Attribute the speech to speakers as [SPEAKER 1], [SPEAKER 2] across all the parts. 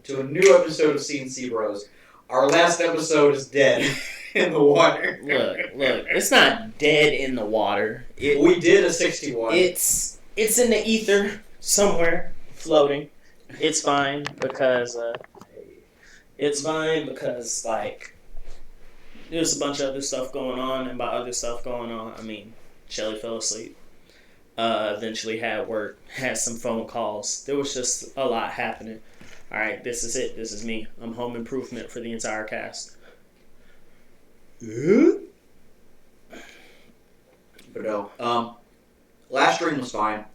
[SPEAKER 1] to a new episode of C&C Bros. Our last episode is dead in the water.
[SPEAKER 2] Look, it's not dead in the water.
[SPEAKER 1] We did a 61.
[SPEAKER 2] It's in the ether somewhere, floating. It's fine because like there's a bunch of other stuff going on, and by other stuff going on, I mean Shellie fell asleep. Eventually had work, had some phone calls. There was just a lot happening. All right, this is it. This is me. I'm home improvement for the entire cast.
[SPEAKER 1] But no, last stream was fine,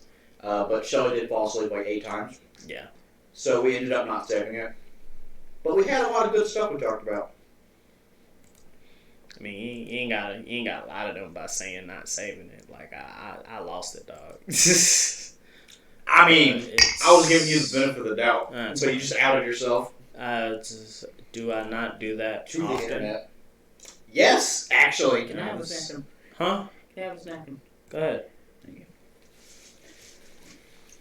[SPEAKER 1] but Shellie did fall asleep like 8 times.
[SPEAKER 2] Yeah.
[SPEAKER 1] So we ended up not saving it. But we had a lot of good stuff we talked about.
[SPEAKER 2] I mean, you ain't got a lot of them by saying not saving it. Like I lost it, dog.
[SPEAKER 1] I mean, I was giving you the benefit of the doubt, so you just outed yourself.
[SPEAKER 2] Do I not do that
[SPEAKER 1] to
[SPEAKER 2] often?
[SPEAKER 1] the internet? Yes, actually.
[SPEAKER 2] Can I have
[SPEAKER 1] a napkin?
[SPEAKER 2] Huh?
[SPEAKER 1] Can I have a napkin?
[SPEAKER 2] Go ahead.
[SPEAKER 1] Thank you.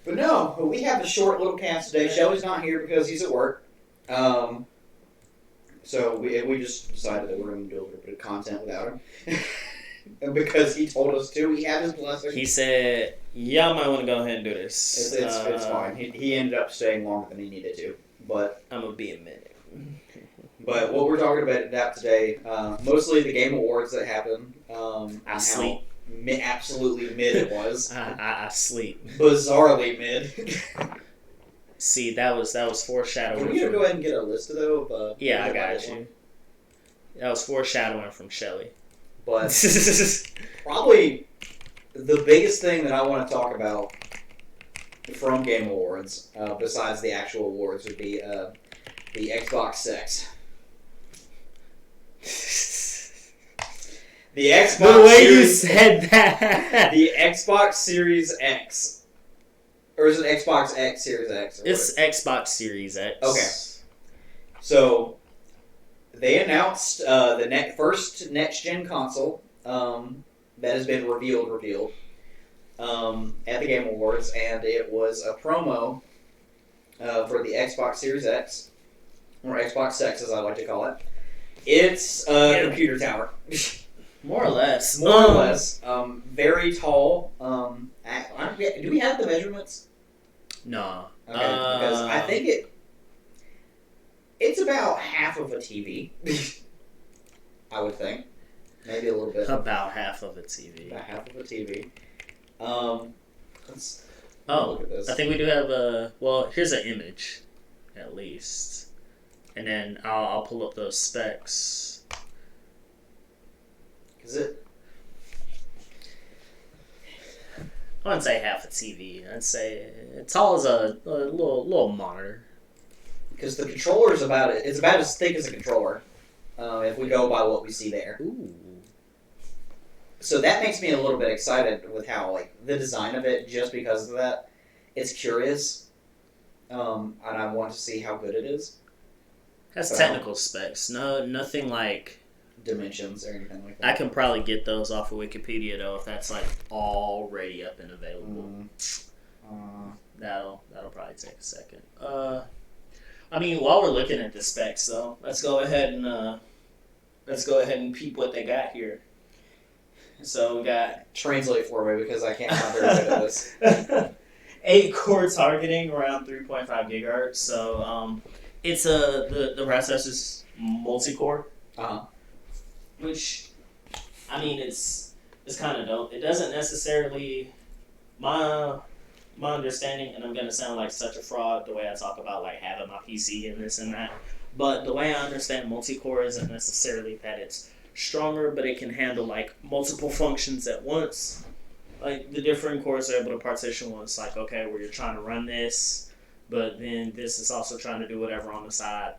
[SPEAKER 1] But no, we have a short little cast today. Shelley's not here because he's at work. So we just decided that we're going to do a little bit of content without him. And because he told us to, he had his blessing.
[SPEAKER 2] He said, y'all might want to go ahead and do this.
[SPEAKER 1] It's fine. He ended up staying longer than he needed to. But
[SPEAKER 2] I'm going to be a minute.
[SPEAKER 1] But what we're talking about today, mostly the Game Awards that happened.
[SPEAKER 2] I sleep.
[SPEAKER 1] Absolutely mid it was.
[SPEAKER 2] I sleep.
[SPEAKER 1] Bizarrely mid.
[SPEAKER 2] See, that was foreshadowing.
[SPEAKER 1] Can we go ahead and get a list of those?
[SPEAKER 2] Yeah, I got you. That was foreshadowing from Shellie.
[SPEAKER 1] But probably the biggest thing that I want to talk about from Game Awards, besides the actual awards, would be the Xbox sex. The Xbox.
[SPEAKER 2] The way
[SPEAKER 1] Series,
[SPEAKER 2] you said that.
[SPEAKER 1] The Xbox Series X, or is it Xbox X Series X?
[SPEAKER 2] It's Xbox Series X.
[SPEAKER 1] Okay. So they announced the first next-gen console that has been revealed at the Game Awards, and it was a promo for the Xbox Series X, or Xbox X as I like to call it. It's a computer tower.
[SPEAKER 2] More or less.
[SPEAKER 1] More or less. Very tall. Do we have the measurements?
[SPEAKER 2] No.
[SPEAKER 1] Okay, because I think it's about half of a TV. I would think. Maybe a little bit.
[SPEAKER 2] About half of a TV.
[SPEAKER 1] About half of a TV. Let's look at this.
[SPEAKER 2] I think we do have well, here's an image, at least. And then I'll pull up those specs.
[SPEAKER 1] Is it?
[SPEAKER 2] I wouldn't say half a TV. I'd say it's tall as a little monitor.
[SPEAKER 1] Because the controller is it's about as thick as a controller, if we go by what we see there.
[SPEAKER 2] Ooh.
[SPEAKER 1] So that makes me a little bit excited with how, like, the design of it, just because of that. It's curious, and I want to see how good it is.
[SPEAKER 2] Has technical specs. Nothing like
[SPEAKER 1] dimensions or anything like that.
[SPEAKER 2] I can probably get those off of Wikipedia though, if that's like already up and available. That'll probably take a second. I mean, while we're looking at the specs though, let's go ahead and peep what they got here. So we got
[SPEAKER 1] translate for me because I can't remember very good at this.
[SPEAKER 2] 8-core targeting around 3.5 gigahertz. So it's the processor's multi-core. Which, I mean, it's kind of dope. It doesn't necessarily, my understanding, and I'm going to sound like such a fraud the way I talk about like having my PC and this and that, but the way I understand multi-core isn't necessarily that it's stronger, but it can handle like multiple functions at once. Like the different cores are able to partition ones, like, okay, where you're trying to run this, but then this is also trying to do whatever on the side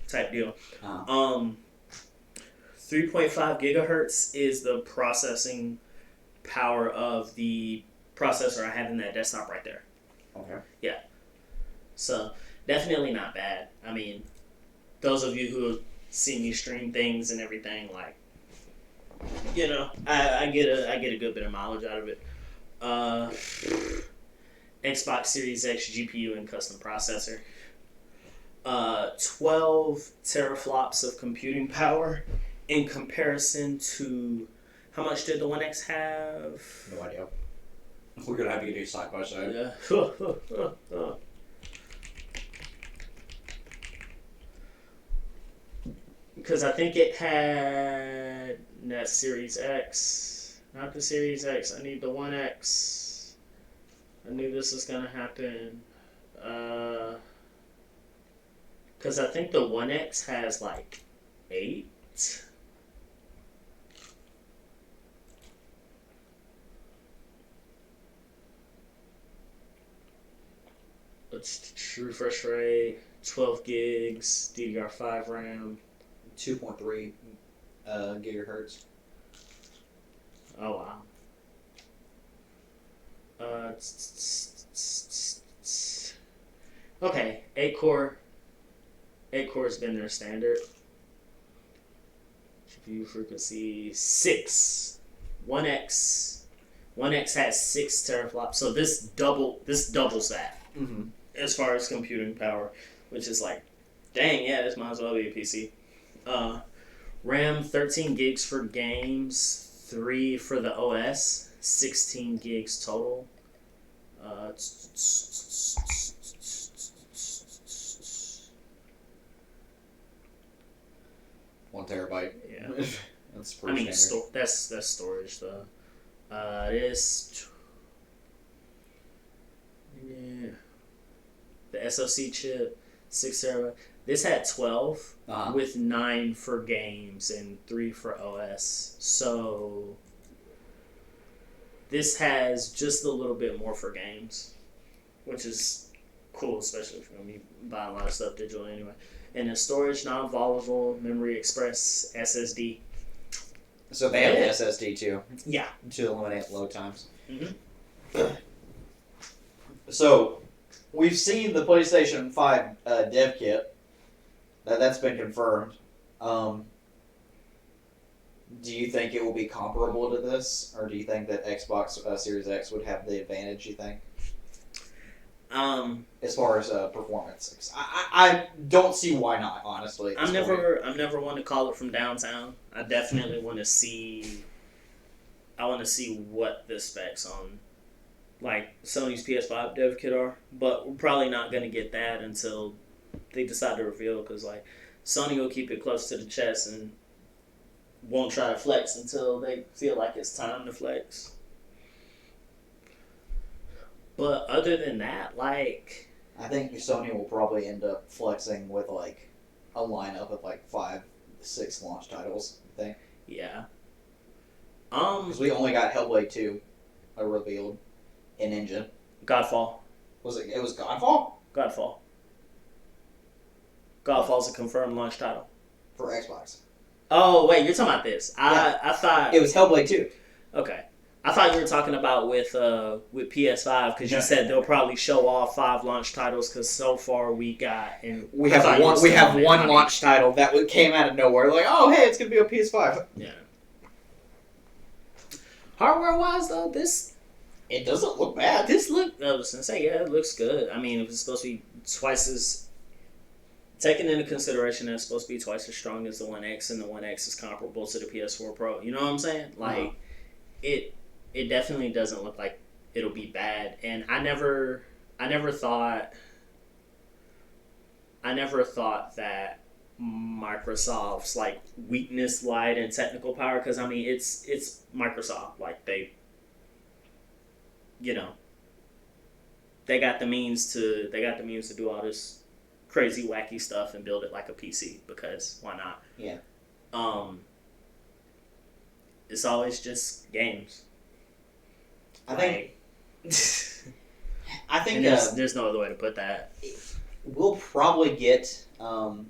[SPEAKER 2] type deal. 3.5 gigahertz is the processing power of the processor I have in that desktop right there.
[SPEAKER 1] Okay.
[SPEAKER 2] Yeah. So, definitely not bad. I mean, those of you who have seen me stream things and everything, like, you know, I get a good bit of mileage out of it. Xbox Series X GPU and custom processor. 12 teraflops of computing power in comparison to how much did the One X have?
[SPEAKER 1] No idea. We're gonna have to do side by side.
[SPEAKER 2] Yeah. Because I think it had that Series X. Not the Series X. I need the One X. I knew this was gonna happen. Because I think the One X has like 8. Let's refresh rate. 12 gigs. DDR5 RAM.
[SPEAKER 1] 2.3 gigahertz.
[SPEAKER 2] Oh wow. Okay, 8 core. 8 core has been their standard. GPU frequency 6. 1X. 1X has 6 teraflops. So this doubles that as far as computing power, which is like, dang, yeah, this might as well be a PC. RAM 13 gigs for games, 3 for the OS, 16 gigs total.
[SPEAKER 1] 1 terabyte.
[SPEAKER 2] Yeah,
[SPEAKER 1] That's pretty standard.
[SPEAKER 2] That's storage though. It is. Yeah. The SoC chip, 6 terabyte. This had 12 with 9 for games and 3 for OS. So this has just a little bit more for games, which is cool, especially if you're going to be buying a lot of stuff digital anyway. And the storage, non-volatile, memory express SSD.
[SPEAKER 1] So they have the SSD too.
[SPEAKER 2] Yeah.
[SPEAKER 1] To eliminate load times.
[SPEAKER 2] Mm-hmm.
[SPEAKER 1] So we've seen the PlayStation 5 dev kit. That's been confirmed. Do you think it will be comparable to this, or do you think that Xbox Series X would have the advantage? You think, as far as performance? I don't see why not. Honestly,
[SPEAKER 2] I'm never one to call it from downtown. I definitely want to see. I want to see what the specs on, like Sony's PS5 dev kit are, but we're probably not going to get that until they decide to reveal, because like Sony will keep it close to the chest and won't try to flex until they feel like it's time to flex. But other than that, like,
[SPEAKER 1] I think Sony will probably end up flexing with like a lineup of like 5-6 launch titles. I think.
[SPEAKER 2] Yeah.
[SPEAKER 1] Because we only got Hellblade 2 revealed in engine.
[SPEAKER 2] Godfall.
[SPEAKER 1] Was it? It was Godfall.
[SPEAKER 2] Godfall. Godfall's a confirmed launch title
[SPEAKER 1] For Xbox.
[SPEAKER 2] Oh wait, you're talking about this? I thought
[SPEAKER 1] it was Hellblade 2.
[SPEAKER 2] Okay, I thought you were talking about with PS5, because you said they'll probably show off 5 launch titles, because so far we have
[SPEAKER 1] one launch title that came out of nowhere. Like, oh hey, it's gonna be a PS5.
[SPEAKER 2] Yeah. Hardware wise though,
[SPEAKER 1] it doesn't look bad.
[SPEAKER 2] I was gonna say, yeah, it looks good. I mean, it was supposed to be twice as. Taking into consideration that it's supposed to be twice as strong as the One X, and the One X is comparable to the PS4 Pro. You know what I'm saying? Like, it definitely doesn't look like it'll be bad. And I never thought that Microsoft's like weakness lied in technical power, because I mean it's Microsoft. Like they got the means to do all this crazy wacky stuff and build it like a PC, because why not?
[SPEAKER 1] Yeah.
[SPEAKER 2] It's always just games.
[SPEAKER 1] I think
[SPEAKER 2] there's no other way to put that.
[SPEAKER 1] We'll probably get some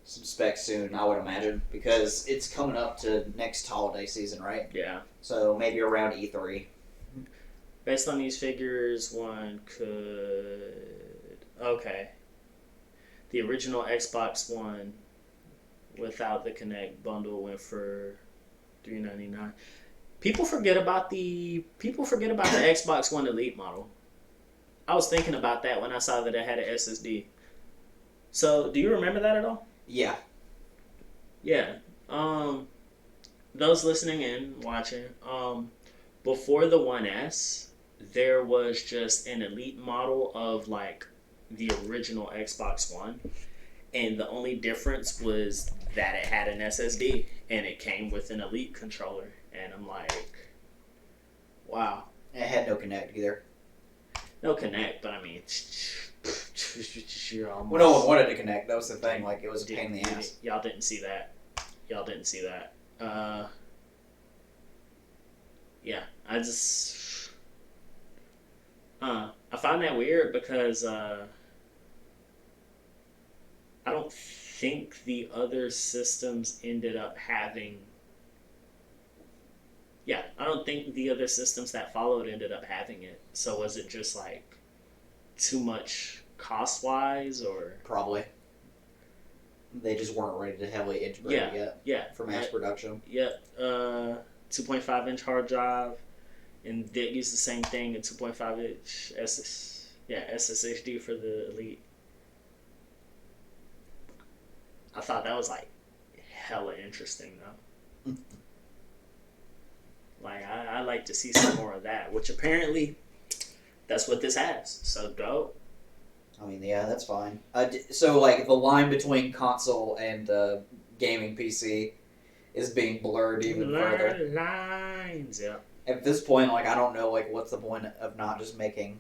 [SPEAKER 1] specs soon, I would imagine, because it's coming up to next holiday season, right?
[SPEAKER 2] Yeah.
[SPEAKER 1] So maybe around E3.
[SPEAKER 2] Based on these figures, one could... Okay. The original Xbox One without the Kinect bundle went for $399. People forget about the Xbox One Elite model. I was thinking about that when I saw that it had an SSD. So, do you remember that at all?
[SPEAKER 1] Yeah.
[SPEAKER 2] Yeah. Those listening and watching, before the 1S, there was just an elite model of like the original Xbox One, and the only difference was that it had an SSD and it came with an elite controller, and I'm like, wow.
[SPEAKER 1] It had no Connect either.
[SPEAKER 2] No Connect, but I mean, you're almost.
[SPEAKER 1] Well, no one wanted to connect. That was the thing. Like, it was a pain in the ass.
[SPEAKER 2] Y'all didn't see that. Yeah, I find that weird because I don't think the other systems ended up having. Yeah, I don't think the other systems that followed ended up having it. So was it just like too much cost wise, or
[SPEAKER 1] Probably. They just weren't ready to heavily integrate it yet.
[SPEAKER 2] Yeah.
[SPEAKER 1] For mass production.
[SPEAKER 2] Yep. 2.5 inch hard drive, and they use the same thing, a 2.5 inch SSD for the Elite. I thought that was like hella interesting though. Like I like to see some more of that, which apparently that's what this has. So dope.
[SPEAKER 1] I mean, yeah, that's fine. So, like, the line between console and gaming PC is being blurred even further.
[SPEAKER 2] Lines, yeah.
[SPEAKER 1] At this point, like, I don't know, like, what's the point of not just making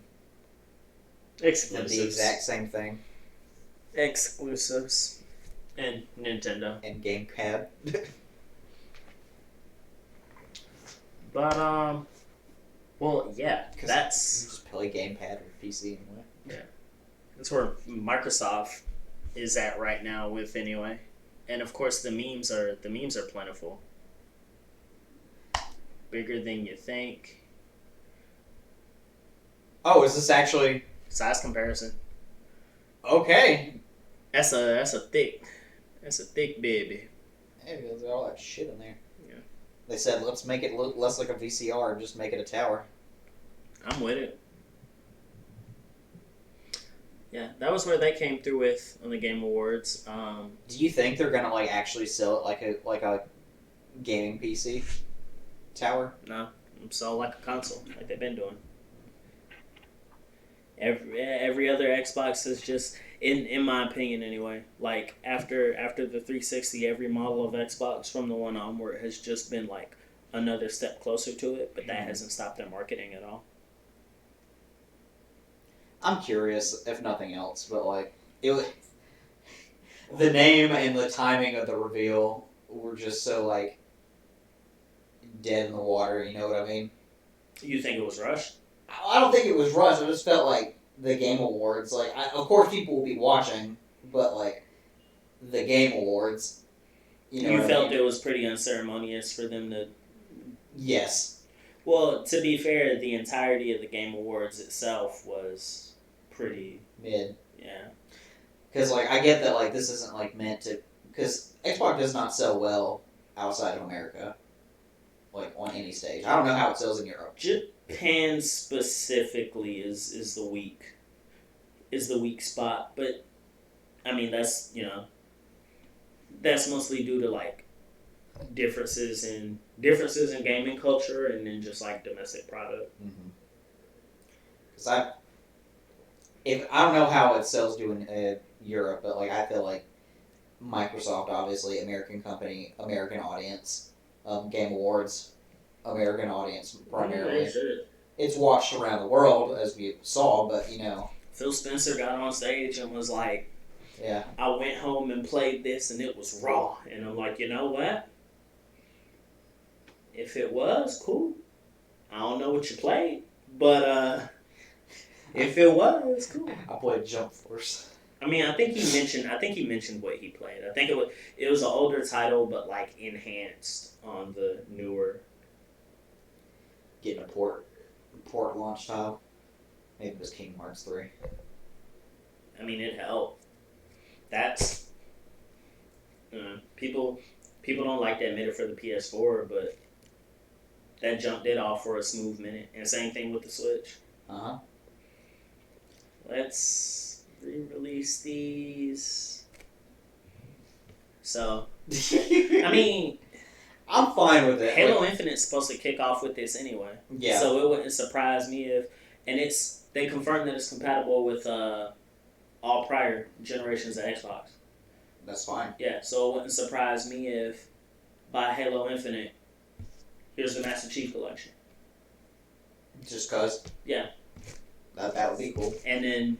[SPEAKER 2] Exclusives.
[SPEAKER 1] the exact same thing.
[SPEAKER 2] Exclusives. And Nintendo.
[SPEAKER 1] And GameCube.
[SPEAKER 2] But, well, yeah, that's...
[SPEAKER 1] You just play gamepad or PC anyway.
[SPEAKER 2] Yeah. That's where Microsoft is at right now with anyway. And of course the memes are plentiful. Bigger than you think.
[SPEAKER 1] Oh, is this actually
[SPEAKER 2] Size comparison.
[SPEAKER 1] okay?
[SPEAKER 2] That's a thick baby.
[SPEAKER 1] Hey, there's all that shit in there.
[SPEAKER 2] Yeah.
[SPEAKER 1] They said let's make it look less like a VCR and just make it a tower.
[SPEAKER 2] I'm with it. Yeah, that was where they came through with on the Game Awards.
[SPEAKER 1] Do you think they're gonna like actually sell it like a gaming PC tower?
[SPEAKER 2] No, sell like a console, like they've been doing. Every other Xbox is just, in my opinion anyway, like after the 360, every model of Xbox from the one onward has just been like another step closer to it, but that hasn't stopped their marketing at all.
[SPEAKER 1] I'm curious, if nothing else, but like the name and the timing of the reveal were just so like dead in the water. You know what I mean?
[SPEAKER 2] You think it was rushed?
[SPEAKER 1] I don't think it was rushed. I just felt like the Game Awards. Like, of course, people will be watching, but like the Game Awards. You
[SPEAKER 2] felt it was pretty unceremonious for them to.
[SPEAKER 1] Yes.
[SPEAKER 2] Well, to be fair, the entirety of the Game Awards itself was pretty
[SPEAKER 1] mid.
[SPEAKER 2] Yeah.
[SPEAKER 1] Because like I get that like this isn't like meant to, because Xbox does not sell well outside of America, like on any stage. I don't know how it sells in Europe.
[SPEAKER 2] Japan specifically is the weak spot, but I mean that's mostly due to like differences in gaming culture and then just like domestic product.
[SPEAKER 1] Because I don't know how it sells in Europe, but like I feel like Microsoft, obviously American company, American audience, Game Awards, American audience primarily. It's watched around the world as we saw, but
[SPEAKER 2] Phil Spencer got on stage and was like,
[SPEAKER 1] "Yeah,
[SPEAKER 2] I went home and played this and it was raw," and I'm like, you know what? If it was cool, I don't know what you played, but if it was cool,
[SPEAKER 1] I played Jump Force.
[SPEAKER 2] I mean, I think he mentioned what he played. I think it was an older title, but like enhanced on the newer.
[SPEAKER 1] Getting a port launch tile. Maybe it was Kingdom Hearts 3.
[SPEAKER 2] I mean, it helped. That's people don't like to admit it for the PS4, but that jumped it off for a smooth minute. And same thing with the Switch.
[SPEAKER 1] Uh-huh.
[SPEAKER 2] Let's re-release these series. So, I mean,
[SPEAKER 1] I'm fine with it.
[SPEAKER 2] Halo Infinite's supposed to kick off with this anyway.
[SPEAKER 1] Yeah.
[SPEAKER 2] So it wouldn't surprise me if, and they confirmed that it's compatible with all prior generations of Xbox.
[SPEAKER 1] That's fine.
[SPEAKER 2] Yeah, so it wouldn't surprise me if by Halo Infinite, here's the Master Chief Collection.
[SPEAKER 1] Just cause?
[SPEAKER 2] Yeah.
[SPEAKER 1] That would be cool.
[SPEAKER 2] And then,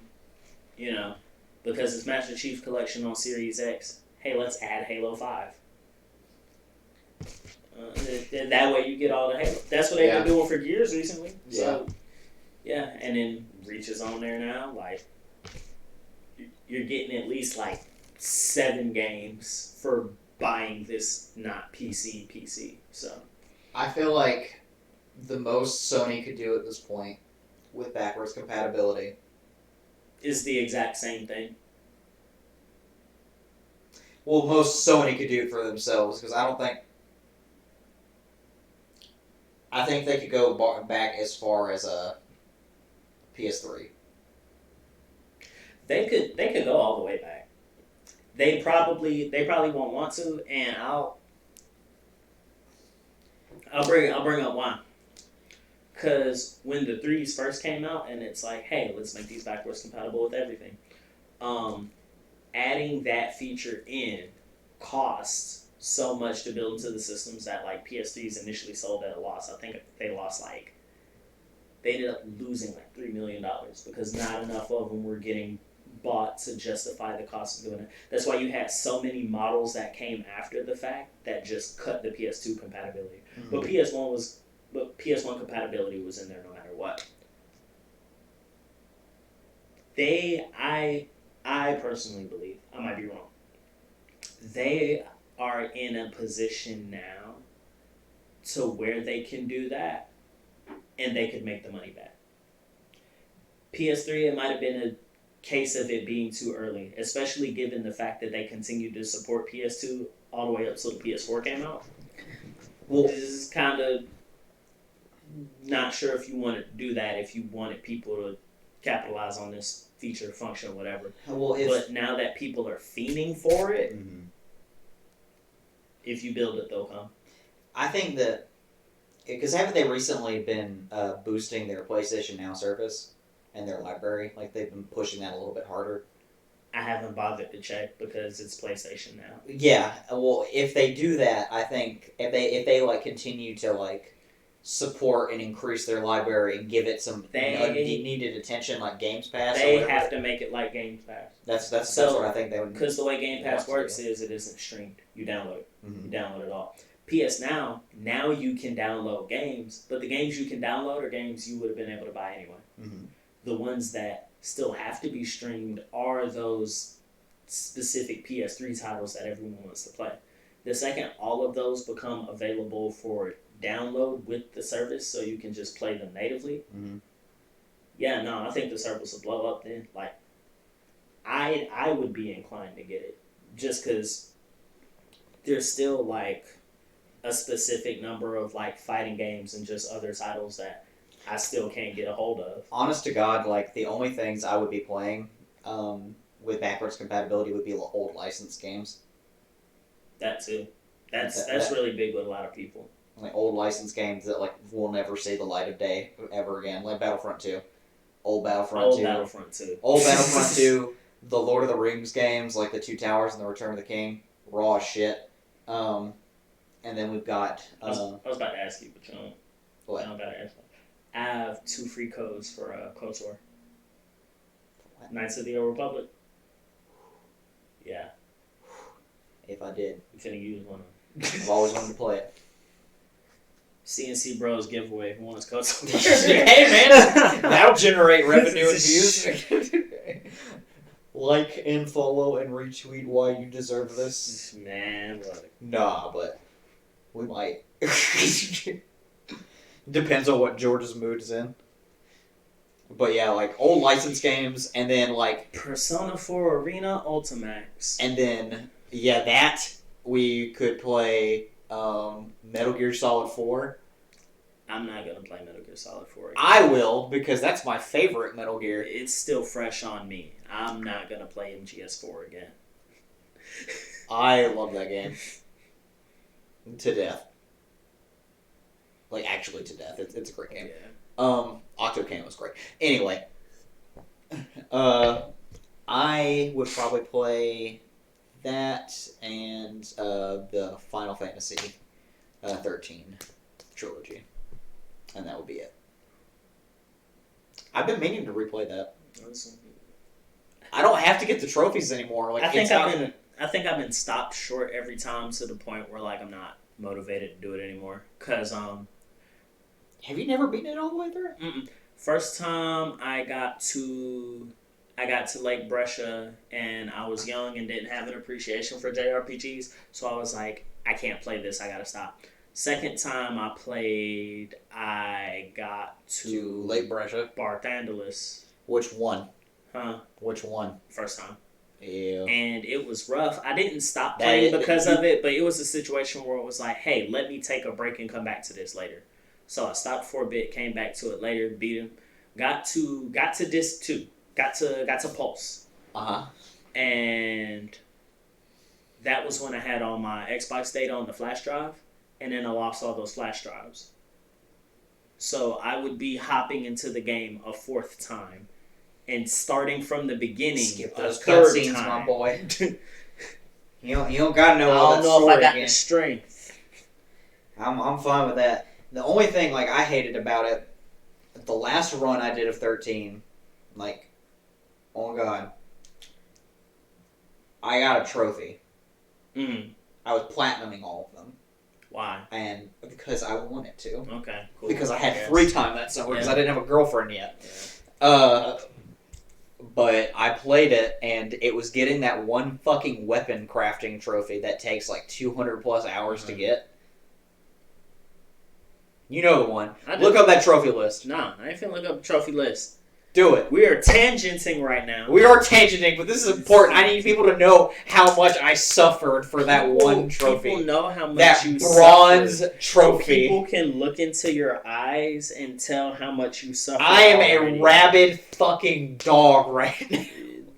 [SPEAKER 2] because it's Master Chief Collection on Series X, hey, let's add Halo 5. That way you get all the Halo. That's what they've been doing for years recently. So, yeah, and then Reach is on there now. Like, you're getting at least, 7 games for buying this not PC. So
[SPEAKER 1] I feel like the most Sony could do at this point with backwards compatibility
[SPEAKER 2] is the exact same thing.
[SPEAKER 1] Well, most Sony could do it for themselves, because I think they could go back as far as a PS3.
[SPEAKER 2] They could go all the way back. They probably won't want to, and I'll bring up why. Because when the 3s first came out, and it's like, hey, let's make these backwards compatible with everything. Adding that feature in costs so much to build into the systems that PS3s initially sold at a loss. I think they ended up losing $3 million because not enough of them were getting bought to justify the cost of doing it. That's why you had so many models that came after the fact that just cut the PS2 compatibility. Mm-hmm. But PS1 compatibility was in there no matter what. I personally believe, I might be wrong, they are in a position now to where they can do that and they could make the money back. PS3, it might have been a case of it being too early, especially given the fact that they continued to support PS2 all the way up till the PS4 came out. Well, this is kind of not sure if you wanted to do that, if you wanted people to capitalize on this feature, function, whatever.
[SPEAKER 1] Well,
[SPEAKER 2] but now that people are fiending for it,
[SPEAKER 1] mm-hmm.
[SPEAKER 2] If you build it, they'll come.
[SPEAKER 1] I think that, because haven't they recently been boosting their PlayStation Now service and their library? They've been pushing that a little bit harder.
[SPEAKER 2] I haven't bothered to check because it's PlayStation Now.
[SPEAKER 1] Yeah, well, if they do that, I think if they continue to support and increase their library and give it some needed attention, like Games Pass.
[SPEAKER 2] They have to make it like Games Pass.
[SPEAKER 1] That's what I think they would.
[SPEAKER 2] Because the way Game Pass works is it isn't streamed. You download it. Mm-hmm. You download it all. PS Now you can download games, but the games you can download are games you would have been able to buy anyway. Mm-hmm. The ones that still have to be streamed are those specific PS3 titles that everyone wants to play. The second all of those become available for download with the service, so you can just play them natively. Mm-hmm. Yeah, no, I think the service will blow up then. I would be inclined to get it, just because there's still a specific number of fighting games and just other titles that I still can't get a hold of.
[SPEAKER 1] Honest to God, the only things I would be playing with backwards compatibility would be old licensed games.
[SPEAKER 2] That too. That's really big with a lot of people.
[SPEAKER 1] Old licensed games that will never see the light of day ever again, like Battlefront 2, Old Battlefront 2, Old Battlefront 2, the Lord of the Rings games like the Two Towers and the Return of the King, raw as shit. And then we've got.
[SPEAKER 2] I was about to ask you, but you don't.
[SPEAKER 1] What?
[SPEAKER 2] I don't gotta ask. I have 2 free codes for KOTOR. Knights of the Old Republic. Yeah.
[SPEAKER 1] If I did,
[SPEAKER 2] I'm finna use one of them.
[SPEAKER 1] I've always wanted to play it.
[SPEAKER 2] C&C Bros giveaway. Who wants KOTOR?
[SPEAKER 1] Hey man, that'll generate revenue and views. Like and follow and retweet why you deserve this.
[SPEAKER 2] Man,
[SPEAKER 1] nah, but we might. Depends on what George's mood is in. But yeah, old licensed games, and then
[SPEAKER 2] Persona 4 Arena Ultimax.
[SPEAKER 1] And then that we could play Metal Gear Solid 4.
[SPEAKER 2] I'm not gonna play Metal Gear Solid 4 again.
[SPEAKER 1] I will, because that's my favorite Metal Gear.
[SPEAKER 2] It's still fresh on me. I'm not gonna play MGS4 again.
[SPEAKER 1] I love that game. To death. Like, actually to death. It's a great game.
[SPEAKER 2] Yeah.
[SPEAKER 1] Octocam was great. Anyway. I would probably play that and the Final Fantasy 13 trilogy. And that would be it. I've been meaning to replay that. I don't have to get the trophies anymore. Like,
[SPEAKER 2] I think I've been stopped short every time to the point where like I'm not motivated to do it anymore. Cause
[SPEAKER 1] have you never beaten it all the way through?
[SPEAKER 2] Mm-mm. First time I got to Lake Brescia and I was young and didn't have an appreciation for JRPGs, so I was like, I can't play this. I gotta stop. Second time I played, I got to
[SPEAKER 1] Lake Brescia.
[SPEAKER 2] Barthandelus.
[SPEAKER 1] Which one?
[SPEAKER 2] Huh?
[SPEAKER 1] Which one?
[SPEAKER 2] First time.
[SPEAKER 1] Yeah.
[SPEAKER 2] And it was rough. I didn't stop playing because of it, but it was a situation where it was like, hey, let me take a break and come back to this later. So I stopped for a bit, came back to it later, beat him. Got to disc 2. Got to Pulse.
[SPEAKER 1] Uh-huh.
[SPEAKER 2] And that was when I had all my Xbox data on the flash drive, and then I lost all those flash drives. So I would be hopping into the game a fourth time and starting from from the beginning.
[SPEAKER 1] Skip those cutscenes, my boy. you don't gotta know all that
[SPEAKER 2] I don't know if I got
[SPEAKER 1] again.
[SPEAKER 2] the strength.
[SPEAKER 1] I'm fine with that. The only thing like I hated about it, the last run I did of 13, like, oh god, I got a trophy.
[SPEAKER 2] Mm.
[SPEAKER 1] I was platinuming all of them.
[SPEAKER 2] Why?
[SPEAKER 1] And because I wanted to.
[SPEAKER 2] Okay, cool.
[SPEAKER 1] Because I had free time that summer because I didn't have a girlfriend yet.
[SPEAKER 2] Yeah.
[SPEAKER 1] But I played it, and it was getting that one fucking weapon crafting trophy that takes like 200 plus hours to get. You know the one. Look up that trophy list.
[SPEAKER 2] Nah, I ain't finna look up a trophy list.
[SPEAKER 1] Do it.
[SPEAKER 2] We are tangenting right now.
[SPEAKER 1] We are tangenting, but this is important. I need people to know how much I suffered for that one trophy.
[SPEAKER 2] People know how much
[SPEAKER 1] that
[SPEAKER 2] you
[SPEAKER 1] bronze
[SPEAKER 2] suffered.
[SPEAKER 1] trophy.
[SPEAKER 2] People can look into your eyes and tell how much you suffered.
[SPEAKER 1] I am
[SPEAKER 2] already.
[SPEAKER 1] a rabid fucking dog right now.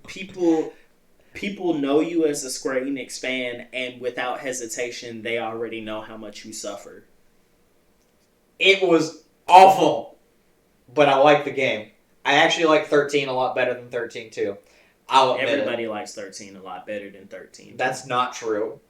[SPEAKER 2] People know you as a Square Enix fan, and without hesitation, they already know how much you suffered.
[SPEAKER 1] It was awful, but I like the game. I actually like 13 a lot better than 13 too. I'll admit
[SPEAKER 2] Everybody likes 13 a lot better than 13.
[SPEAKER 1] That's not true.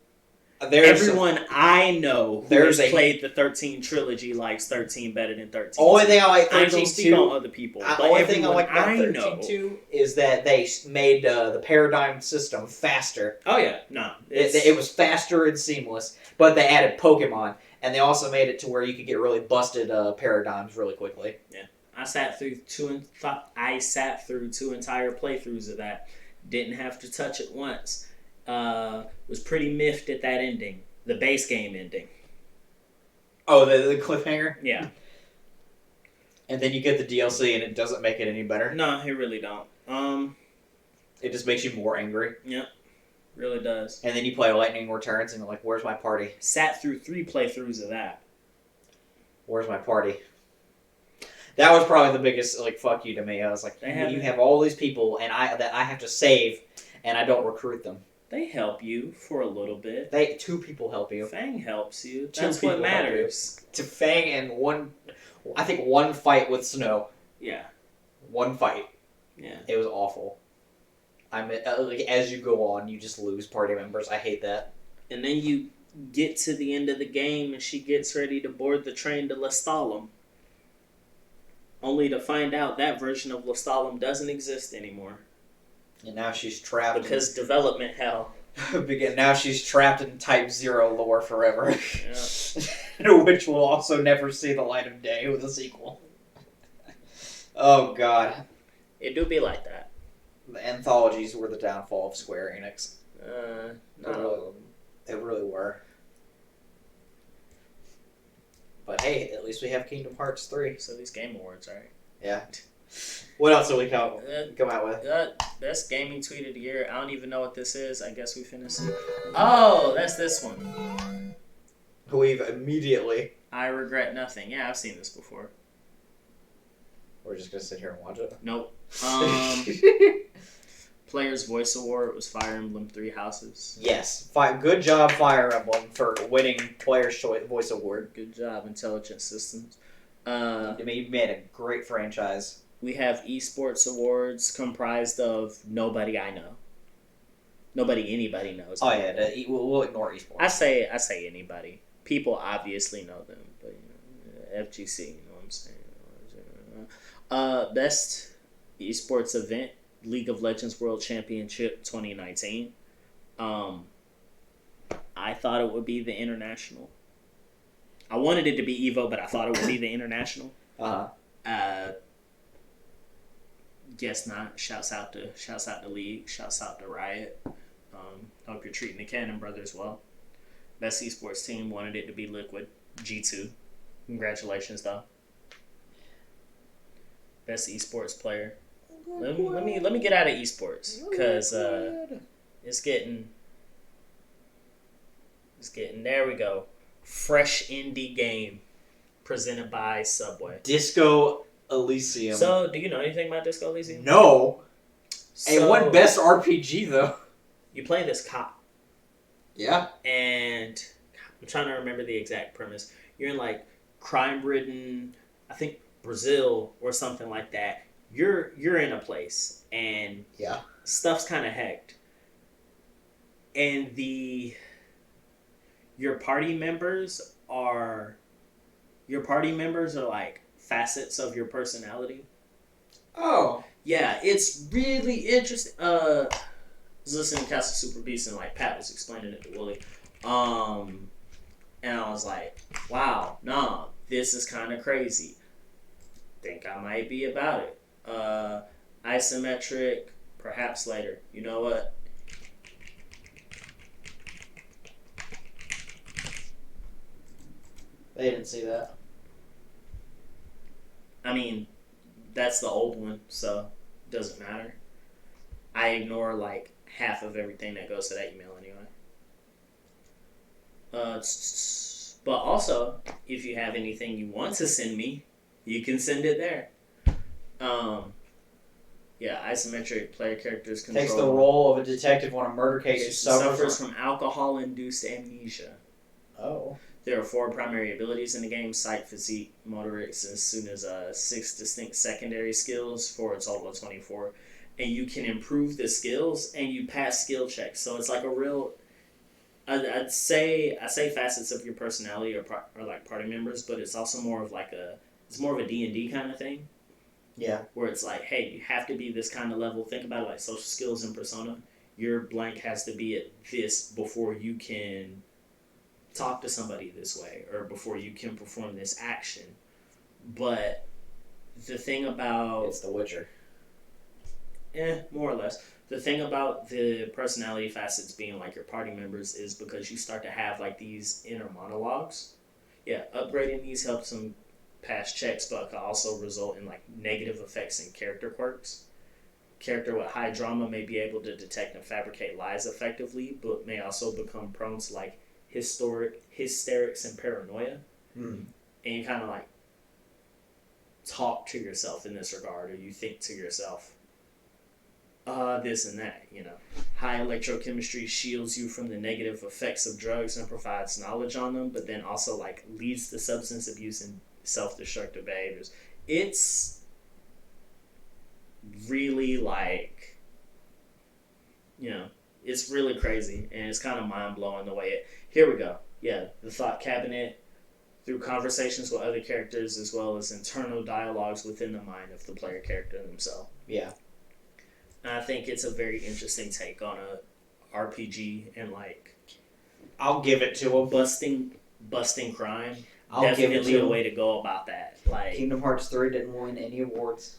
[SPEAKER 2] Everyone I know who has played the 13 trilogy likes 13 better than 13.
[SPEAKER 1] Only thing I like 13
[SPEAKER 2] I don't speak on other people.
[SPEAKER 1] The only thing I like about 13 2 is that they made the paradigm system faster.
[SPEAKER 2] Oh yeah, no,
[SPEAKER 1] it was faster and seamless. But they added Pokemon, and they also made it to where you could get really busted paradigms really quickly.
[SPEAKER 2] Yeah. I sat through two entire playthroughs of that. Didn't have to touch it once. Was pretty miffed at that ending. The base game ending.
[SPEAKER 1] Oh, the cliffhanger?
[SPEAKER 2] Yeah.
[SPEAKER 1] And then you get the DLC and it doesn't make it any better?
[SPEAKER 2] No, it really don't.
[SPEAKER 1] It just makes you more angry?
[SPEAKER 2] Yep. Really does.
[SPEAKER 1] And then you play Lightning Returns and you're like, where's my party?
[SPEAKER 2] Sat through 3 playthroughs of that.
[SPEAKER 1] Where's my party? That was probably the biggest, like, fuck you to me. I was like, you have all these people and that I have to save, and I don't recruit them.
[SPEAKER 2] They help you for a little bit.
[SPEAKER 1] 2 people help you.
[SPEAKER 2] Fang helps you. That's what matters.
[SPEAKER 1] To Fang and one fight with Snow.
[SPEAKER 2] Yeah.
[SPEAKER 1] One fight.
[SPEAKER 2] Yeah.
[SPEAKER 1] It was awful. As you go on, you just lose party members. I hate that.
[SPEAKER 2] And then you get to the end of the game and she gets ready to board the train to Lestalem. Only to find out that version of Lestalem doesn't exist anymore.
[SPEAKER 1] And now she's trapped.
[SPEAKER 2] Because development hell.
[SPEAKER 1] Now she's trapped in Type 0 lore forever.
[SPEAKER 2] Yeah.
[SPEAKER 1] Which will also never see the light of day with a sequel. Oh, God.
[SPEAKER 2] It do be like that.
[SPEAKER 1] The anthologies were the downfall of Square Enix.
[SPEAKER 2] No.
[SPEAKER 1] They really were. But hey, at least we have Kingdom Hearts 3.
[SPEAKER 2] So these Game Awards, right?
[SPEAKER 1] Yeah. What else did we come out with?
[SPEAKER 2] Best gaming tweet of the year. I don't even know what this is. I guess we finished it. Oh, that's this one.
[SPEAKER 1] We've immediately...
[SPEAKER 2] I regret nothing. Yeah, I've seen this before.
[SPEAKER 3] We're just gonna sit here and watch it.
[SPEAKER 2] Nope. Player's Voice Award was Fire Emblem Three Houses.
[SPEAKER 3] Yes. Good job, Fire Emblem, for winning Player's Voice Award.
[SPEAKER 2] Good job, Intelligent Systems.
[SPEAKER 3] You made a great franchise.
[SPEAKER 2] We have esports awards comprised of nobody I know. Nobody anybody knows.
[SPEAKER 3] Oh yeah, we'll ignore esports.
[SPEAKER 2] I say anybody. People obviously know them, but FGC, you know what I'm saying. Best esports event, League of Legends World Championship 2019. I thought it would be the International. I wanted it to be EVO, but I thought it would be the International. Guess not. Shouts out to League. Shouts out to Riot. Hope you're treating the Cannon Brothers well. Best esports team wanted it to be Liquid. G2. Congratulations, though. Best esports player. Let me get out of esports because it's getting there we go. Fresh indie game presented by Subway.
[SPEAKER 3] Disco Elysium.
[SPEAKER 2] So, do you know anything about Disco Elysium?
[SPEAKER 3] No. It won best RPG though.
[SPEAKER 2] You play this cop.
[SPEAKER 3] Yeah.
[SPEAKER 2] And I'm trying to remember the exact premise. You're in like crime-ridden, I think Brazil or something like that. You're in a place and stuff's kind of hecked. And your party members are like facets of your personality.
[SPEAKER 3] Oh.
[SPEAKER 2] Yeah, it's really interesting. I was listening to Castle Super Beast and like Pat was explaining it to Willie. And I was like, wow, nah, this is kind of crazy. Think I might be about it. Isometric, perhaps later. You know what?
[SPEAKER 3] They didn't see that.
[SPEAKER 2] I mean, that's the old one, so it doesn't matter. I ignore like half of everything that goes to that email anyway. But also, if you have anything you want to send me, you can send it there. Isometric player characters control.
[SPEAKER 3] Takes the role of a detective on a murder case who
[SPEAKER 2] suffers from alcohol-induced amnesia.
[SPEAKER 3] Oh.
[SPEAKER 2] There are 4 primary abilities in the game: sight, physique, motorics, as soon as 6 distinct secondary skills for a total of 24. And you can improve the skills and you pass skill checks. So it's like a real... I say facets of your personality or like party members, but it's also more of like it's more of a D&D kind of thing.
[SPEAKER 3] Yeah.
[SPEAKER 2] Where it's like, hey, you have to be this kind of level. Think about it like social skills and persona. Your blank has to be at this before you can talk to somebody this way or before you can perform this action. But the thing about...
[SPEAKER 3] It's The Witcher.
[SPEAKER 2] More or less. The thing about the personality facets being like your party members is because you start to have like these inner monologues. Yeah, upgrading these helps them pass checks, but can also result in like negative effects and character quirks. Character with high drama may be able to detect and fabricate lies effectively, but may also become prone to like hysterics and paranoia. And you kind of like talk to yourself in this regard, or you think to yourself, this and that, you know. High electrochemistry shields you from the negative effects of drugs and provides knowledge on them, but then also like leads to substance abuse and self-destructive behaviors. It's really like, you know, it's really crazy and it's kind of mind-blowing the way it... Here we go. Yeah, the thought cabinet through conversations with other characters as well as internal dialogues within the mind of the player character themselves.
[SPEAKER 3] Yeah.
[SPEAKER 2] And I think it's a very interesting take on a RPG and like...
[SPEAKER 3] I'll give it to him.
[SPEAKER 2] Busting crime.
[SPEAKER 3] I'll give it
[SPEAKER 2] Definitely
[SPEAKER 3] to
[SPEAKER 2] a
[SPEAKER 3] him.
[SPEAKER 2] way to go about that. Like,
[SPEAKER 3] Kingdom Hearts 3 didn't win any awards.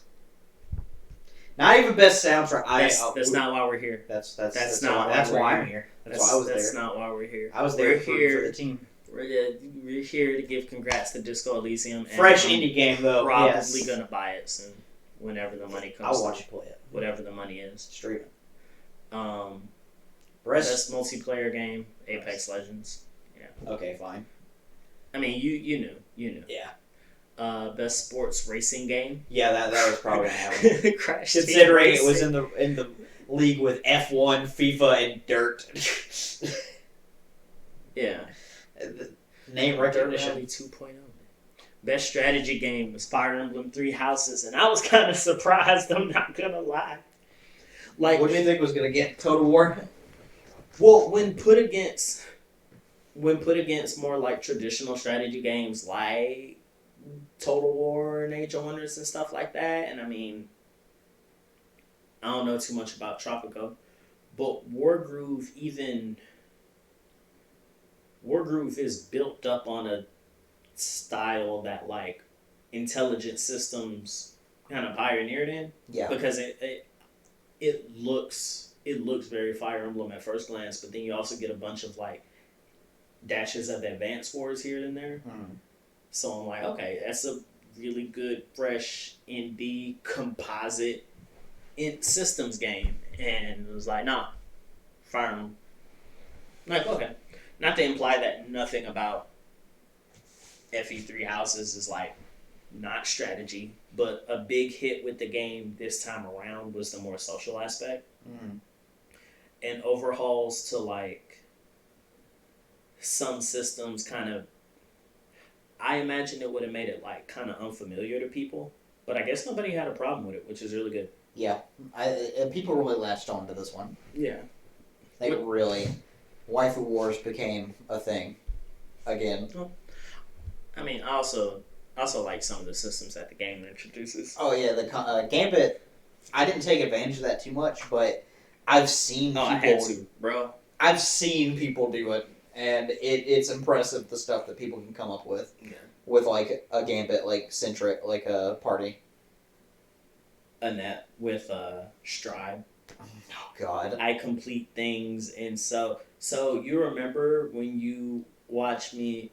[SPEAKER 3] Not even best soundtrack.
[SPEAKER 2] That's not why we're here.
[SPEAKER 3] That's
[SPEAKER 2] not
[SPEAKER 3] why
[SPEAKER 2] why
[SPEAKER 3] I'm
[SPEAKER 2] we're
[SPEAKER 3] here. That's why I was there.
[SPEAKER 2] That's not why we're here.
[SPEAKER 3] I was there
[SPEAKER 2] We're
[SPEAKER 3] for the team.
[SPEAKER 2] We're here to give congrats to Disco Elysium. And
[SPEAKER 3] Fresh indie game though.
[SPEAKER 2] Probably gonna buy it soon, whenever the money comes.
[SPEAKER 3] I'll watch you play it.
[SPEAKER 2] Whatever the money is.
[SPEAKER 3] Stream it.
[SPEAKER 2] Best multiplayer game, Apex Legends. Yeah.
[SPEAKER 3] Okay, fine.
[SPEAKER 2] I mean, you knew.
[SPEAKER 1] Yeah.
[SPEAKER 2] Best sports racing game.
[SPEAKER 1] Yeah, that was probably gonna happen.
[SPEAKER 2] Crash
[SPEAKER 1] Considering
[SPEAKER 2] Team
[SPEAKER 1] it was
[SPEAKER 2] Racing.
[SPEAKER 1] in the league with F1, FIFA, and Dirt.
[SPEAKER 2] Yeah.
[SPEAKER 1] Name recognition.
[SPEAKER 2] Rally 2.0. Best strategy game was Fire Emblem Three Houses, and I was kind of surprised. I'm not gonna lie. Like,
[SPEAKER 1] What do you think was gonna get Total War?
[SPEAKER 2] well, when put against more like traditional strategy games like Total War and Age of Wonders and stuff like that, and I mean, I don't know too much about Tropico, but Wargroove is built up on a style that like intelligent systems kind of pioneered in.
[SPEAKER 1] Yeah.
[SPEAKER 2] Because it looks very Fire Emblem at first glance, but then you also get a bunch of like dashes of advanced wars here and there. So I'm like, okay, that's a really good, fresh indie composite in systems game, and it was like, nah, Fire Emblem. Like, okay, not to imply that nothing about FE3 Houses is like not strategy, but a big hit with the game this time around was the more social aspect and overhauls to like some systems. Kind of, I imagine it would have made it like kind of unfamiliar to people, but I guess nobody had a problem with it, which is really good.
[SPEAKER 1] Yeah. People really latched on to this one.
[SPEAKER 2] Yeah.
[SPEAKER 1] They really, waifu wars became a thing again.
[SPEAKER 2] I mean, I also like some of the systems that the game introduces.
[SPEAKER 1] Oh yeah, the Gambit. I didn't take advantage of that too much, but I've seen people.
[SPEAKER 2] I had to, bro.
[SPEAKER 1] I've seen people do it, and it's impressive the stuff that people can come up with.
[SPEAKER 2] Yeah.
[SPEAKER 1] With like a Gambit, like centric, like a party.
[SPEAKER 2] Annette with Stride.
[SPEAKER 1] Oh God.
[SPEAKER 2] I complete things, and so you remember when you watched me.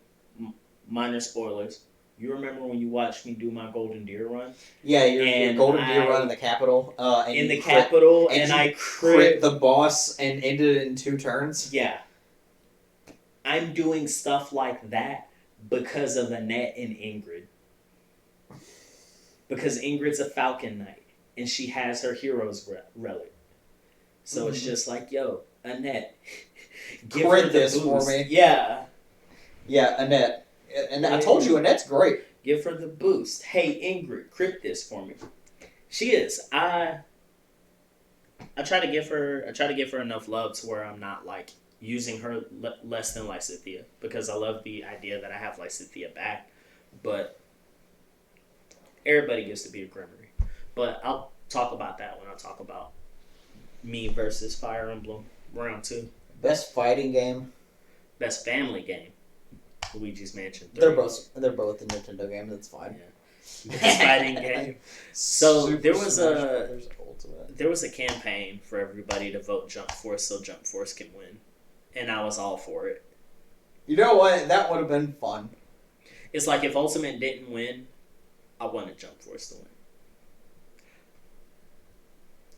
[SPEAKER 2] Minor spoilers. You remember when you watched me do my Golden Deer run?
[SPEAKER 1] Yeah, your Golden Deer run in the Capitol.
[SPEAKER 2] Capital, and I
[SPEAKER 1] crit the boss and ended it in 2 turns.
[SPEAKER 2] Yeah. I'm doing stuff like that because of Annette and Ingrid. Because Ingrid's a Falcon Knight, and she has her hero's relic. So it's just like, yo, Annette, give
[SPEAKER 1] crit
[SPEAKER 2] her the
[SPEAKER 1] this
[SPEAKER 2] boost.
[SPEAKER 1] for me.
[SPEAKER 2] Yeah.
[SPEAKER 1] Yeah, Annette. And I told you, Annette's great.
[SPEAKER 2] Give her the boost. Hey, Ingrid, crit this for me. She is. I try to give her enough love to where I'm not like using her less than Lysithea, because I love the idea that I have Lysithea back, but everybody gets to be a Gremory. But I'll talk about that when I talk about me versus Fire Emblem round 2.
[SPEAKER 1] Best fighting game.
[SPEAKER 2] Best family game. Luigi's Mansion 3.
[SPEAKER 1] They're both the Nintendo games. That's fine.
[SPEAKER 2] Yeah. Best fighting game. So
[SPEAKER 1] Super
[SPEAKER 2] there was
[SPEAKER 1] Smash Brothers Ultimate.
[SPEAKER 2] There was a campaign for everybody to vote Jump Force so Jump Force can win, and I was all for it.
[SPEAKER 1] You know what? That would have been fun.
[SPEAKER 2] It's like if Ultimate didn't win, I wanted Jump Force to win.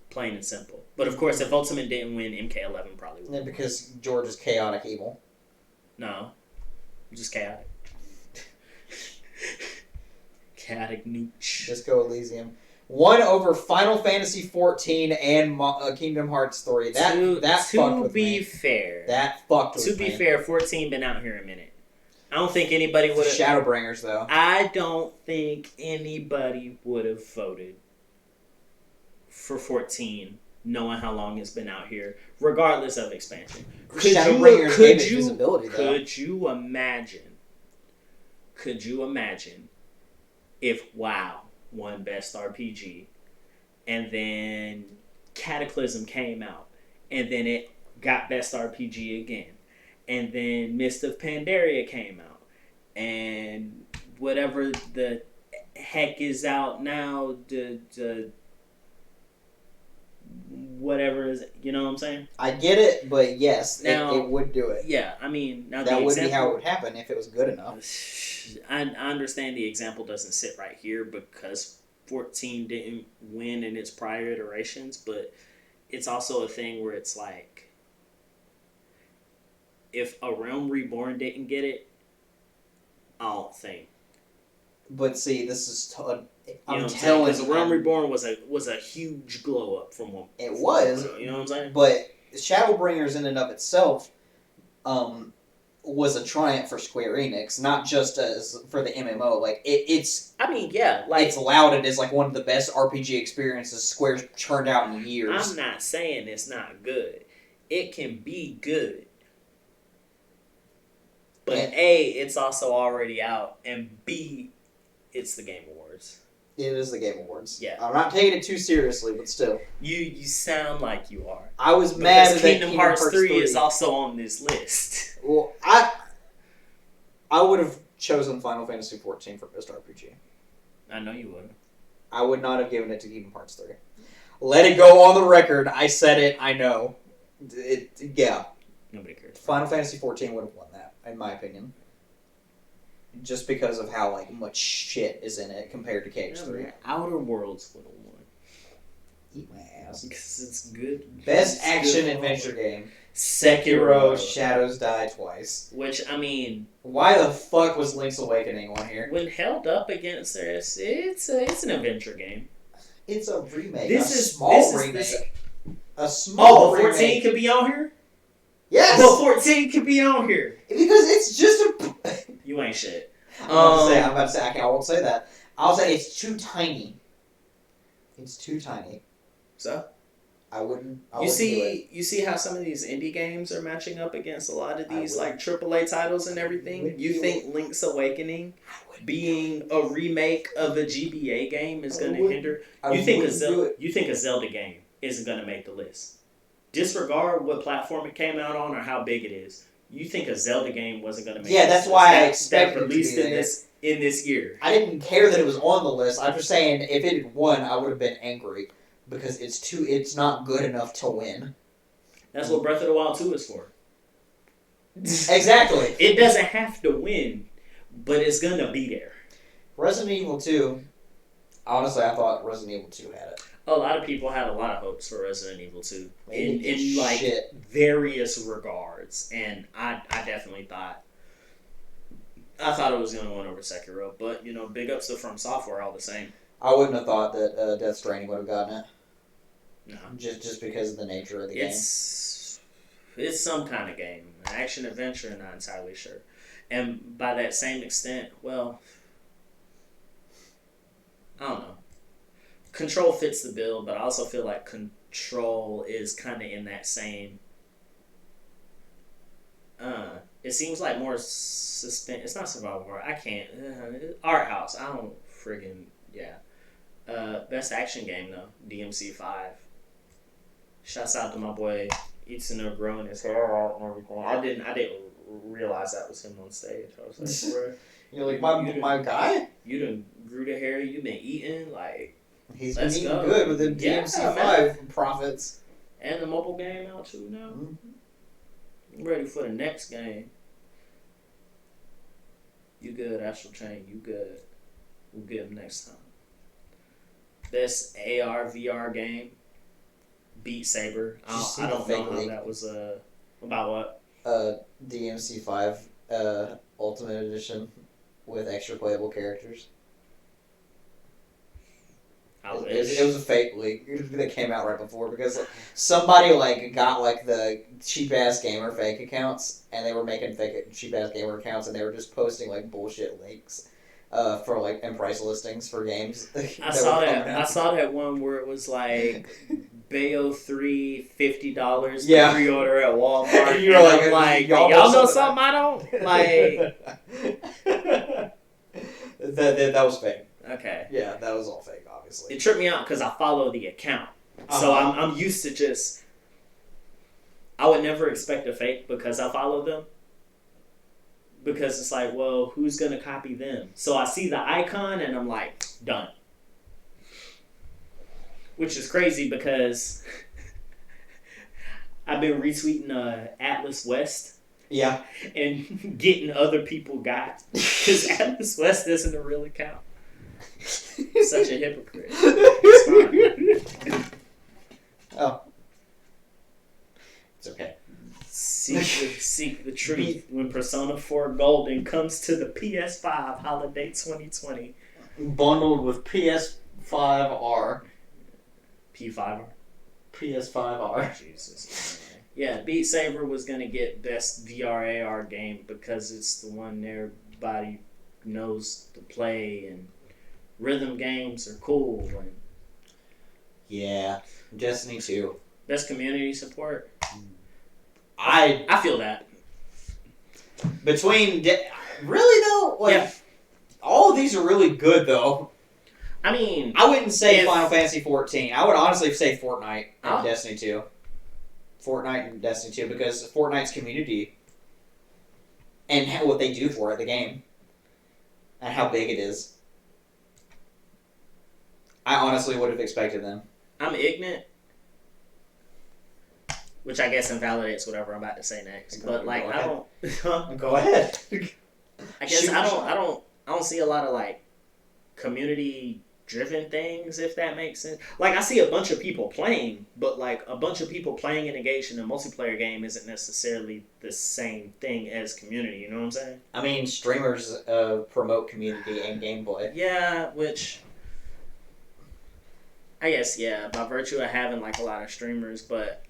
[SPEAKER 2] Plain and simple. But of course, if Ultimate didn't win, MK11 probably would.
[SPEAKER 1] Yeah, because George is chaotic evil.
[SPEAKER 2] No. Just chaotic. Chaotic nooch.
[SPEAKER 1] Disco Elysium. 1 over Final Fantasy 14 and Kingdom Hearts 3. That fucked with me. That fucked with me.
[SPEAKER 2] To be fair, 14 been out here a minute. I don't think anybody would have...
[SPEAKER 1] Shadowbringers, though.
[SPEAKER 2] I don't think anybody would have voted for 14, knowing how long it's been out here, regardless of expansion.
[SPEAKER 1] Shadowbringers gave it visibility, though.
[SPEAKER 2] Could you imagine if WoW won Best RPG, and then Cataclysm came out, and then it got Best RPG again, and then Mist of Pandaria came out, and whatever the heck is out now, the whatever is, you know what I'm saying?
[SPEAKER 1] I get it, but yes,
[SPEAKER 2] now,
[SPEAKER 1] it would do it.
[SPEAKER 2] Yeah, I mean, now
[SPEAKER 1] that would be how it would happen if it was good enough.
[SPEAKER 2] I understand the example doesn't sit right here because 14 didn't win in its prior iterations, but it's also a thing where it's like, if A Realm Reborn didn't get it, I don't think.
[SPEAKER 3] But see, this is...
[SPEAKER 2] I'm telling you. The Realm Reborn was a huge glow up from one.
[SPEAKER 3] It was.
[SPEAKER 2] You know what I'm saying?
[SPEAKER 3] But Shadowbringers in and of itself was a triumph for Square Enix, not just as for the MMO. Like, it's...
[SPEAKER 2] I mean, yeah. Like,
[SPEAKER 3] it's lauded as, like, one of the best RPG experiences Square's churned out in years.
[SPEAKER 2] I'm not saying it's not good. It can be good. But A, it's also already out, and B, it's the Game Awards.
[SPEAKER 3] It is the Game Awards.
[SPEAKER 2] Yeah.
[SPEAKER 3] I'm not taking it too seriously, but still.
[SPEAKER 2] You sound like you are.
[SPEAKER 3] I was mad that
[SPEAKER 2] Kingdom Hearts 3 is also on this list.
[SPEAKER 3] Well, I would have chosen Final Fantasy XIV for best RPG.
[SPEAKER 2] I know you would.
[SPEAKER 3] I would not have given it to Kingdom Hearts 3. Let it go on the record. I said it. I know. Yeah.
[SPEAKER 2] Nobody cares.
[SPEAKER 3] Final Fantasy XIV would have won that, in my opinion. Just because of how much shit is in it compared to KH3.
[SPEAKER 2] Outer Worlds would have won.
[SPEAKER 3] Eat my ass.
[SPEAKER 2] Because it's good.
[SPEAKER 3] Best action adventure game. Sekiro Shadows Die Twice.
[SPEAKER 2] Which, I mean...
[SPEAKER 3] Why the fuck was Link's Awakening on here?
[SPEAKER 2] When held up against this, it's an adventure game.
[SPEAKER 3] It's a remake.
[SPEAKER 2] A
[SPEAKER 3] small remake.
[SPEAKER 2] A small remake. 14 could be on here?
[SPEAKER 3] Yes!
[SPEAKER 2] But 14 could be on here.
[SPEAKER 3] Because it's just a...
[SPEAKER 2] You ain't shit.
[SPEAKER 3] I'm about to say, I won't say that. I'll say it's too tiny. It's too tiny.
[SPEAKER 2] So?
[SPEAKER 3] I wouldn't
[SPEAKER 2] you see how some of these indie games are matching up against a lot of these AAA titles and everything? You think Link's Awakening being a remake of a GBA game is going to hinder? You think a Zelda game isn't going to make the list? Disregard what platform it came out on or how big it is. You think a Zelda game wasn't going to make the list?
[SPEAKER 3] Yeah, that's why I expected
[SPEAKER 2] it released in this year.
[SPEAKER 3] I didn't care that it was on the list. I'm just saying if it had won, I would have been angry. Because it's not good enough to win.
[SPEAKER 2] That's what Breath of the Wild 2 is for.
[SPEAKER 3] Exactly.
[SPEAKER 2] It doesn't have to win, but it's gonna be there.
[SPEAKER 3] Resident Evil 2, honestly, I thought Resident Evil 2 had it.
[SPEAKER 2] A lot of people had a lot of hopes for Resident Evil 2 in various regards, and I definitely thought it was gonna win over Sekiro, but big ups to From Software all the same.
[SPEAKER 3] I wouldn't have thought that Death Stranding would have gotten it.
[SPEAKER 2] No.
[SPEAKER 3] Just because of the nature of the game.
[SPEAKER 2] It's some kind of game. Action adventure, not entirely sure. And by that same extent, well, I don't know. Control fits the bill, but I also feel like Control is kind of in that same... it seems like more suspense. It's not survival horror. I can't... Art House. I don't friggin'... Yeah. Best action game though, DMC5. Shouts out to my boy Itsuno growing his hair out and everything. I didn't realize that was him on stage. I was like, bro,
[SPEAKER 3] you're like my guy.
[SPEAKER 2] You done grew the hair. You've been eating
[SPEAKER 3] He's been eating good with the DMC5 profits.
[SPEAKER 2] And the mobile game out too now. Mm-hmm. I'm ready for the next game. You good, Astral Chain? You good? We'll get him next time. Best AR VR game, Beat Saber. I don't know how that was about what.
[SPEAKER 3] DMC5 Ultimate Edition with extra playable characters. It was a fake leak that came out right before because somebody got the cheap ass gamer fake accounts and they were making fake cheap ass gamer accounts and they were just posting bullshit links. For and price listings for games.
[SPEAKER 2] I saw that one where it was Bayo 3 $50 pre-order at Walmart.
[SPEAKER 3] You're
[SPEAKER 2] y'all know something I don't
[SPEAKER 3] that was fake.
[SPEAKER 2] Okay.
[SPEAKER 3] Yeah, that was all fake. Obviously,
[SPEAKER 2] it tripped me out because I follow the account, so I'm used to just. I would never expect a fake because I follow them. Because it's well, who's going to copy them? So I see the icon and I'm done. Which is crazy because I've been retweeting Atlas West.
[SPEAKER 3] Yeah.
[SPEAKER 2] And getting other people got. Because Atlas West isn't a real account. Such a hypocrite. It's fine.
[SPEAKER 3] Oh. It's okay.
[SPEAKER 2] Seek the truth when Persona 4 Golden comes to the PS5 holiday 2020.
[SPEAKER 3] Bundled with PS5R.
[SPEAKER 2] P5R.
[SPEAKER 3] PS5R.
[SPEAKER 2] Jesus. Yeah, Beat Saber was gonna get best VR AR game because it's the one everybody knows to play, and rhythm games are cool. And
[SPEAKER 3] yeah, Destiny 2.
[SPEAKER 2] Best community support.
[SPEAKER 3] I
[SPEAKER 2] feel that.
[SPEAKER 3] Really though, like
[SPEAKER 2] yeah.
[SPEAKER 3] all of these are really good though.
[SPEAKER 2] I mean,
[SPEAKER 3] I wouldn't say Final Fantasy 14. I would honestly say Fortnite and
[SPEAKER 2] Oh.
[SPEAKER 3] Destiny 2. Fortnite and Destiny 2 because Fortnite's community and what they do for it, the game, and how big it is. I honestly would have expected them.
[SPEAKER 2] I'm ignorant, which I guess invalidates whatever I'm about to say next. But like, I don't.
[SPEAKER 3] Go ahead.
[SPEAKER 2] I guess
[SPEAKER 3] Shoot.
[SPEAKER 2] I don't see a lot of like community driven things, if that makes sense. Like, I see a bunch of people playing, but like a bunch of people playing and engaged in a multiplayer game isn't necessarily the same thing as community. You know what I'm saying?
[SPEAKER 3] I mean, streamers promote community and gameplay.
[SPEAKER 2] Yeah, which I guess by virtue of having like a lot of streamers, but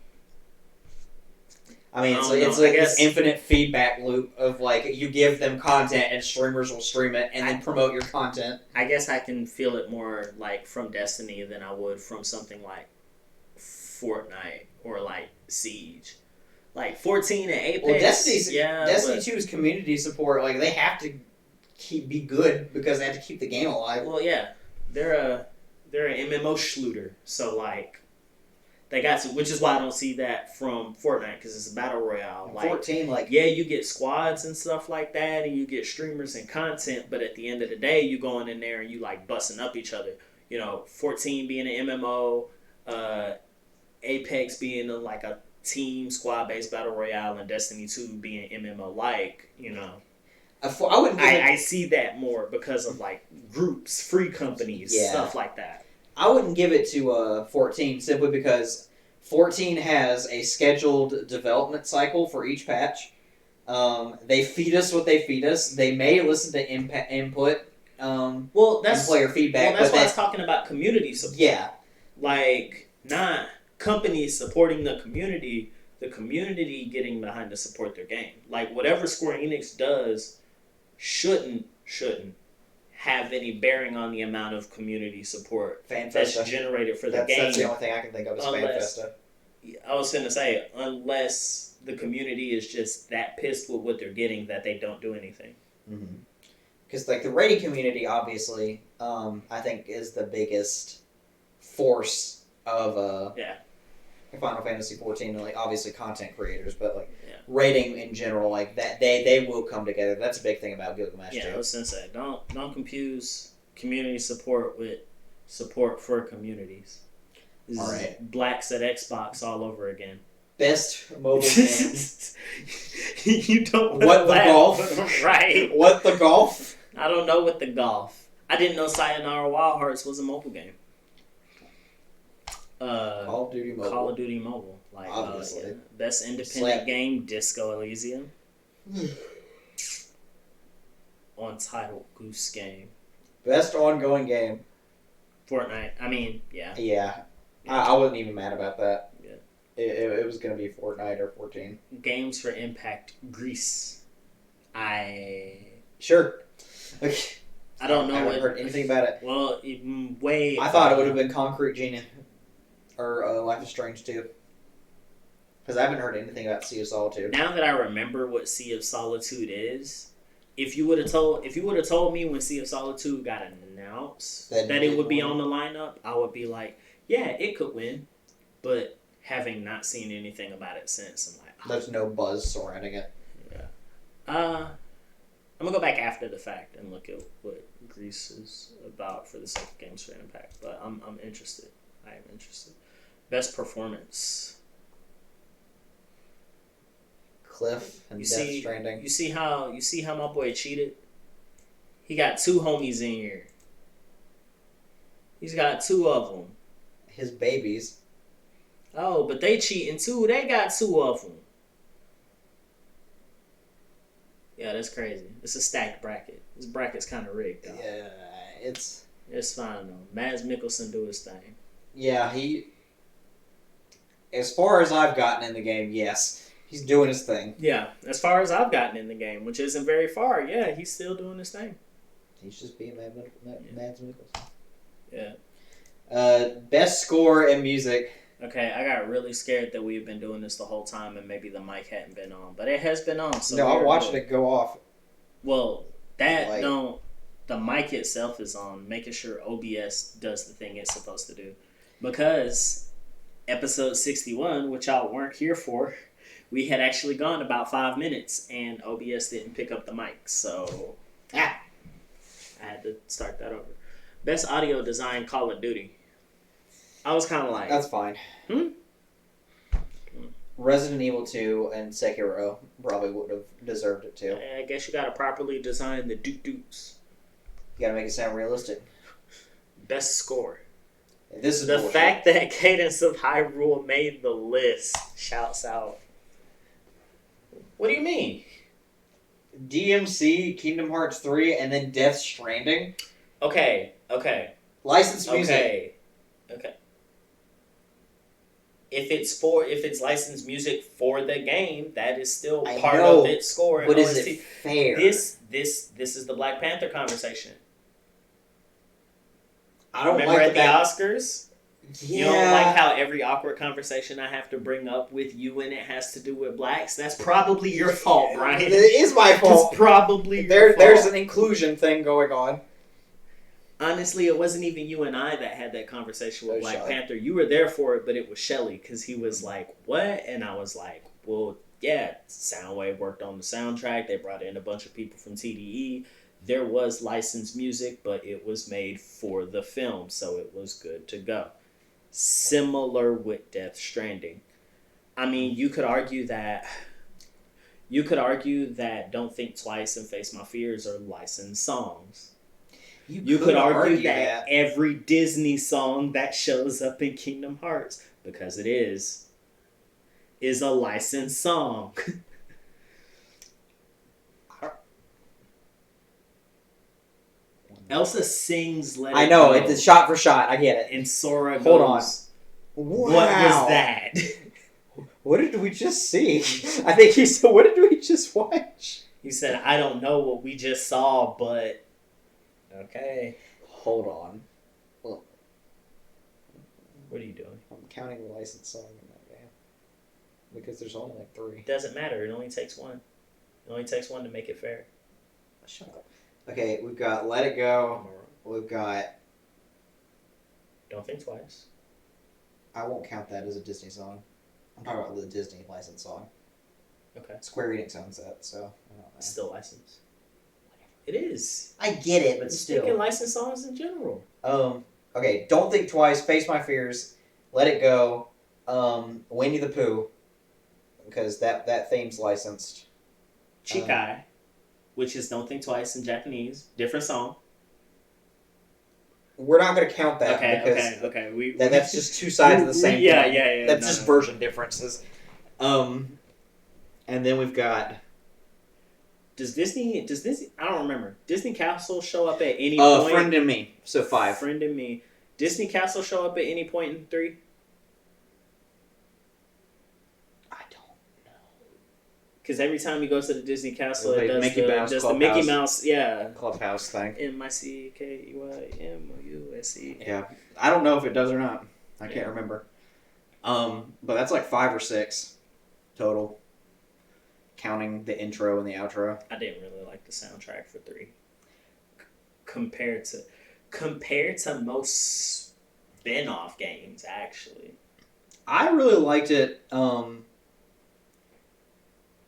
[SPEAKER 3] I mean, it's like this infinite feedback loop of like you give them content and streamers will stream it and then promote your content.
[SPEAKER 2] I guess I can feel it more like from Destiny than I would from something like Fortnite or like Siege. Like 14 and Apex.
[SPEAKER 3] Well, Destiny
[SPEAKER 2] but,
[SPEAKER 3] 2's community support, like they have to be good because they have to keep the game alive.
[SPEAKER 2] Well, yeah, they're an MMO shooter, so like. They got to, which is why I don't see that from Fortnite because it's a battle royale. Like,
[SPEAKER 3] 14, like
[SPEAKER 2] yeah, you get squads and stuff like that, and you get streamers and content. But at the end of the day, you going in there and you like busting up each other. You know, 14 being an MMO, Apex being like a team squad based battle royale, and Destiny 2 being MMO like. You know, I see that more because of like groups, free companies, stuff like that.
[SPEAKER 3] I wouldn't give it to 14 simply because 14 has a scheduled development cycle for each patch. They feed us what they feed us. They may listen to input and player feedback.
[SPEAKER 2] Well, that's why I was talking about community support.
[SPEAKER 3] Yeah.
[SPEAKER 2] Like, not companies supporting the community getting behind to support their game. Like, whatever Square Enix does shouldn't have any bearing on the amount of community support that's generated for the game.
[SPEAKER 3] That's the only thing I can think of is FanFesta.
[SPEAKER 2] I was going to say, unless the community is just that pissed with what they're getting that they don't do anything.
[SPEAKER 3] Because like the rating community, obviously, I think is the biggest force of Final Fantasy 14. Like obviously content creators, but like rating in general, like that they will come together. That's a big thing about Gilgamesh too.
[SPEAKER 2] I was gonna say, don't confuse community support with support for communities. This is Blacks at Xbox all over again.
[SPEAKER 3] Best mobile game.
[SPEAKER 2] You don't
[SPEAKER 3] what the golf?
[SPEAKER 2] Right.
[SPEAKER 3] What the golf?
[SPEAKER 2] I don't know what the golf. I didn't know Sayonara Wild Hearts was a mobile game.
[SPEAKER 3] Call of Duty Mobile.
[SPEAKER 2] Like,
[SPEAKER 3] obviously.
[SPEAKER 2] Best independent game, Disco Elysium. Untitled Goose Game.
[SPEAKER 3] Best ongoing game.
[SPEAKER 2] Fortnite. I mean, yeah.
[SPEAKER 3] Yeah. I wasn't even mad about that. Yeah. It was going to be Fortnite or 14.
[SPEAKER 2] Games for Impact, Greece.
[SPEAKER 3] Sure.
[SPEAKER 2] I don't know.
[SPEAKER 3] I haven't heard anything about it.
[SPEAKER 2] Well, way.
[SPEAKER 3] I thought it would have been Concrete Genie. Or Life is Strange 2. Because I haven't heard anything about Sea of Solitude.
[SPEAKER 2] Now that I remember what Sea of Solitude is, if you would have told me when Sea of Solitude got announced that it would be on the lineup, I would be like, yeah, it could win. But having not seen anything about it since, I'm like,
[SPEAKER 3] there's no buzz surrounding it.
[SPEAKER 2] Yeah. I'm gonna go back after the fact and look at what Greece is about for the sake of Games for Impact. But I'm interested. I am interested. Best performance.
[SPEAKER 3] Cliff and Death Stranding.
[SPEAKER 2] You see how my boy cheated? He got 2 homies in here. He's got 2 of them.
[SPEAKER 3] His babies.
[SPEAKER 2] Oh, but they cheating too. They got 2 of them. Yeah, that's crazy. It's a stacked bracket. This bracket's kind of rigged, though.
[SPEAKER 3] Yeah, it's
[SPEAKER 2] fine, though. Mads Mikkelsen do his thing.
[SPEAKER 3] Yeah, as far as I've gotten in the game, yes. He's doing his thing.
[SPEAKER 2] Yeah, as far as I've gotten in the game, which isn't very far, yeah, he's still doing his thing.
[SPEAKER 3] He's just being Mads Mikkelsen.
[SPEAKER 2] Yeah.
[SPEAKER 3] Best score in music.
[SPEAKER 2] Okay, I got really scared that we've been doing this the whole time and maybe the mic hadn't been on, but it has been on. So
[SPEAKER 3] no, I'm watching it go off.
[SPEAKER 2] Well, the mic itself is on, making sure OBS does the thing it's supposed to do. Because episode 61, which y'all weren't here for, we had actually gone about 5 minutes and OBS didn't pick up the mic, so I had to start that over. Best audio design, Call of Duty. I was kind of like...
[SPEAKER 3] That's fine. Resident Evil 2 and Sekiro probably would have deserved it too.
[SPEAKER 2] I guess you gotta properly design the doots.
[SPEAKER 3] You gotta make it sound realistic.
[SPEAKER 2] Best score.
[SPEAKER 3] This is
[SPEAKER 2] the
[SPEAKER 3] bullshit.
[SPEAKER 2] fact that Cadence of Hyrule made the list. Shouts out. What do you mean?
[SPEAKER 3] DMC, Kingdom Hearts 3, and then Death Stranding.
[SPEAKER 2] Okay.
[SPEAKER 3] Licensed music.
[SPEAKER 2] Okay. If it's licensed music for the game, that is still part of its score.
[SPEAKER 3] But is it fair?
[SPEAKER 2] This is the Black Panther conversation.
[SPEAKER 3] I don't
[SPEAKER 2] Remember
[SPEAKER 3] like
[SPEAKER 2] at the Oscars?
[SPEAKER 3] Yeah.
[SPEAKER 2] You don't like how every awkward conversation I have to bring up with you and it has to do with blacks? That's probably your fault, Brian.
[SPEAKER 3] It is my fault.
[SPEAKER 2] It's probably your fault.
[SPEAKER 3] There's an inclusion thing going on.
[SPEAKER 2] Honestly, it wasn't even you and I that had that conversation with Black
[SPEAKER 3] Shellie.
[SPEAKER 2] Panther. You were there for it, but it was Shellie because he was like, "What?" And I was like, "Well, yeah, Soundwave worked on the soundtrack. They brought in a bunch of people from TDE. There was licensed music, but it was made for the film, so it was good to go." Similar with Death Stranding. I mean, you could argue that Don't Think Twice and Face My Fears are licensed songs. You could argue that every Disney song that shows up in Kingdom Hearts, because it is a licensed song. Elsa sings Let It
[SPEAKER 3] I know,
[SPEAKER 2] Go,
[SPEAKER 3] it's shot for shot. I get it.
[SPEAKER 2] and Sora
[SPEAKER 3] Hold
[SPEAKER 2] goes,
[SPEAKER 3] on.
[SPEAKER 2] What was that?
[SPEAKER 3] What did we just see? I think he said, what did we just watch?
[SPEAKER 2] He said, I don't know what we just saw, but... Okay.
[SPEAKER 3] Hold on. Well,
[SPEAKER 2] What are you doing?
[SPEAKER 3] I'm counting the licensed song in that game. Because there's only like 3.
[SPEAKER 2] It doesn't matter. It only takes one. It only takes one to make it fair.
[SPEAKER 3] Shut up. Okay, we've got Let It Go. We've got...
[SPEAKER 2] Don't Think Twice.
[SPEAKER 3] I won't count that as a Disney song. I'm talking about the Disney licensed song.
[SPEAKER 2] Okay.
[SPEAKER 3] Square Enix owns that, so I don't know.
[SPEAKER 2] It's still licensed. It is.
[SPEAKER 3] I get it, but
[SPEAKER 2] It's
[SPEAKER 3] still.
[SPEAKER 2] picking licensed songs in general.
[SPEAKER 3] Okay, Don't Think Twice, Face My Fears, Let It Go, Winnie the Pooh, because that theme's licensed.
[SPEAKER 2] Chikai, which is Don't Think Twice in Japanese. Different song.
[SPEAKER 3] We're not going to count that because
[SPEAKER 2] Okay.
[SPEAKER 3] that's just two sides of the same
[SPEAKER 2] Yeah.
[SPEAKER 3] thing. That's just version differences. And then we've got...
[SPEAKER 2] Does Disney? I don't remember. Disney Castle show up at any point?
[SPEAKER 3] Friend and Me. So 5.
[SPEAKER 2] Friend and Me. Disney Castle show up at any point in 3?
[SPEAKER 3] I don't know.
[SPEAKER 2] Because every time you go to the Disney Castle,
[SPEAKER 3] Like
[SPEAKER 2] it does
[SPEAKER 3] Mickey Mouse
[SPEAKER 2] the
[SPEAKER 3] Clubhouse.
[SPEAKER 2] Mickey Mouse, yeah.
[SPEAKER 3] Clubhouse thing.
[SPEAKER 2] MICKEYMOUSE.
[SPEAKER 3] Yeah. I don't know if it does or not. I can't
[SPEAKER 2] Yeah.
[SPEAKER 3] remember. But that's like 5 or 6 total. Counting the intro and the outro.
[SPEAKER 2] I didn't really like the soundtrack for 3. Compared to most spin-off games, actually.
[SPEAKER 3] I really liked it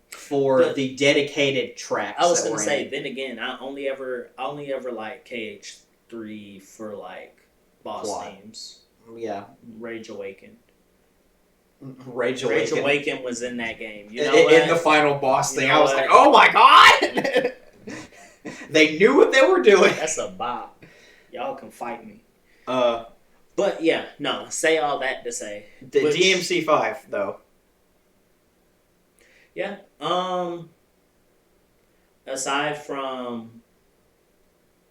[SPEAKER 3] for the dedicated tracks.
[SPEAKER 2] I was gonna say, then again, I only ever like KH3 for like boss
[SPEAKER 3] Plot.
[SPEAKER 2] themes.
[SPEAKER 3] Yeah.
[SPEAKER 2] Rage Awakened.
[SPEAKER 3] Rage
[SPEAKER 2] Rage
[SPEAKER 3] Awakened.
[SPEAKER 2] Awakened was in that game. You know
[SPEAKER 3] in
[SPEAKER 2] what?
[SPEAKER 3] the final boss
[SPEAKER 2] You
[SPEAKER 3] thing,
[SPEAKER 2] know
[SPEAKER 3] I was
[SPEAKER 2] what?
[SPEAKER 3] like, oh my god! They knew what they were doing.
[SPEAKER 2] That's a bop. Y'all can fight me.
[SPEAKER 3] The
[SPEAKER 2] But yeah, no. Say all that to say.
[SPEAKER 3] DMC 5 though.
[SPEAKER 2] Yeah. aside from,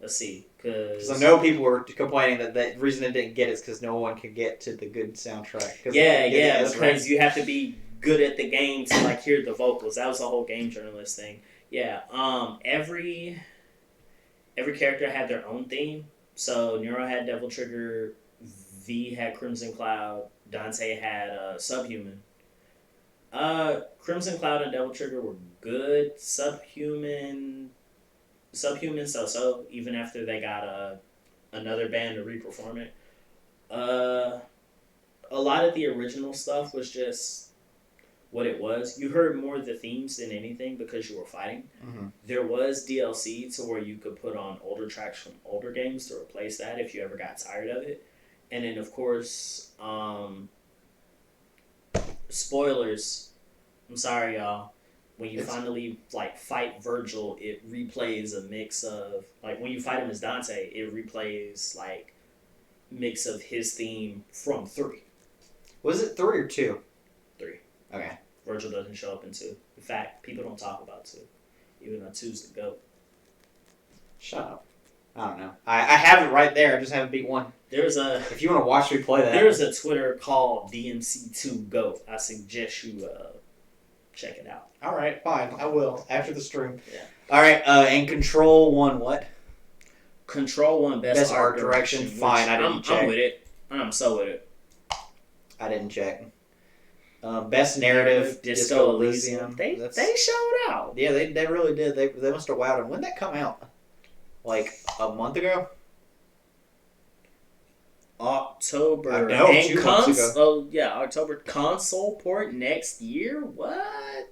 [SPEAKER 2] let's see,
[SPEAKER 3] because I know people were complaining that the reason it didn't get it is because no one could get to the good soundtrack.
[SPEAKER 2] Because you have to be good at the game to like hear the vocals. That was the whole game journalist thing. Yeah. Every character had their own theme. So Nero had Devil Trigger, V had Crimson Cloud, Dante had Subhuman. Crimson Cloud and Devil Trigger were good. Subhuman so even after they got another band to reperform it. A lot of the original stuff was just what it was. You heard more of the themes than anything because you were fighting.
[SPEAKER 3] Mm-hmm.
[SPEAKER 2] There was DLC to where you could put on older tracks from older games to replace that if you ever got tired of it. And then of course, spoilers. I'm sorry, y'all. When you finally like fight Virgil, it replays a mix of like when you fight him as Dante, it replays like mix of his theme from 3.
[SPEAKER 3] Was it 3 or 2?
[SPEAKER 2] 3.
[SPEAKER 3] Okay.
[SPEAKER 2] Virgil doesn't show up in 2. In fact, people don't talk about 2, even though 2's the GOAT.
[SPEAKER 3] Shut up. I don't know. I have it right there. I just haven't beat 1. If you want to watch me play that,
[SPEAKER 2] there's a Twitter called DMC2 GOAT. I suggest you check it out.
[SPEAKER 3] All right, fine. I will after the stream.
[SPEAKER 2] Yeah.
[SPEAKER 3] All right. And Control won what?
[SPEAKER 2] Control won best art direction.
[SPEAKER 3] Fine, I didn't check.
[SPEAKER 2] I'm with it. I'm so with it.
[SPEAKER 3] I didn't check. Best narrative, Disco Elysium.
[SPEAKER 2] They showed out.
[SPEAKER 3] Yeah, they really did. They must have wowed him. When did that come out? Like a month ago?
[SPEAKER 2] October.
[SPEAKER 3] I know, 2 months ago.
[SPEAKER 2] Oh yeah, October. Console port next year. What?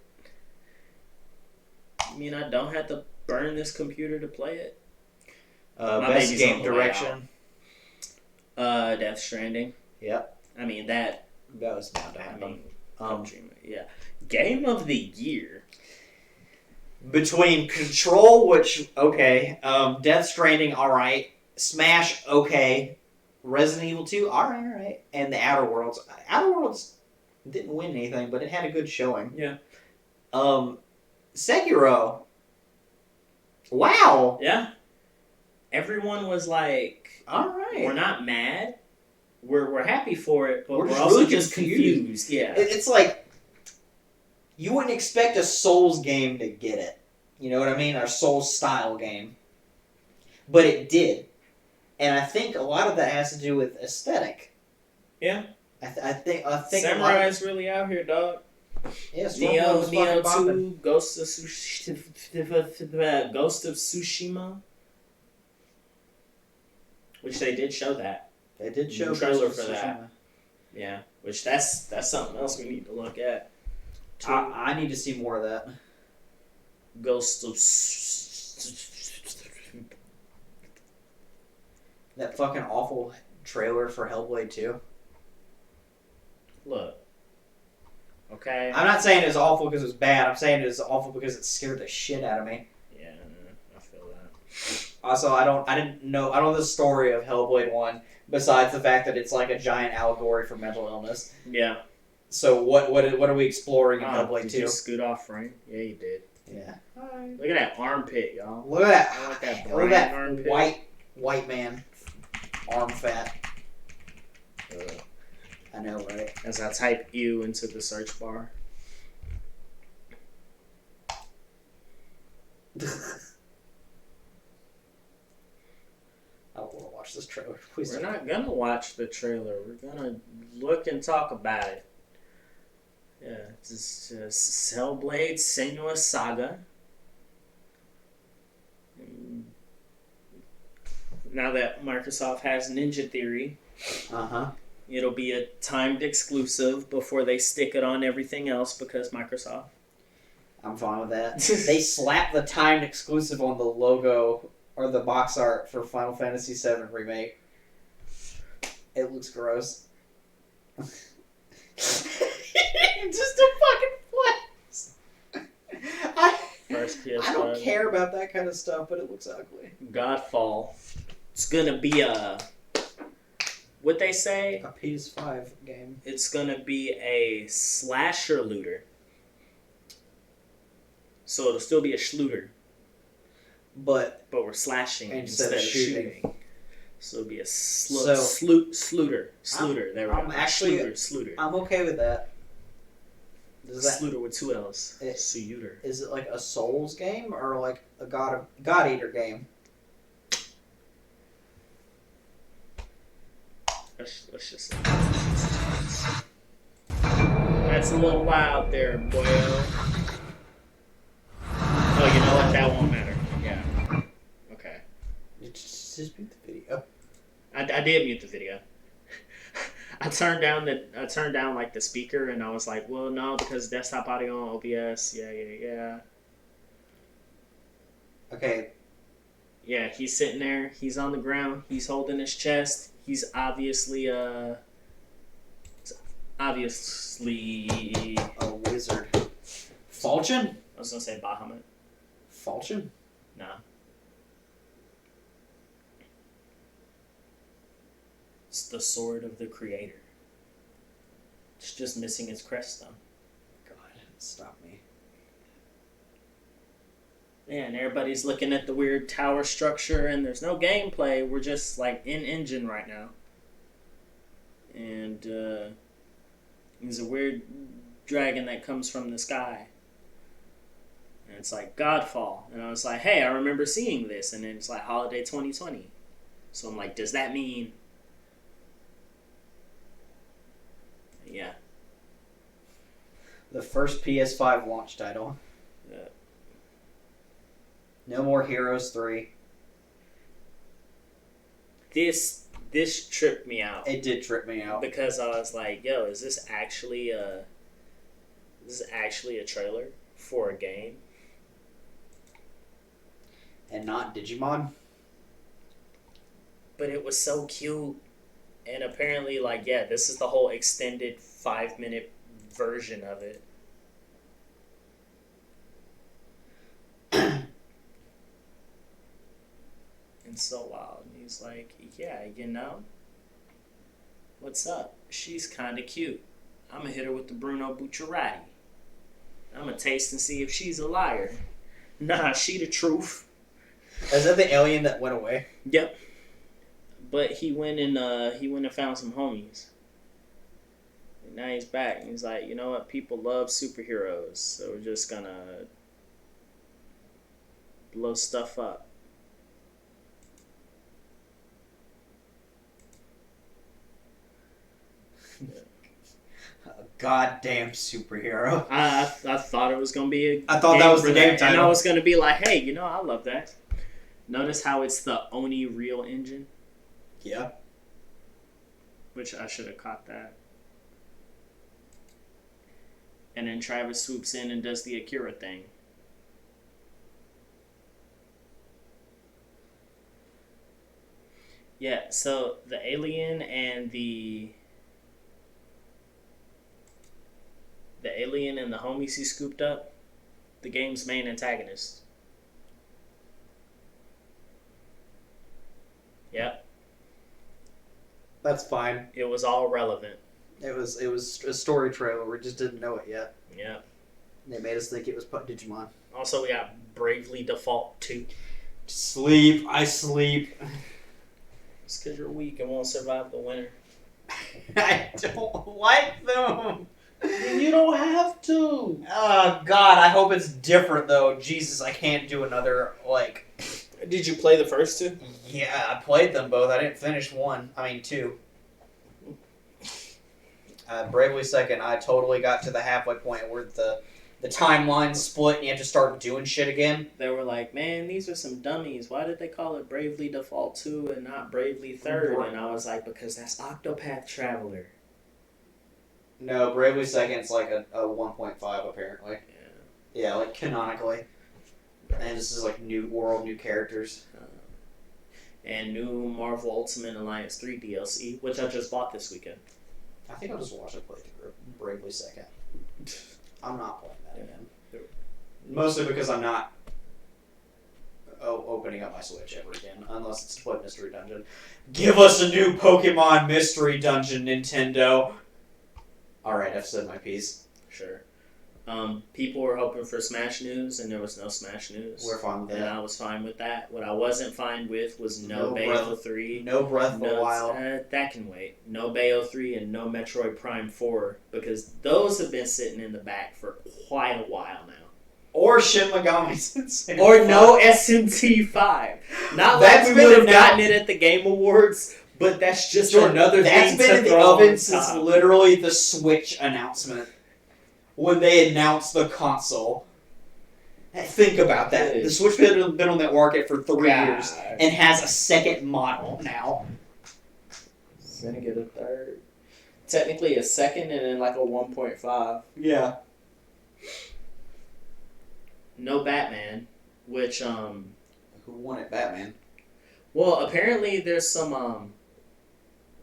[SPEAKER 2] You mean I don't have to burn this computer to play it?
[SPEAKER 3] Best game direction.
[SPEAKER 2] Death Stranding.
[SPEAKER 3] Yep.
[SPEAKER 2] I mean that
[SPEAKER 3] was bound to happen.
[SPEAKER 2] Yeah. Game of the year.
[SPEAKER 3] Between Control, which okay, Death Stranding, all right, Smash, okay, Resident Evil 2, all right, and the Outer Worlds. Outer Worlds didn't win anything, but it had a good showing.
[SPEAKER 2] Yeah.
[SPEAKER 3] Sekiro. Wow.
[SPEAKER 2] Yeah. Everyone was like,
[SPEAKER 3] all right,
[SPEAKER 2] we're not mad. We're happy for it, but we're
[SPEAKER 3] just
[SPEAKER 2] also
[SPEAKER 3] really
[SPEAKER 2] just confused. Yeah.
[SPEAKER 3] It's like you wouldn't expect a Souls game to get it. You know what I mean? Our Souls style game. But it did. And I think a lot of that has to do with aesthetic.
[SPEAKER 2] Yeah.
[SPEAKER 3] I think
[SPEAKER 2] Samurai's really out here, dog.
[SPEAKER 3] Yes,
[SPEAKER 2] Neo 2, Ghost of Tsushima. Which they did show that.
[SPEAKER 3] They did show
[SPEAKER 2] the trailer for that. Yeah. Which that's something else we need to look at.
[SPEAKER 3] I need to see more of that.
[SPEAKER 2] Ghost of
[SPEAKER 3] that fucking awful trailer for Hellblade 2.
[SPEAKER 2] Look. Okay.
[SPEAKER 3] I'm not saying it's awful because it was bad. I'm saying it's awful because it scared the shit out of me.
[SPEAKER 2] Yeah, I feel that.
[SPEAKER 3] Also, I don't know the story of Hellblade 1 besides the fact that it's like a giant allegory for mental illness.
[SPEAKER 2] Yeah.
[SPEAKER 3] So what are we exploring in Hellblade 2?
[SPEAKER 2] Did you scoot off frame? Yeah, you did.
[SPEAKER 3] Yeah.
[SPEAKER 2] Look at that armpit, y'all.
[SPEAKER 3] Look at that.
[SPEAKER 2] I like that
[SPEAKER 3] look at that
[SPEAKER 2] armpit.
[SPEAKER 3] white man arm fat. I know, right?
[SPEAKER 2] As I type "ew" into the search bar.
[SPEAKER 3] I don't want to watch this trailer. Please
[SPEAKER 2] We're
[SPEAKER 3] don't.
[SPEAKER 2] not gonna watch the trailer. We're gonna look and talk about it. Yeah, it's just Hellblade: Senua's Saga. Now that Microsoft has Ninja Theory, it'll be a timed exclusive before they stick it on everything else because Microsoft.
[SPEAKER 3] I'm fine with that. They slapped the timed exclusive on the logo or the box art for Final Fantasy VII Remake. It looks gross. Just a fucking flex. I don't care about that kind of stuff, but it looks ugly.
[SPEAKER 2] Godfall. It's gonna be what they say?
[SPEAKER 3] A PS5 game.
[SPEAKER 2] It's gonna be a slasher looter. So it'll still be a shooter.
[SPEAKER 3] but
[SPEAKER 2] we're slashing
[SPEAKER 3] instead
[SPEAKER 2] instead
[SPEAKER 3] of
[SPEAKER 2] of
[SPEAKER 3] shooting.
[SPEAKER 2] So it'd be a
[SPEAKER 3] So-
[SPEAKER 2] sluter. There we
[SPEAKER 3] I'm
[SPEAKER 2] go.
[SPEAKER 3] actually-
[SPEAKER 2] Sluter.
[SPEAKER 3] I'm okay with that. Does that
[SPEAKER 2] Sluter with 2 L's.
[SPEAKER 3] It-
[SPEAKER 2] Sluter.
[SPEAKER 3] is it like a Souls game or like a God Eater game?
[SPEAKER 2] Let's just say. That's a little loud there, boyo. Oh, you know what? That won't matter. Yeah. Okay.
[SPEAKER 3] Just beat the video.
[SPEAKER 2] I did mute the video. I turned down like the speaker, and I was like, well, no, because desktop audio on OBS. Yeah.
[SPEAKER 3] Okay.
[SPEAKER 2] Yeah, he's sitting there. He's on the ground. He's holding his chest. He's obviously a
[SPEAKER 3] wizard. Falchion?
[SPEAKER 2] I was gonna say Bahamut.
[SPEAKER 3] Falchion?
[SPEAKER 2] Nah. It's the sword of the creator. It's just missing its crest though.
[SPEAKER 3] God, stop me.
[SPEAKER 2] Yeah, and everybody's looking at the weird tower structure, and there's no gameplay. We're just like in engine right now. And there's a weird dragon that comes from the sky. And it's like Godfall. And I was like, hey, I remember seeing this. And then it's like Holiday 2020. So I'm like, does that mean... Yeah.
[SPEAKER 3] The first PS5 launch title.
[SPEAKER 2] Yeah.
[SPEAKER 3] No more Heroes 3.
[SPEAKER 2] This tripped me out.
[SPEAKER 3] It did trip me out.
[SPEAKER 2] Because I was like, yo, is this actually a trailer for a game?
[SPEAKER 3] And not Digimon?
[SPEAKER 2] But it was so cute. And apparently, like, yeah, this is the whole extended 5-minute version of it. And so wild. And he's like, yeah, you know, what's up? She's kind of cute. I'm going to hit her with the Bruno Bucciarati. I'm going to taste and see if she's a liar. Nah, she the truth.
[SPEAKER 3] Is that the alien that went away?
[SPEAKER 2] Yep. But he went and found some homies. And now he's back. And he's like, you know what? People love superheroes. So we're just going to blow stuff up.
[SPEAKER 3] Goddamn superhero.
[SPEAKER 2] I thought it was going to be a
[SPEAKER 3] I thought that was the game title.
[SPEAKER 2] And I was going to be like, hey, you know, I love that. Notice how it's the Oni Real engine?
[SPEAKER 3] Yeah.
[SPEAKER 2] Which I should have caught that. And then Travis swoops in and does the Akira thing. Yeah, so the alien and the homies he scooped up, the game's main antagonist. Yep.
[SPEAKER 3] That's fine.
[SPEAKER 2] It was all relevant.
[SPEAKER 3] It was a story trailer. We just didn't know it yet.
[SPEAKER 2] Yeah.
[SPEAKER 3] They made us think it was Digimon.
[SPEAKER 2] Also, we got Bravely Default 2.
[SPEAKER 3] Sleep. I sleep.
[SPEAKER 2] It's because you're weak and won't survive the winter.
[SPEAKER 3] I don't like them.
[SPEAKER 2] You don't have to.
[SPEAKER 3] Oh, God. I hope it's different, though. Jesus, I can't do another, like...
[SPEAKER 2] Did you play the first two?
[SPEAKER 3] Yeah, I played them both. I didn't finish two. Bravely Second, I totally got to the halfway point where the timeline split and you have to start doing shit again.
[SPEAKER 2] They were like, man, these are some dummies. Why did they call it Bravely Default 2 and not Bravely Third? And I was like, because that's Octopath Traveler.
[SPEAKER 3] No, Bravely Second's like a 1.5 apparently.
[SPEAKER 2] Yeah.
[SPEAKER 3] Yeah, like canonically. And this is like new world, new characters.
[SPEAKER 2] And new Marvel Ultimate Alliance 3 DLC, which I just bought this weekend.
[SPEAKER 3] I think I'll just watch it play through Bravely Second. I'm not playing that again. Mostly because I'm not opening up my Switch ever again, unless it's to play Mystery Dungeon. Give us a new Pokemon Mystery Dungeon, Nintendo! Alright, I've said my piece.
[SPEAKER 2] Sure. People were hoping for Smash News, and there was no Smash News.
[SPEAKER 3] We're fine with
[SPEAKER 2] And
[SPEAKER 3] that.
[SPEAKER 2] I was fine with that. What I wasn't fine with was no Bayo 3.
[SPEAKER 3] No Breath of the Wild.
[SPEAKER 2] That can wait. No Bayo 3 and no Metroid Prime 4, because those have been sitting in the back for quite a while now.
[SPEAKER 3] Or Shin Megami Tensei.
[SPEAKER 2] Or no SMT 5. Not
[SPEAKER 3] That's
[SPEAKER 2] like we
[SPEAKER 3] been
[SPEAKER 2] would have
[SPEAKER 3] announced.
[SPEAKER 2] gotten it at the Game Awards, but that's just
[SPEAKER 3] Jordan,
[SPEAKER 2] another
[SPEAKER 3] that's
[SPEAKER 2] thing
[SPEAKER 3] been
[SPEAKER 2] to
[SPEAKER 3] in the
[SPEAKER 2] throw
[SPEAKER 3] oven
[SPEAKER 2] on
[SPEAKER 3] since
[SPEAKER 2] top.
[SPEAKER 3] literally the Switch announcement. When they announced the console. Think about that. The Switch has been on that market for 3 years and has a second model now.
[SPEAKER 2] It's gonna get a third. Technically a second and then like a 1.5.
[SPEAKER 3] Yeah.
[SPEAKER 2] No Batman, which
[SPEAKER 3] Who wanted Batman?
[SPEAKER 2] well, apparently there's some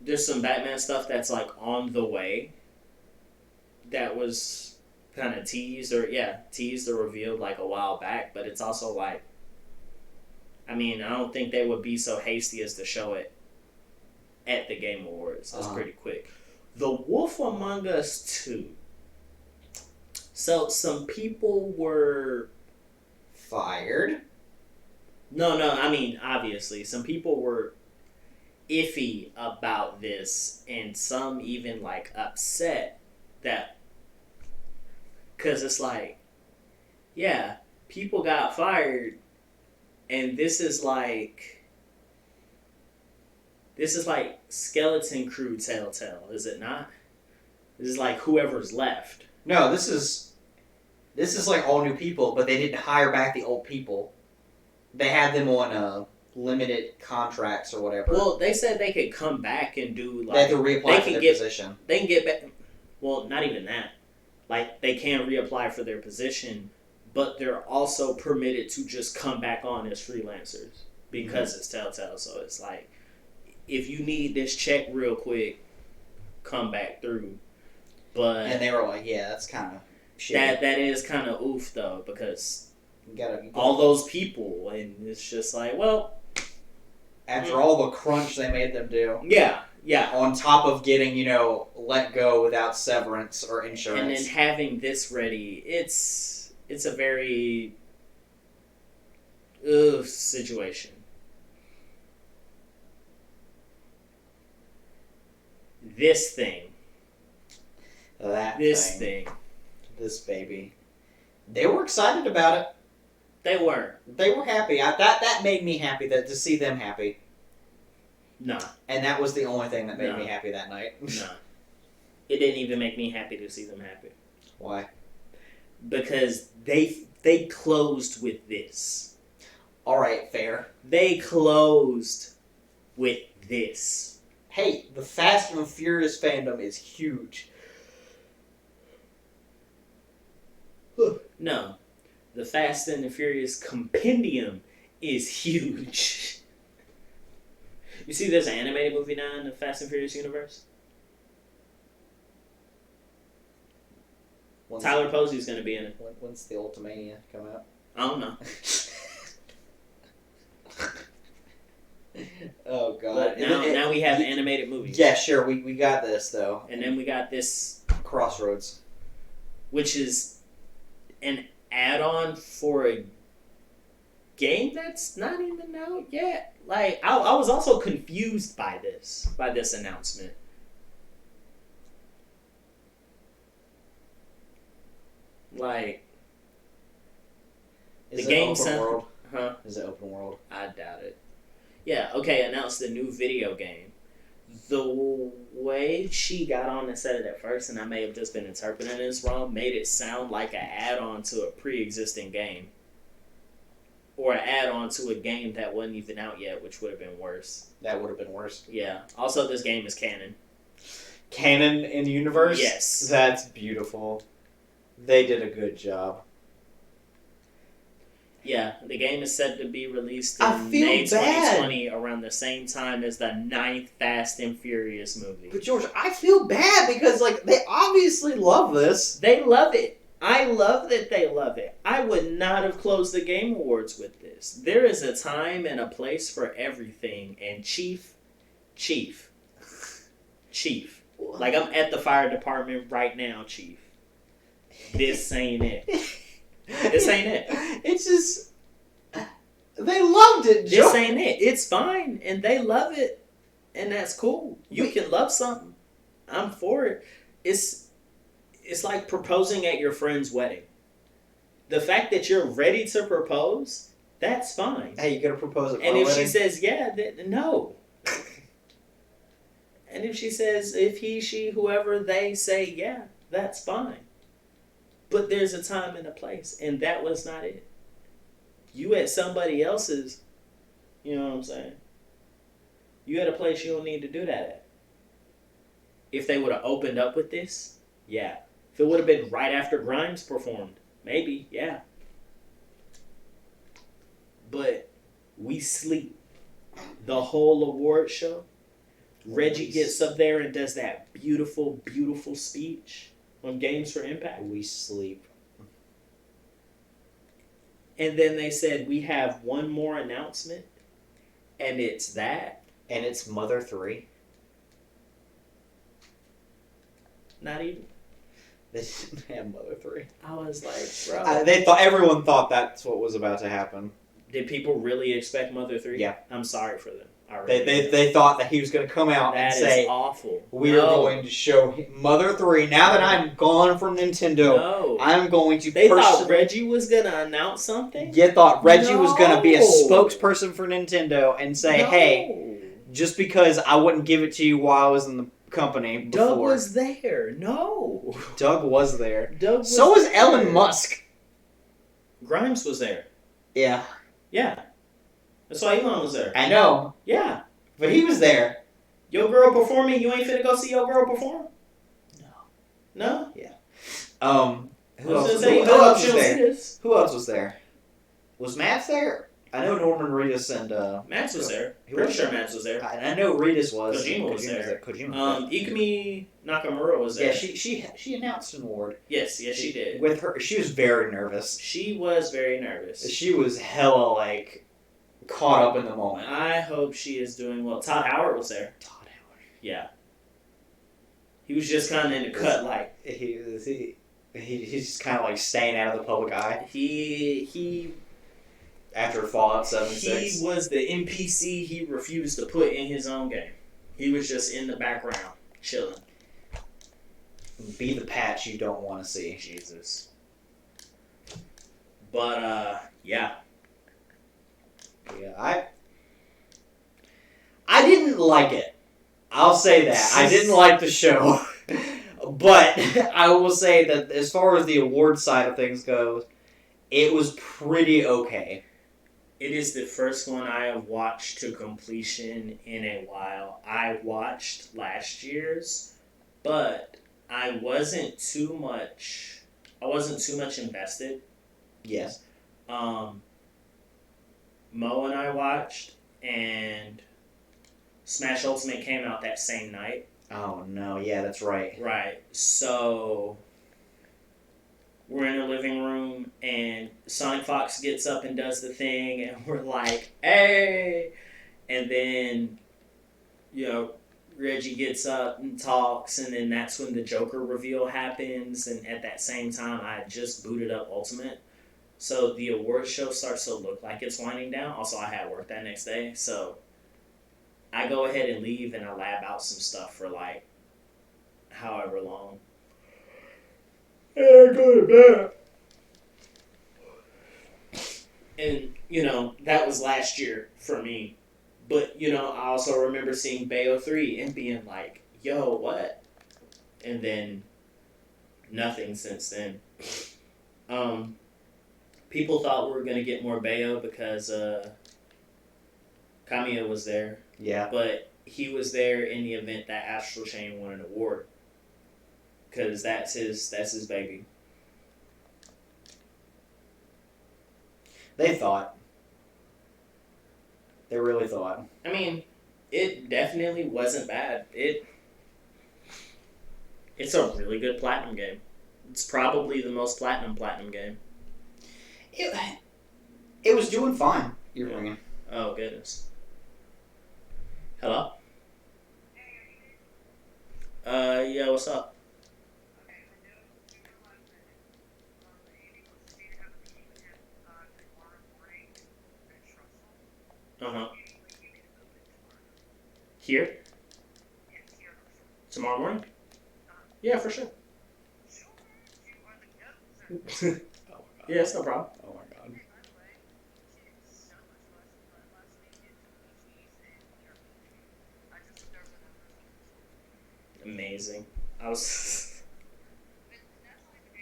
[SPEAKER 2] Batman stuff that's like on the way. That was kind of teased or revealed like a while back, but it's also like, I mean, I don't think they would be so hasty as to show it at the Game Awards. That's pretty quick. The Wolf Among Us 2. So some people were
[SPEAKER 3] Fired?
[SPEAKER 2] No, I mean, obviously, some people were iffy about this, and some even, like, upset that, because it's like, yeah, people got fired, and this is like Skeleton Crew Telltale, is it not? This is like whoever's left.
[SPEAKER 3] No, this is like all new people, but they didn't hire back the old people. They had them on limited contracts or whatever.
[SPEAKER 2] Well, they said they could come back and do like
[SPEAKER 3] they had to reapply for their position.
[SPEAKER 2] They can get back. Well, not even that. Like they can reapply for their position, but they're also permitted to just come back on as freelancers because it's Telltale. So it's like, if you need this check real quick, come back through.
[SPEAKER 3] And they were like, yeah, that's kind of shit.
[SPEAKER 2] That is kind of oof though, because
[SPEAKER 3] you gotta
[SPEAKER 2] all those people, and it's just like, well,
[SPEAKER 3] after all the crunch they made them do.
[SPEAKER 2] Yeah.
[SPEAKER 3] On top of getting, let go without severance or insurance.
[SPEAKER 2] And then having this ready, it's a very situation. This thing. This thing.
[SPEAKER 3] This baby. They were excited about it.
[SPEAKER 2] They were.
[SPEAKER 3] They were happy. That made me happy to see them happy.
[SPEAKER 2] Nah.
[SPEAKER 3] And that was the only thing that made me happy that night.
[SPEAKER 2] Nah. It didn't even make me happy to see them happy.
[SPEAKER 3] Why?
[SPEAKER 2] Because they closed with this.
[SPEAKER 3] Alright, fair.
[SPEAKER 2] They closed with this.
[SPEAKER 3] Hey, the Fast and Furious fandom is huge.
[SPEAKER 2] No. The Fast and the Furious compendium is huge. You see there's an animated movie now in the Fast and Furious universe? Tyler Posey's going to be in it.
[SPEAKER 3] When's the Ultimania come out?
[SPEAKER 2] I don't know.
[SPEAKER 3] Oh, God.
[SPEAKER 2] But now we have animated movies.
[SPEAKER 3] Yeah, sure. We got this, though.
[SPEAKER 2] And then we got this...
[SPEAKER 3] Crossroads.
[SPEAKER 2] Which is an add-on for a game that's not even out yet. Like, I was also confused by this announcement. Like,
[SPEAKER 3] Is
[SPEAKER 2] the
[SPEAKER 3] it
[SPEAKER 2] game
[SPEAKER 3] open world?
[SPEAKER 2] Huh?
[SPEAKER 3] Is it open world?
[SPEAKER 2] I doubt it. Yeah, okay, announced the new video game. The way she got on and said it at first, and I may have just been interpreting this wrong, made it sound like an add-on to a pre-existing game. Or an add-on to a game that wasn't even out yet, which would have been worse.
[SPEAKER 3] That would have been worse.
[SPEAKER 2] Yeah. Also, this game is canon.
[SPEAKER 3] Canon in the universe?
[SPEAKER 2] Yes.
[SPEAKER 3] That's beautiful. They did a good job.
[SPEAKER 2] Yeah, the game is set to be released in
[SPEAKER 3] I feel
[SPEAKER 2] May
[SPEAKER 3] bad.
[SPEAKER 2] 2020 around the same time as the 9th Fast and Furious movie.
[SPEAKER 3] But George, I feel bad because they obviously love this.
[SPEAKER 2] They love it. I love that they love it. I would not have closed the Game Awards with this. There is a time and a place for everything, and Chief. Like, I'm at the fire department right now, Chief. This ain't it. This ain't it.
[SPEAKER 3] It's just they loved it.
[SPEAKER 2] This ain't it. It's fine, and they love it, and that's cool. You can love something. I'm for it. It's like proposing at your friend's wedding. The fact that you're ready to propose, that's fine.
[SPEAKER 3] Hey, you gonna propose at my
[SPEAKER 2] And if
[SPEAKER 3] wedding?
[SPEAKER 2] she says yeah, no. And if she says, if he, she, whoever, they say yeah, that's fine. But there's a time and a place, and that was not it. You at somebody else's, you know what I'm saying? You at a place you don't need to do that at. If they would have opened up with this, yeah. If it would have been right after Grimes performed, maybe, yeah. But we sleep. The whole award show, Reggie gets up there and does that beautiful, beautiful speech on Games for Impact.
[SPEAKER 3] We sleep.
[SPEAKER 2] And then they said, we have one more announcement, and it's that.
[SPEAKER 3] And it's Mother 3.
[SPEAKER 2] Not even.
[SPEAKER 3] They didn't have Mother 3.
[SPEAKER 2] I was like, bro.
[SPEAKER 3] Everyone thought that's what was about to happen.
[SPEAKER 2] Did people really expect Mother 3?
[SPEAKER 3] Yeah.
[SPEAKER 2] I'm sorry for them. I really
[SPEAKER 3] They thought that he was going to come out and
[SPEAKER 2] That
[SPEAKER 3] say,
[SPEAKER 2] is awful.
[SPEAKER 3] we are going to show Mother 3. Now that I'm gone from Nintendo,
[SPEAKER 2] No.
[SPEAKER 3] I'm going to
[SPEAKER 2] They thought
[SPEAKER 3] personally...
[SPEAKER 2] Reggie was going to announce something?
[SPEAKER 3] You thought Reggie was going to be a
[SPEAKER 2] No.
[SPEAKER 3] spokesperson for Nintendo and say,
[SPEAKER 2] No.
[SPEAKER 3] hey, just because I wouldn't give it to you while I was in the company before.
[SPEAKER 2] Doug was there. No.
[SPEAKER 3] Doug was there.
[SPEAKER 2] Doug was
[SPEAKER 3] So was
[SPEAKER 2] there.
[SPEAKER 3] Elon Musk.
[SPEAKER 2] Grimes was there.
[SPEAKER 3] Yeah.
[SPEAKER 2] Yeah. That's why Elon was there.
[SPEAKER 3] I know.
[SPEAKER 2] Yeah.
[SPEAKER 3] But he was there.
[SPEAKER 2] Your girl performing, you ain't finna go see your girl perform?
[SPEAKER 3] No.
[SPEAKER 2] No?
[SPEAKER 3] Yeah. Who
[SPEAKER 2] I
[SPEAKER 3] else,
[SPEAKER 2] was gonna
[SPEAKER 3] who,
[SPEAKER 2] say,
[SPEAKER 3] who else
[SPEAKER 2] she'll
[SPEAKER 3] was
[SPEAKER 2] see
[SPEAKER 3] there?
[SPEAKER 2] this.
[SPEAKER 3] Who else was there? Was Matt there? I know Norman Reedus and...
[SPEAKER 2] Max was there.
[SPEAKER 3] Who
[SPEAKER 2] Pretty
[SPEAKER 3] was
[SPEAKER 2] sure
[SPEAKER 3] there?
[SPEAKER 2] Max was there.
[SPEAKER 3] I know Reedus was.
[SPEAKER 2] Kojima was there.
[SPEAKER 3] Kojima was there.
[SPEAKER 2] Ikumi Nakamura was there.
[SPEAKER 3] Yeah, she announced an award.
[SPEAKER 2] Yes, she did.
[SPEAKER 3] With her, she was very nervous.
[SPEAKER 2] She was very nervous.
[SPEAKER 3] She was hella, like, caught up in the moment.
[SPEAKER 2] I hope she is doing well. Todd Howard was there.
[SPEAKER 3] Todd Howard.
[SPEAKER 2] Yeah. He was just kind of in the cut, like...
[SPEAKER 3] He's just kind of, like, staying out of the public eye.
[SPEAKER 2] He
[SPEAKER 3] After Fallout 76.
[SPEAKER 2] He was the NPC he refused to put in his own game. He was just in the background, chilling.
[SPEAKER 3] Be the patch you don't want to see.
[SPEAKER 2] Jesus. But, yeah.
[SPEAKER 3] Yeah, I didn't like it. I'll say that. I didn't like the show. But I will say that as far as the award side of things goes, it was pretty okay.
[SPEAKER 2] It is the first one I have watched to completion in a while. I watched last year's, but I wasn't too much invested.
[SPEAKER 3] Yes.
[SPEAKER 2] Mo and I watched, and Smash Ultimate came out that same night.
[SPEAKER 3] Oh, no. Yeah, that's right.
[SPEAKER 2] Right. So we're in the living room, and Sonic Fox gets up and does the thing, and we're like, hey! And then, Reggie gets up and talks, and then that's when the Joker reveal happens, and at that same time, I had just booted up Ultimate. So the award show starts to look like it's winding down. Also, I had work that next day, so I go ahead and leave, and I lab out some stuff for, like, however long. And I go to bed. And, that was last year for me. But, I also remember seeing Bayo 3 and being like, yo, what? And then nothing since then. People thought we were going to get more Bayo because Kamiya was there.
[SPEAKER 3] Yeah.
[SPEAKER 2] But he was there in the event that Astral Chain won an award. Because that's his baby.
[SPEAKER 3] They thought. They really thought.
[SPEAKER 2] I mean, it definitely wasn't bad. It's a really good Platinum game. It's probably the most Platinum game.
[SPEAKER 3] It was doing fine. You're ringing.
[SPEAKER 2] Oh, goodness. Hello? Yeah, what's up? Here? Tomorrow morning? Yeah, for sure.
[SPEAKER 1] Oh my god.
[SPEAKER 2] Yeah, it's no problem.
[SPEAKER 1] Oh my god.
[SPEAKER 2] Amazing. I was.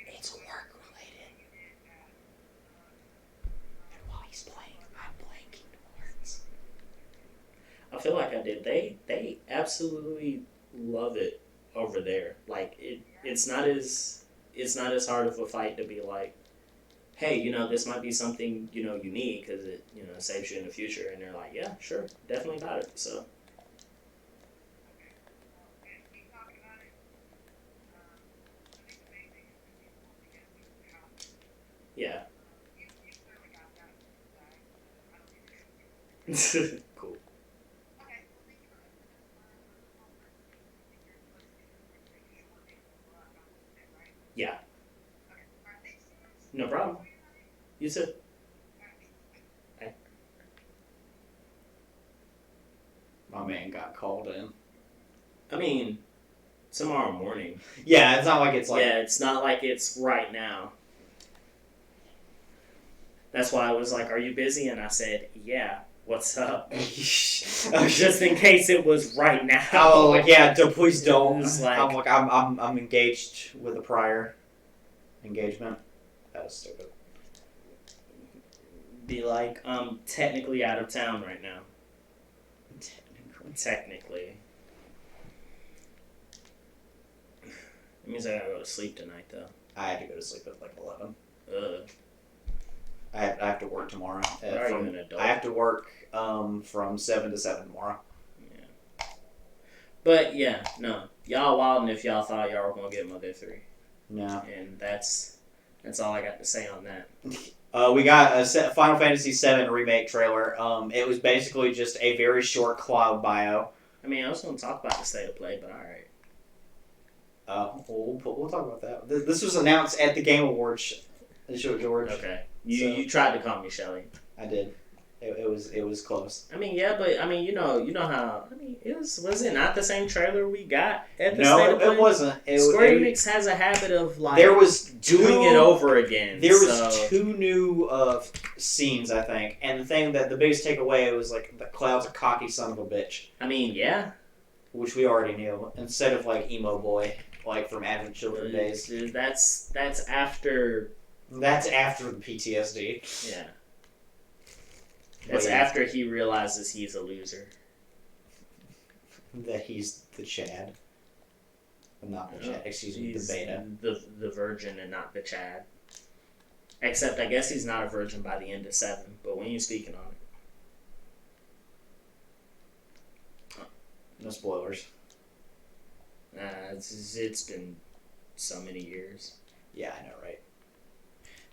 [SPEAKER 3] It's work related. And while he's playing, I'm playing Kingdom Hearts.
[SPEAKER 2] I feel like I did. They absolutely love it over there. Like it's not as hard of a fight to be like, hey, this might be something unique because it saves you in the future, and they're like, yeah, sure, definitely about it. So. Yeah. Cool. Yeah. No problem. You too. Hey.
[SPEAKER 1] My man got called in.
[SPEAKER 2] I mean, tomorrow morning.
[SPEAKER 1] Yeah, it's not like it's like.
[SPEAKER 2] Yeah, it's not like it's right now. That's why I was like, "Are you busy?" And I said, "Yeah." What's up? Just in case it was right now.
[SPEAKER 1] Oh, like yeah, please don't.
[SPEAKER 2] Like,
[SPEAKER 1] I'm engaged with a prior engagement. That was stupid.
[SPEAKER 2] be like, I'm technically out of town right now. Technically. It means I gotta go to sleep tonight, though.
[SPEAKER 1] I had to go to sleep at like 11.
[SPEAKER 2] Ugh.
[SPEAKER 1] I have to work tomorrow.
[SPEAKER 2] Are you an adult?
[SPEAKER 1] I have to work from 7 to 7 tomorrow.
[SPEAKER 2] Yeah. But yeah, no. Y'all wildin' if y'all thought y'all were gonna get Mother 3.
[SPEAKER 1] No.
[SPEAKER 2] And that's all I got to say on that.
[SPEAKER 1] We got a Final Fantasy VII remake trailer. It was basically just a very short Cloud bio.
[SPEAKER 2] I mean, I was gonna talk about the state of play, but alright.
[SPEAKER 1] We'll talk about that. This was announced at the Game Awards. George.
[SPEAKER 2] Okay. You tried to call me Shellie.
[SPEAKER 1] I did. It was close.
[SPEAKER 2] I mean, yeah, but I mean, you know how. I mean, was it not the same trailer we got at the
[SPEAKER 1] No,
[SPEAKER 2] state of play?
[SPEAKER 1] it wasn't.
[SPEAKER 2] Square Enix has a habit of like
[SPEAKER 1] there was
[SPEAKER 2] doing it over again.
[SPEAKER 1] There was 2 new scenes, I think, and the biggest takeaway was like the Cloud's a cocky son of a bitch.
[SPEAKER 2] I mean, yeah,
[SPEAKER 1] which we already knew. Instead of like emo boy, like from Advent Children days.
[SPEAKER 2] That's after.
[SPEAKER 1] That's after the PTSD.
[SPEAKER 2] Yeah. That's after he realizes he's a loser.
[SPEAKER 1] That he's the Chad. Not the Chad, excuse me, the beta.
[SPEAKER 2] The virgin and not the Chad. Except I guess he's not a virgin by the end of 7, but when you speaking on it.
[SPEAKER 1] No spoilers.
[SPEAKER 2] It's been so many years.
[SPEAKER 1] Yeah, I know, right?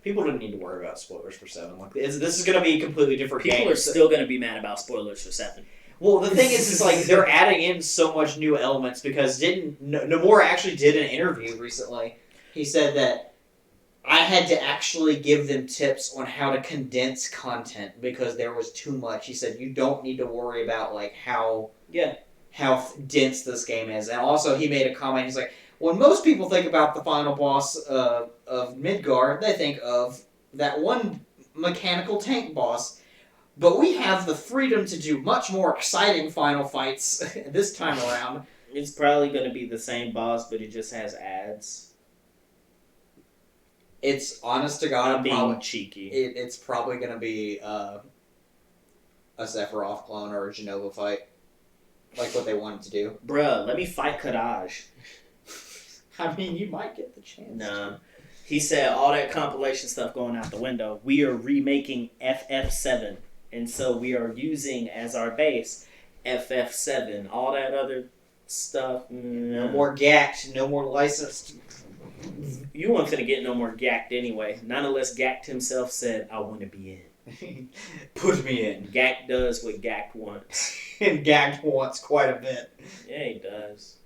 [SPEAKER 1] People didn't need to worry about spoilers for 7. Like, this is going to be a completely different game.
[SPEAKER 2] People are still going to be mad about spoilers for 7.
[SPEAKER 1] Well, the thing is like they're adding in so much new elements because Nomura actually did an interview recently. He said that I had to actually give them tips on how to condense content because there was too much. He said you don't need to worry about like how dense this game is. And also he made a comment. He's like, when most people think about the final boss of Midgard, they think of that one mechanical tank boss. But we have the freedom to do much more exciting final fights this time around.
[SPEAKER 2] It's probably going to be the same boss, but it just has ads.
[SPEAKER 1] It's honest to God,
[SPEAKER 2] I'm being cheeky.
[SPEAKER 1] It's probably going to be a Sephiroth clone or a Genova fight, like what they wanted to do.
[SPEAKER 2] Bruh, let me fight Kadaj.
[SPEAKER 1] I mean, you might get the chance.
[SPEAKER 2] Nah. He said all that compilation stuff going out the window. We are remaking FF7. And so we are using as our base FF7. All that other stuff.
[SPEAKER 1] No more gacked. No more licensed.
[SPEAKER 2] You weren't finna get no more gacked anyway. Not unless Gacked himself said, I want to be
[SPEAKER 1] in. Put me in.
[SPEAKER 2] Gacked does what Gacked wants.
[SPEAKER 1] And Gacked wants quite a bit.
[SPEAKER 2] Yeah, he does.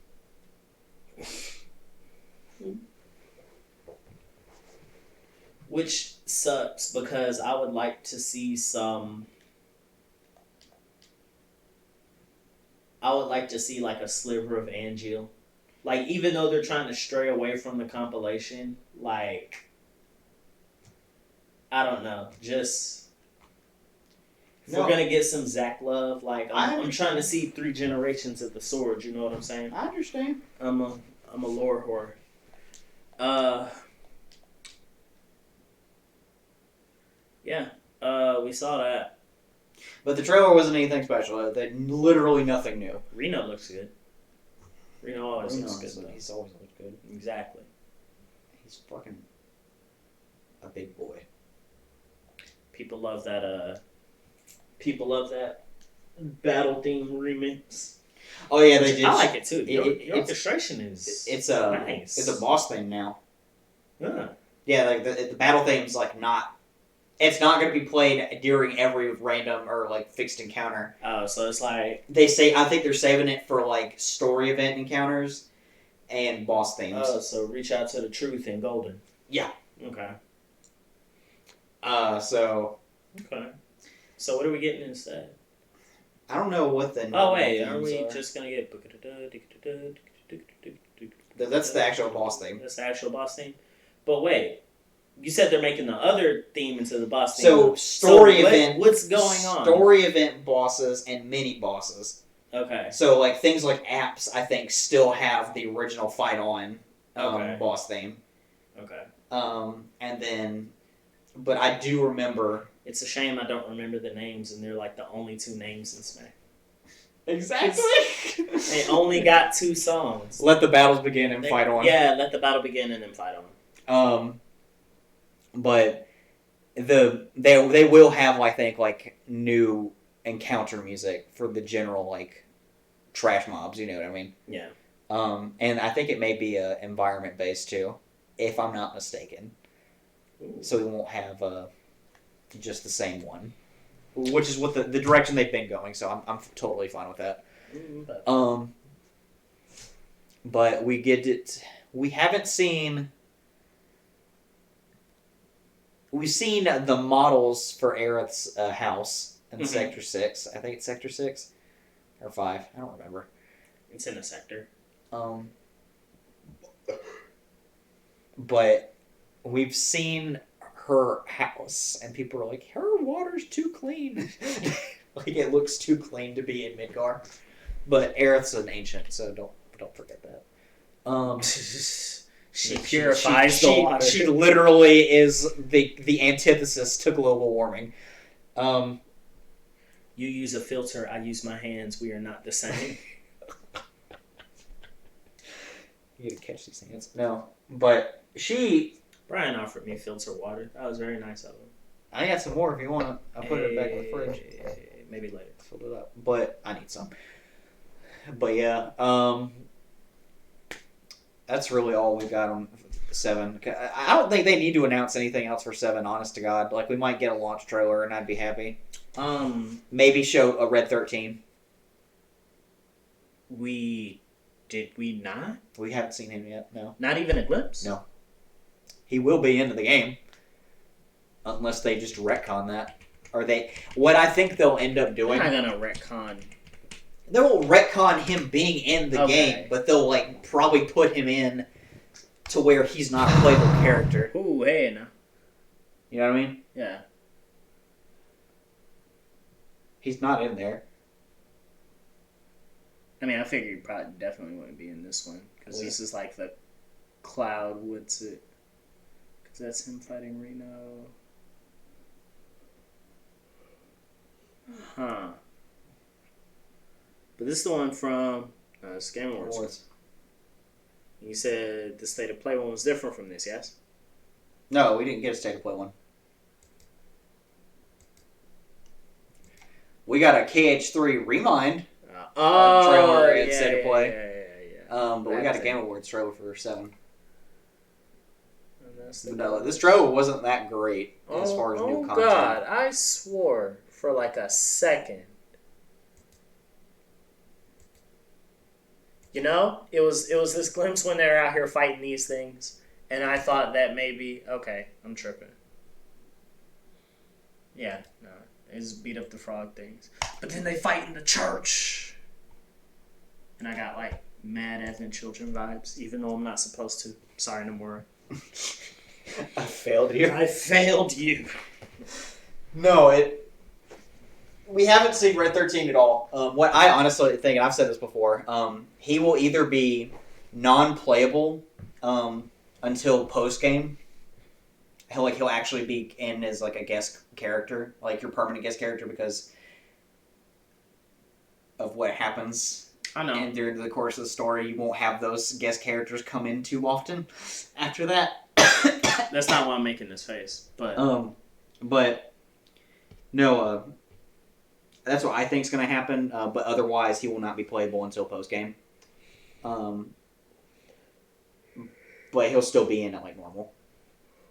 [SPEAKER 2] Which sucks because I would like to see some I would like to see like a sliver of Angel. Like, even though they're trying to stray away from the compilation, like, I don't know, just if we're gonna get some Zach love, like I'm trying to see 3 generations of the sword. You know what I'm saying?
[SPEAKER 3] I understand.
[SPEAKER 2] I'm a lore whore. Yeah. We saw that.
[SPEAKER 3] But the trailer wasn't anything special. Literally nothing new.
[SPEAKER 2] Reno looks good. Reno always looks good.
[SPEAKER 3] He's always looked good.
[SPEAKER 2] Exactly.
[SPEAKER 3] He's fucking a big boy.
[SPEAKER 2] People love that. People love that battle theme remix.
[SPEAKER 3] Oh yeah, they did.
[SPEAKER 2] I like it too. The orchestration is nice.
[SPEAKER 3] It's a boss theme now.
[SPEAKER 2] Yeah.
[SPEAKER 3] Yeah, like the battle theme's like not. It's not going to be played during every random or like fixed encounter.
[SPEAKER 2] Oh, so it's like
[SPEAKER 3] they say. I think they're saving it for like story event encounters and boss themes.
[SPEAKER 2] Oh, so reach out to the truth in Golden.
[SPEAKER 3] Yeah.
[SPEAKER 2] Okay.
[SPEAKER 3] So.
[SPEAKER 2] Okay. So what are we getting instead?
[SPEAKER 3] I don't know what the.
[SPEAKER 2] Oh wait, are we just gonna get?
[SPEAKER 3] That's the actual boss theme.
[SPEAKER 2] That's the actual boss theme. But wait. You said they're making the other theme into the boss theme.
[SPEAKER 3] So story event.
[SPEAKER 2] What's going on?
[SPEAKER 3] Story event bosses and mini bosses.
[SPEAKER 2] Okay.
[SPEAKER 3] So like things like apps, I think still have the original fight on boss theme.
[SPEAKER 2] Okay.
[SPEAKER 3] And then, but I do remember.
[SPEAKER 2] It's a shame I don't remember the names, and they're like the only 2 names in Smash.
[SPEAKER 3] Exactly.
[SPEAKER 2] They only got 2 songs.
[SPEAKER 3] Let the battles begin and fight on.
[SPEAKER 2] Yeah, let the battle begin and then fight on.
[SPEAKER 3] But they will have, I think, like new encounter music for the general like trash mobs. You know what I mean?
[SPEAKER 2] Yeah.
[SPEAKER 3] And I think it may be environment based too, if I'm not mistaken. Ooh. So we won't have just the same one, which is what the direction they've been going. So I'm totally fine with that. But we get it. We haven't seen. We've seen the models for Aerith's house in Sector 6. I think it's Sector 6 or 5. I don't remember.
[SPEAKER 2] It's in a sector.
[SPEAKER 3] But we've seen her house, and people are like, her water's too clean. Like, it looks too clean to be in Midgar. But Aerith's an ancient, so don't forget that.
[SPEAKER 2] She purifies the water.
[SPEAKER 3] She literally is the antithesis to global warming.
[SPEAKER 2] You use a filter, I use my hands. We are not the same.
[SPEAKER 3] You gotta catch these hands. No. But
[SPEAKER 2] Brian offered me filter water. That was very nice of him.
[SPEAKER 3] I got some more if you want. I'll put it back in the fridge.
[SPEAKER 2] Maybe later.
[SPEAKER 3] Filled it up. But I need some. But yeah, that's really all we got on 7. I don't think they need to announce anything else for 7, honest to God. Like, we might get a launch trailer and I'd be happy. Maybe show a Red 13.
[SPEAKER 2] Did we not?
[SPEAKER 3] We haven't seen him yet, no.
[SPEAKER 2] Not even a glimpse?
[SPEAKER 3] No. He will be into the game. Unless they just retcon that. What I think they'll end up doing...
[SPEAKER 2] They're not gonna retcon.
[SPEAKER 3] They won't retcon him being in the game, but they'll like probably put him in to where he's not a playable character.
[SPEAKER 2] Ooh, hey, no.
[SPEAKER 3] You know what I mean?
[SPEAKER 2] Yeah.
[SPEAKER 3] He's not in there.
[SPEAKER 2] I mean, I figured he probably definitely wouldn't be in this one. Because this is like the Cloud, what's it? Because that's him fighting Reno. Huh. But this is the one from Game Awards. You said the State of Play one was different from this, yes?
[SPEAKER 3] No, we didn't get a State of Play one. We got a KH3 Remind trailer and State of Play.
[SPEAKER 2] Yeah.
[SPEAKER 3] But we got a Game Awards trailer for 7. No, this trailer wasn't that great as far as new content.
[SPEAKER 2] Oh God, I swore for like a second. You know, it was this glimpse when they're out here fighting these things, and I thought that maybe, okay, I'm tripping. Yeah, no, they just beat up the frog things. But then they fight in the church. and I got like mad Advent Children vibes, even though I'm not supposed to. Sorry, Nomura.
[SPEAKER 1] I failed you.
[SPEAKER 2] I failed you.
[SPEAKER 1] No, we haven't seen Red 13 at all. What I honestly think, and I've said this before, he will either be non-playable until post-game. He'll actually be in as like a guest character, like your permanent guest character, because of what happens.
[SPEAKER 2] I know.
[SPEAKER 1] And during the course of the story, you won't have those guest characters come in too often after that.
[SPEAKER 2] That's not why I'm making this face, but
[SPEAKER 1] no, that's what I think is going to happen. But otherwise, he will not be playable until post game. But he'll still be in it like normal.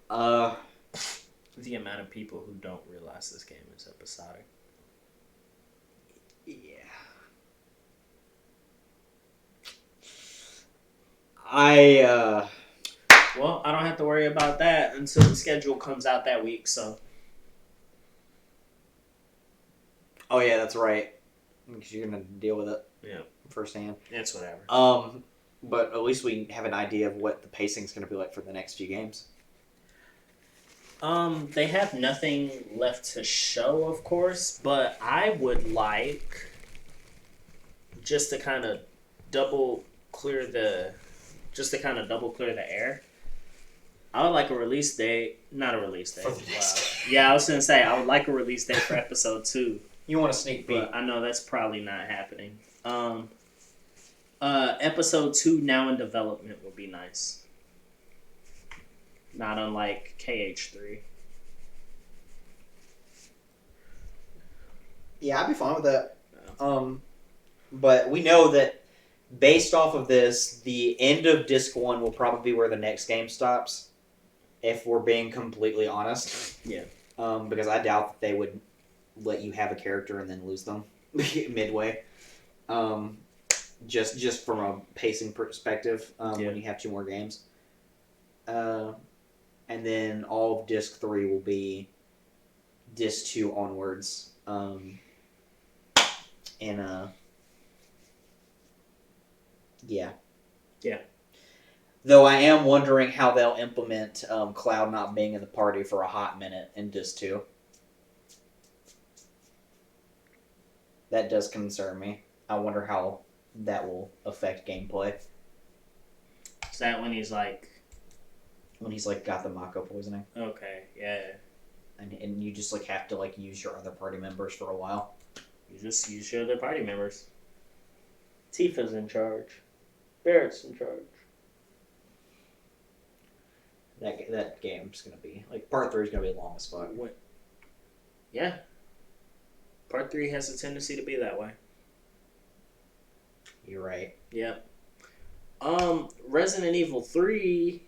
[SPEAKER 2] The amount of people who don't realize this game is episodic.
[SPEAKER 1] Yeah.
[SPEAKER 2] Well, I don't have to worry about that until the schedule comes out that week, so.
[SPEAKER 1] Oh, yeah, that's right. Because you're going to deal with it.
[SPEAKER 2] Yeah.
[SPEAKER 1] Firsthand.
[SPEAKER 2] It's whatever.
[SPEAKER 1] But at least we have an idea of what the pacing's going to be like for the next few games.
[SPEAKER 2] They have nothing left to show, of course, but I would like just to kind of double clear the air. I would like a release date, not a release date.
[SPEAKER 1] For the next
[SPEAKER 2] Wow. Yeah, I was gonna say I would like a release date for episode 2.
[SPEAKER 1] You want a sneak peek?
[SPEAKER 2] But I know that's probably not happening. Episode 2 now in development would be nice. Not unlike KH3.
[SPEAKER 1] Yeah, I'd be fine with that. But we know that based off of this, the end of Disc 1 will probably be where the next game stops, if we're being completely honest.
[SPEAKER 2] Yeah.
[SPEAKER 1] Because I doubt that they would let you have a character and then lose them midway. Just from a pacing perspective, when you have 2 more games. And then all of Disc 3 will be Disc 2 onwards. Yeah.
[SPEAKER 2] Yeah.
[SPEAKER 1] Though I am wondering how they'll implement Cloud not being in the party for a hot minute in Disc 2. That does concern me. I wonder how that will affect gameplay.
[SPEAKER 2] Is that when he's like...
[SPEAKER 1] When he's like got the Mako poisoning.
[SPEAKER 2] Okay, yeah.
[SPEAKER 1] And you just like have to like use your other party members for a while.
[SPEAKER 2] You just use your other party members. Tifa's in charge. Barrett's in charge.
[SPEAKER 1] That game's gonna be like part 3 is gonna be long as fuck.
[SPEAKER 2] What? Yeah. Part 3 has a tendency to be that way.
[SPEAKER 1] You're right.
[SPEAKER 2] Yep. Resident Evil 3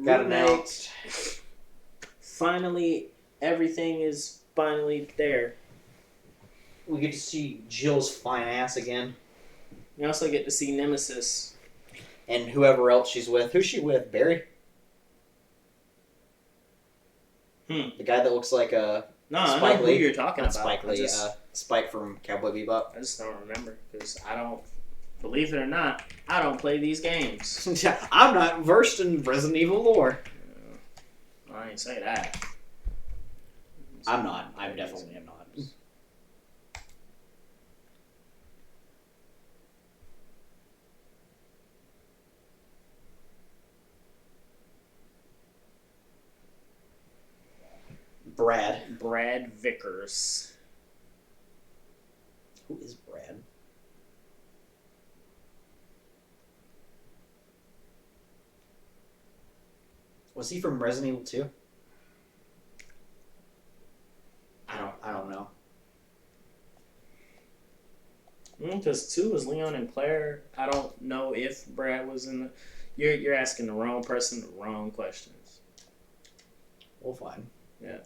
[SPEAKER 1] got
[SPEAKER 2] remake.
[SPEAKER 1] announced.
[SPEAKER 2] Finally, everything is finally there.
[SPEAKER 1] We get to see Jill's fine ass again.
[SPEAKER 2] We also get to see Nemesis.
[SPEAKER 1] And whoever else she's with. Who's she with? Barry? The guy that looks like a
[SPEAKER 2] I
[SPEAKER 1] Spike
[SPEAKER 2] know
[SPEAKER 1] Lee.
[SPEAKER 2] who you're talking
[SPEAKER 1] Not
[SPEAKER 2] about.
[SPEAKER 1] Spike Lee. Spike from Cowboy Bebop.
[SPEAKER 2] I just don't remember because I don't. Believe it or not, I don't play these games.
[SPEAKER 1] I'm not versed in Resident Evil lore.
[SPEAKER 2] I ain't say that.
[SPEAKER 1] I'm not. I definitely am not.
[SPEAKER 2] Brad Vickers.
[SPEAKER 1] Who is Brad? Was he from Resident Evil 2? I don't know.
[SPEAKER 2] Because 2 was Leon and Claire. I don't know if Brad was in the... You're asking the wrong person the wrong questions.
[SPEAKER 1] We'll find.
[SPEAKER 2] Yeah.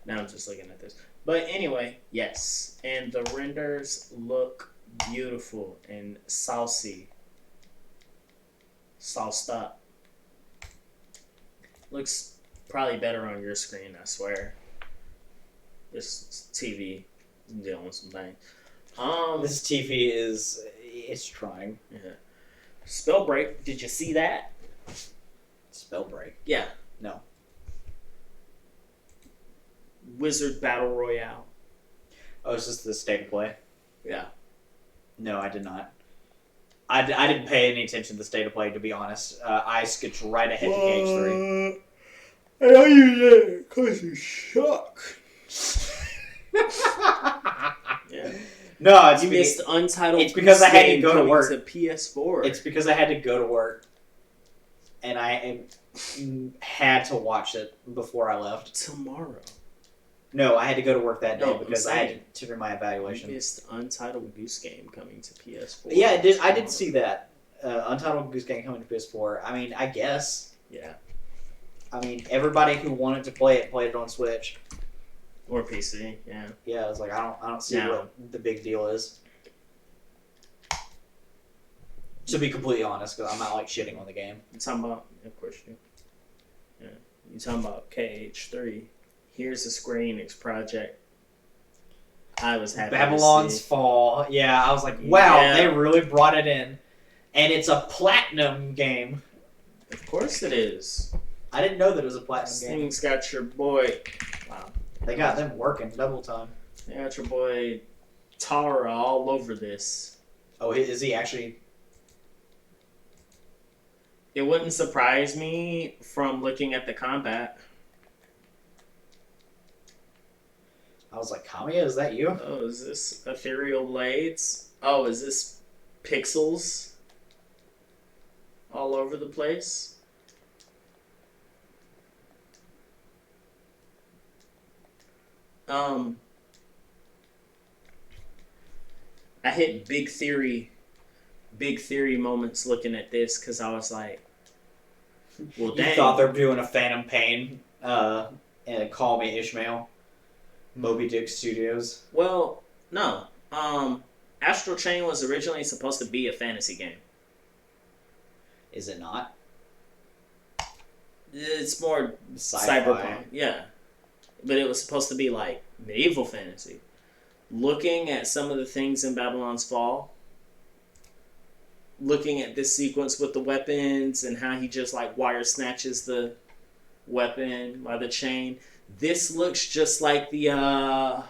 [SPEAKER 2] Now I'm just looking at this. But anyway, yes. And the renders look beautiful and saucy. Sauced up. Looks probably better on your screen, I swear. This TV is dealing with some things.
[SPEAKER 3] This TV it's trying.
[SPEAKER 2] Yeah. Spellbreak, did you see that?
[SPEAKER 3] Spellbreak?
[SPEAKER 2] Yeah.
[SPEAKER 3] No.
[SPEAKER 2] Wizard Battle Royale.
[SPEAKER 3] Oh, is this the state of play?
[SPEAKER 2] Yeah.
[SPEAKER 3] No, I did not. I didn't pay any attention to the state of play, to be honest. I skipped right ahead to KH3.
[SPEAKER 2] I know you did because you suck. Yeah.
[SPEAKER 3] No,
[SPEAKER 2] You missed Untitled.
[SPEAKER 3] It's because I had to go to
[SPEAKER 2] coming
[SPEAKER 3] work.
[SPEAKER 2] To PS4.
[SPEAKER 3] It's because I had to go to work, and I had to watch it before I left.
[SPEAKER 2] Tomorrow.
[SPEAKER 3] No, I had to go to work that day
[SPEAKER 2] No,
[SPEAKER 3] because I had to do my evaluation.
[SPEAKER 2] You missed Untitled Goose Game coming to PS4.
[SPEAKER 3] Yeah, I did see that. Untitled Goose Game coming to PS4. I mean, I guess.
[SPEAKER 2] Yeah.
[SPEAKER 3] I mean, everybody who wanted to play it played it on Switch.
[SPEAKER 2] Or PC, yeah.
[SPEAKER 3] Yeah, I was like, I don't see what the big deal is. To be completely honest, because I'm not like shitting on the game.
[SPEAKER 2] You talking about, of course you. Yeah. You talking about KH3. Here's a Square Enix project. I was happy.
[SPEAKER 3] Babylon's Fall. Yeah, I was like, wow, they really brought it in, and it's a platinum game.
[SPEAKER 2] Of course it is.
[SPEAKER 3] I didn't know that it was a platinum game.
[SPEAKER 2] Thing's got your boy. Wow.
[SPEAKER 3] They got them working double time.
[SPEAKER 2] They got your boy Tara all over this.
[SPEAKER 3] Oh, is he actually?
[SPEAKER 2] It wouldn't surprise me from looking at the combat.
[SPEAKER 3] I was like, Kamiya, is that you?
[SPEAKER 2] Oh, is this Ethereal Blades? Oh, is this pixels all over the place? I hit big theory moments looking at this because I was like, well, dang.
[SPEAKER 3] You thought they were doing a Phantom Pain and Call Me Ishmael. Moby Dick Studios.
[SPEAKER 2] Well, no. Astral Chain was originally supposed to be a fantasy game.
[SPEAKER 3] Is it not?
[SPEAKER 2] It's more
[SPEAKER 3] Sci-fi.
[SPEAKER 2] cyberpunk, yeah. But it was supposed to be like medieval fantasy. Looking at some of the things in Babylon's Fall, looking at this sequence with the weapons and how he just like wire snatches the weapon by the chain. This looks just like the not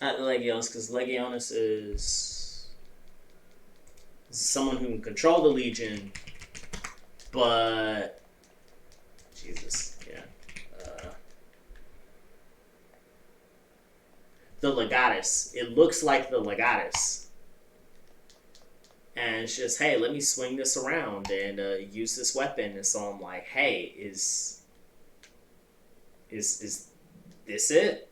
[SPEAKER 2] Legionis, because Legionis is someone who can control the Legion, but Jesus, yeah. The Legatus. It looks like the Legatus. And it's just, hey, let me swing this around and use this weapon. And so I'm like, hey, is this it?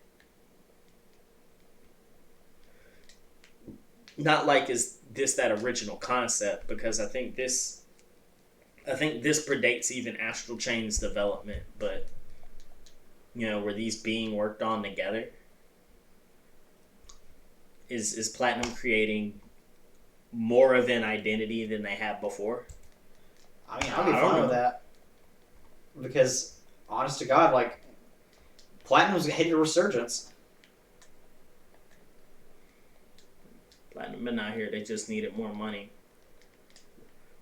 [SPEAKER 2] Not like is this that original concept, because I think this predates even Astral Chain's development, but you know, were these being worked on together? Is Platinum creating more of an identity than they have before?
[SPEAKER 3] I mean, I'll be fine with that. Because, honest to God, like, Platinum's hitting a resurgence.
[SPEAKER 2] Platinum been out here, they just needed more money.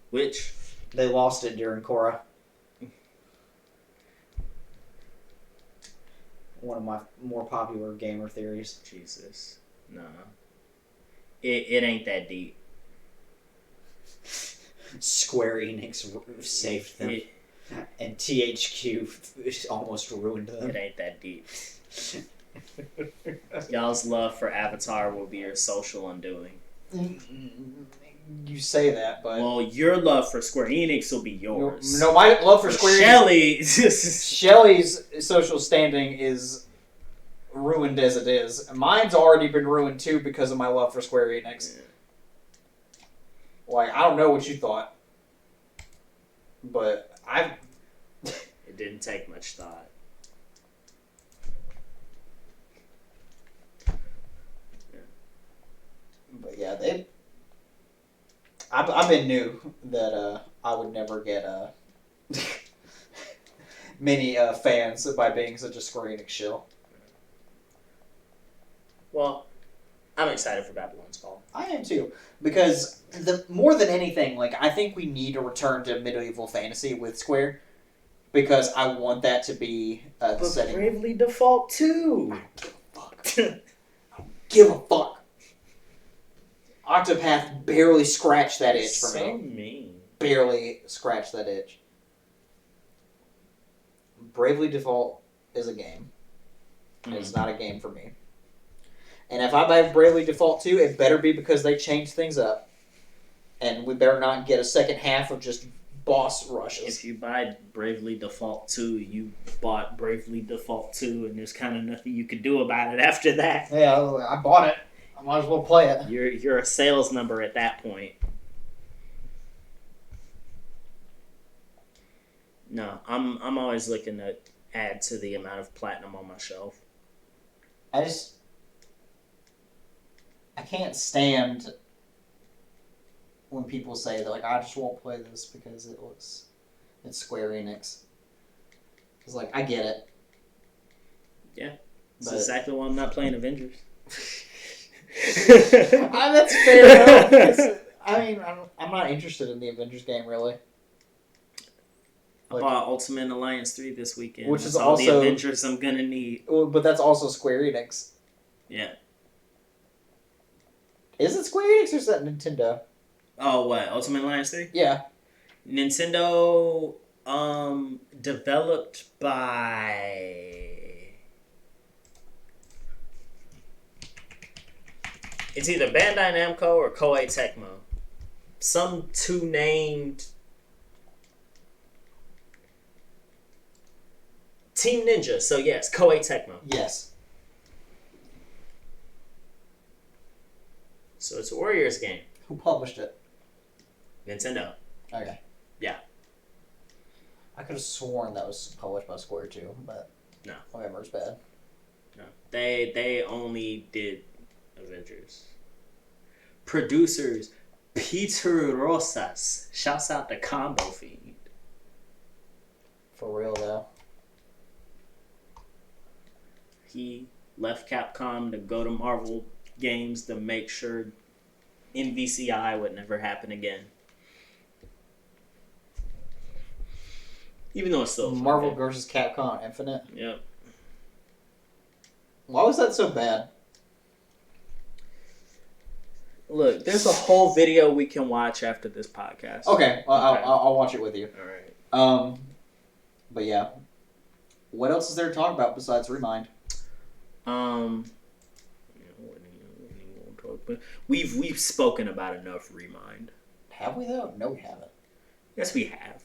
[SPEAKER 2] Which...
[SPEAKER 3] They lost it during Korra. One of my more popular gamer theories.
[SPEAKER 2] Jesus. No. It ain't that deep.
[SPEAKER 3] Square Enix saved them. And THQ almost ruined them.
[SPEAKER 2] It ain't that deep. Y'all's love for Avatar will be your social undoing.
[SPEAKER 3] You say that, but...
[SPEAKER 2] Well, your love for Square Enix will be yours.
[SPEAKER 3] No, my love for Square
[SPEAKER 2] Shellie...
[SPEAKER 3] Shellie's social standing is ruined as it is. Mine's already been ruined, too, because of my love for Square Enix. Yeah. Like, I don't know what you thought, but
[SPEAKER 2] didn't take much thought.
[SPEAKER 3] But yeah, I've been new that I would never get many fans by being such a Square Enix shill.
[SPEAKER 2] Well, I'm excited for Babylon's Fall.
[SPEAKER 3] I am too, because more than anything, like I think we need a return to medieval fantasy with Square, because I want that to be the setting.
[SPEAKER 2] Bravely Default 2.
[SPEAKER 3] I don't give a fuck. Octopath barely scratched that itch for me.
[SPEAKER 2] So mean.
[SPEAKER 3] Barely scratched that itch. Bravely Default is a game. It's not a game for me. And if I buy Bravely Default 2, it better be because they changed things up. And we better not get a second half of just boss rushes.
[SPEAKER 2] If you buy Bravely Default 2, you bought Bravely Default 2, and there's kind of nothing you can do about it after that.
[SPEAKER 3] Yeah, I bought it. I might as well play it.
[SPEAKER 2] You're a sales number at that point. No, I'm always looking to add to the amount of platinum on my shelf.
[SPEAKER 3] I can't stand when people say that, like, I just won't play this because it's Square Enix. It's like, I get it.
[SPEAKER 2] Yeah. That's exactly why I'm not playing Avengers.
[SPEAKER 3] That's fair. I mean, I'm not interested in the Avengers game, really.
[SPEAKER 2] I bought Ultimate Alliance 3 this weekend.
[SPEAKER 3] Which is
[SPEAKER 2] all
[SPEAKER 3] also
[SPEAKER 2] the Avengers I'm gonna need.
[SPEAKER 3] But that's also Square Enix.
[SPEAKER 2] Yeah.
[SPEAKER 3] Is it Square Enix or is that Nintendo?
[SPEAKER 2] Oh, what? Ultimate Alliance 3?
[SPEAKER 3] Yeah.
[SPEAKER 2] Nintendo, developed by... It's either Bandai Namco or Koei Tecmo. Some two named... Team Ninja, so yes, Koei Tecmo.
[SPEAKER 3] Yes.
[SPEAKER 2] So it's a Warriors game.
[SPEAKER 3] Who published it?
[SPEAKER 2] Nintendo.
[SPEAKER 3] Okay.
[SPEAKER 2] Yeah.
[SPEAKER 3] I could have sworn that was published by Square too, but
[SPEAKER 2] no.
[SPEAKER 3] Whatever, it's bad.
[SPEAKER 2] No. They only did Avengers. Producers Peter Rosas. Shouts out to Combo Fiend.
[SPEAKER 3] For real though.
[SPEAKER 2] He left Capcom to go to Marvel Games to make sure MVCI would never happen again. Even though it's still
[SPEAKER 3] Marvel vs. Capcom Infinite.
[SPEAKER 2] Yep.
[SPEAKER 3] Why was that so bad?
[SPEAKER 2] Look, there's a whole video we can watch after this podcast.
[SPEAKER 3] Okay, well, okay. I'll watch it with you.
[SPEAKER 2] All right.
[SPEAKER 3] But yeah, what else is there to talk about besides Remind?
[SPEAKER 2] We've spoken about enough Remind.
[SPEAKER 3] Have we though? No, we haven't.
[SPEAKER 2] Yes, we have.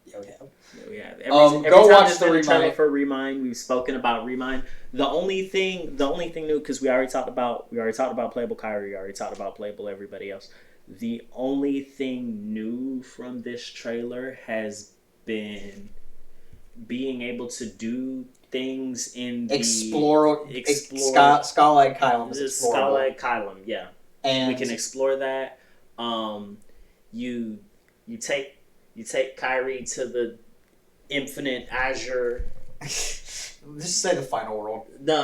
[SPEAKER 3] Yeah, we have.
[SPEAKER 2] Yeah, we have.
[SPEAKER 3] Every go watch the
[SPEAKER 2] Remind for Remind. We've spoken about Remind. The only thing new, because we already talked about playable Kyrie. We already talked about playable everybody else. The only thing new from this trailer has been being able to do things in the
[SPEAKER 3] Skylight Kylum is explorable.
[SPEAKER 2] Skylight Kylum, yeah.
[SPEAKER 3] And
[SPEAKER 2] we can explore that. You take Kyrie to the infinite Azure.
[SPEAKER 3] Just say the final world.
[SPEAKER 2] No.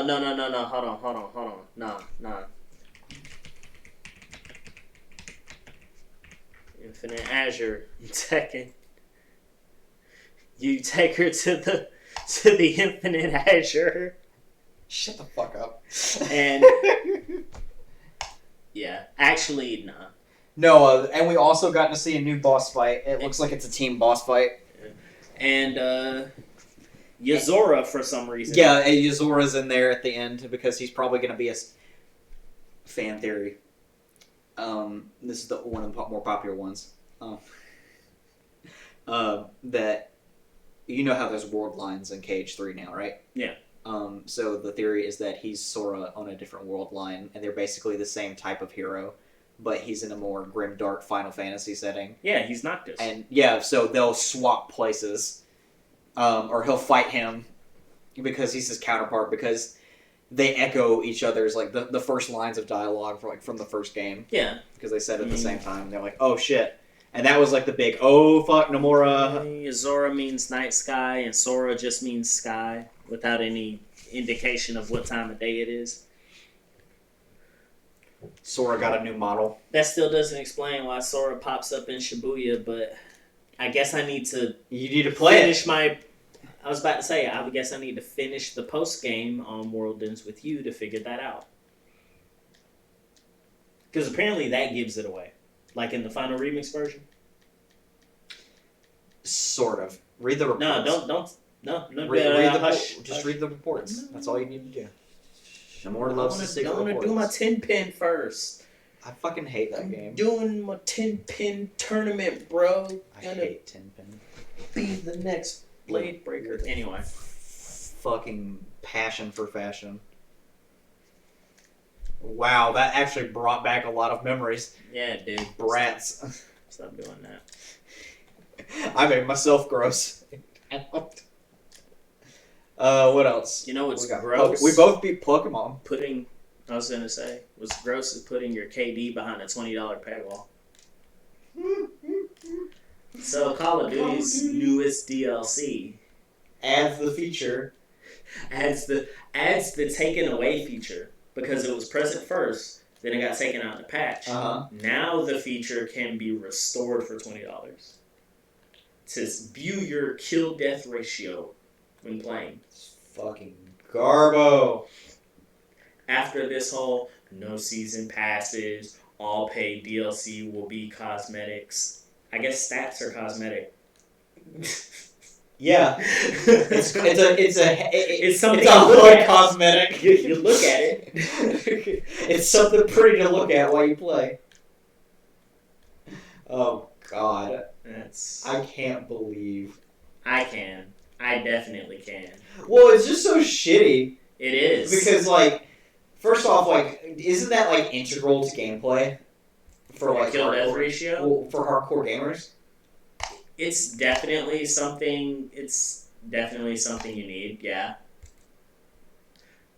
[SPEAKER 2] Hold on. Nah. Infinite Azure. You take her to the infinite Azure.
[SPEAKER 3] Shut the fuck up.
[SPEAKER 2] And yeah, actually, nah.
[SPEAKER 3] No, and we also got to see a new boss fight. It looks like it's a team boss fight.
[SPEAKER 2] And Yozora for some reason.
[SPEAKER 3] Yeah, Yozora's in there at the end because he's probably going to be a fan theory. This is one of the more popular ones. That you know how there's world lines in KH3 now, right?
[SPEAKER 2] Yeah.
[SPEAKER 3] So the theory is that he's Sora on a different world line, and they're basically the same type of hero, but he's in a more grimdark Final Fantasy setting.
[SPEAKER 2] Yeah, he's Noctis.
[SPEAKER 3] And yeah, so they'll swap places.
[SPEAKER 1] or he'll fight him because he's his counterpart because they echo each other's like the first lines of dialogue from the first game.
[SPEAKER 2] Yeah,
[SPEAKER 1] because they said it at the same time. They're like, oh shit, and that was like the big oh fuck Nomura.
[SPEAKER 2] Zora means night sky, and Sora just means sky without any indication of what time of day it is.
[SPEAKER 1] Sora got a new model.
[SPEAKER 2] That still doesn't explain why Sora pops up in Shibuya, but I guess I need to.
[SPEAKER 1] You need to play
[SPEAKER 2] finish my. I was about to say, I guess I need to finish the post game on World Ends with You to figure that out. Because apparently that gives it away, like in the final remix version.
[SPEAKER 1] Sort of. Read the reports.
[SPEAKER 2] No.
[SPEAKER 1] Just read the reports. That's all you need to do. Nomura loves the secret reports.
[SPEAKER 2] I want to do my 10-pin first.
[SPEAKER 1] I fucking hate that game.
[SPEAKER 2] Doing my 10-pin tournament, bro.
[SPEAKER 1] I hate 10-pin.
[SPEAKER 2] Be the next Blade Breaker. Anyway.
[SPEAKER 1] Fucking passion for fashion. Wow, that actually brought back a lot of memories.
[SPEAKER 2] Yeah, it did.
[SPEAKER 1] Brats.
[SPEAKER 2] Stop doing that.
[SPEAKER 1] I made myself gross. What else?
[SPEAKER 2] You know what's gross?
[SPEAKER 1] We both beat Pokemon.
[SPEAKER 2] I was going to say, what's gross is putting your KD behind a $20 paywall. So Call of Duty's newest DLC
[SPEAKER 1] adds the feature.
[SPEAKER 2] Adds the taken away feature because it was present first, then it got taken out in the patch. Now the feature can be restored for $20 to view your kill death ratio when playing.
[SPEAKER 1] It's fucking garbo.
[SPEAKER 2] After this whole no season passes, all paid DLC will be cosmetics. I guess stats are cosmetic.
[SPEAKER 1] Yeah, it's something.
[SPEAKER 2] It's a
[SPEAKER 1] hood cosmetic.
[SPEAKER 2] You look at it.
[SPEAKER 1] It's something pretty to look at while you play. Oh God, I can't believe.
[SPEAKER 2] I can. I definitely can.
[SPEAKER 1] Well, it's just so shitty.
[SPEAKER 2] It is
[SPEAKER 1] because like, first off, like, isn't that like integral to gameplay for like
[SPEAKER 2] kill death ratio?
[SPEAKER 1] Well, for hardcore gamers.
[SPEAKER 2] It's definitely something. It's definitely something you need. Yeah.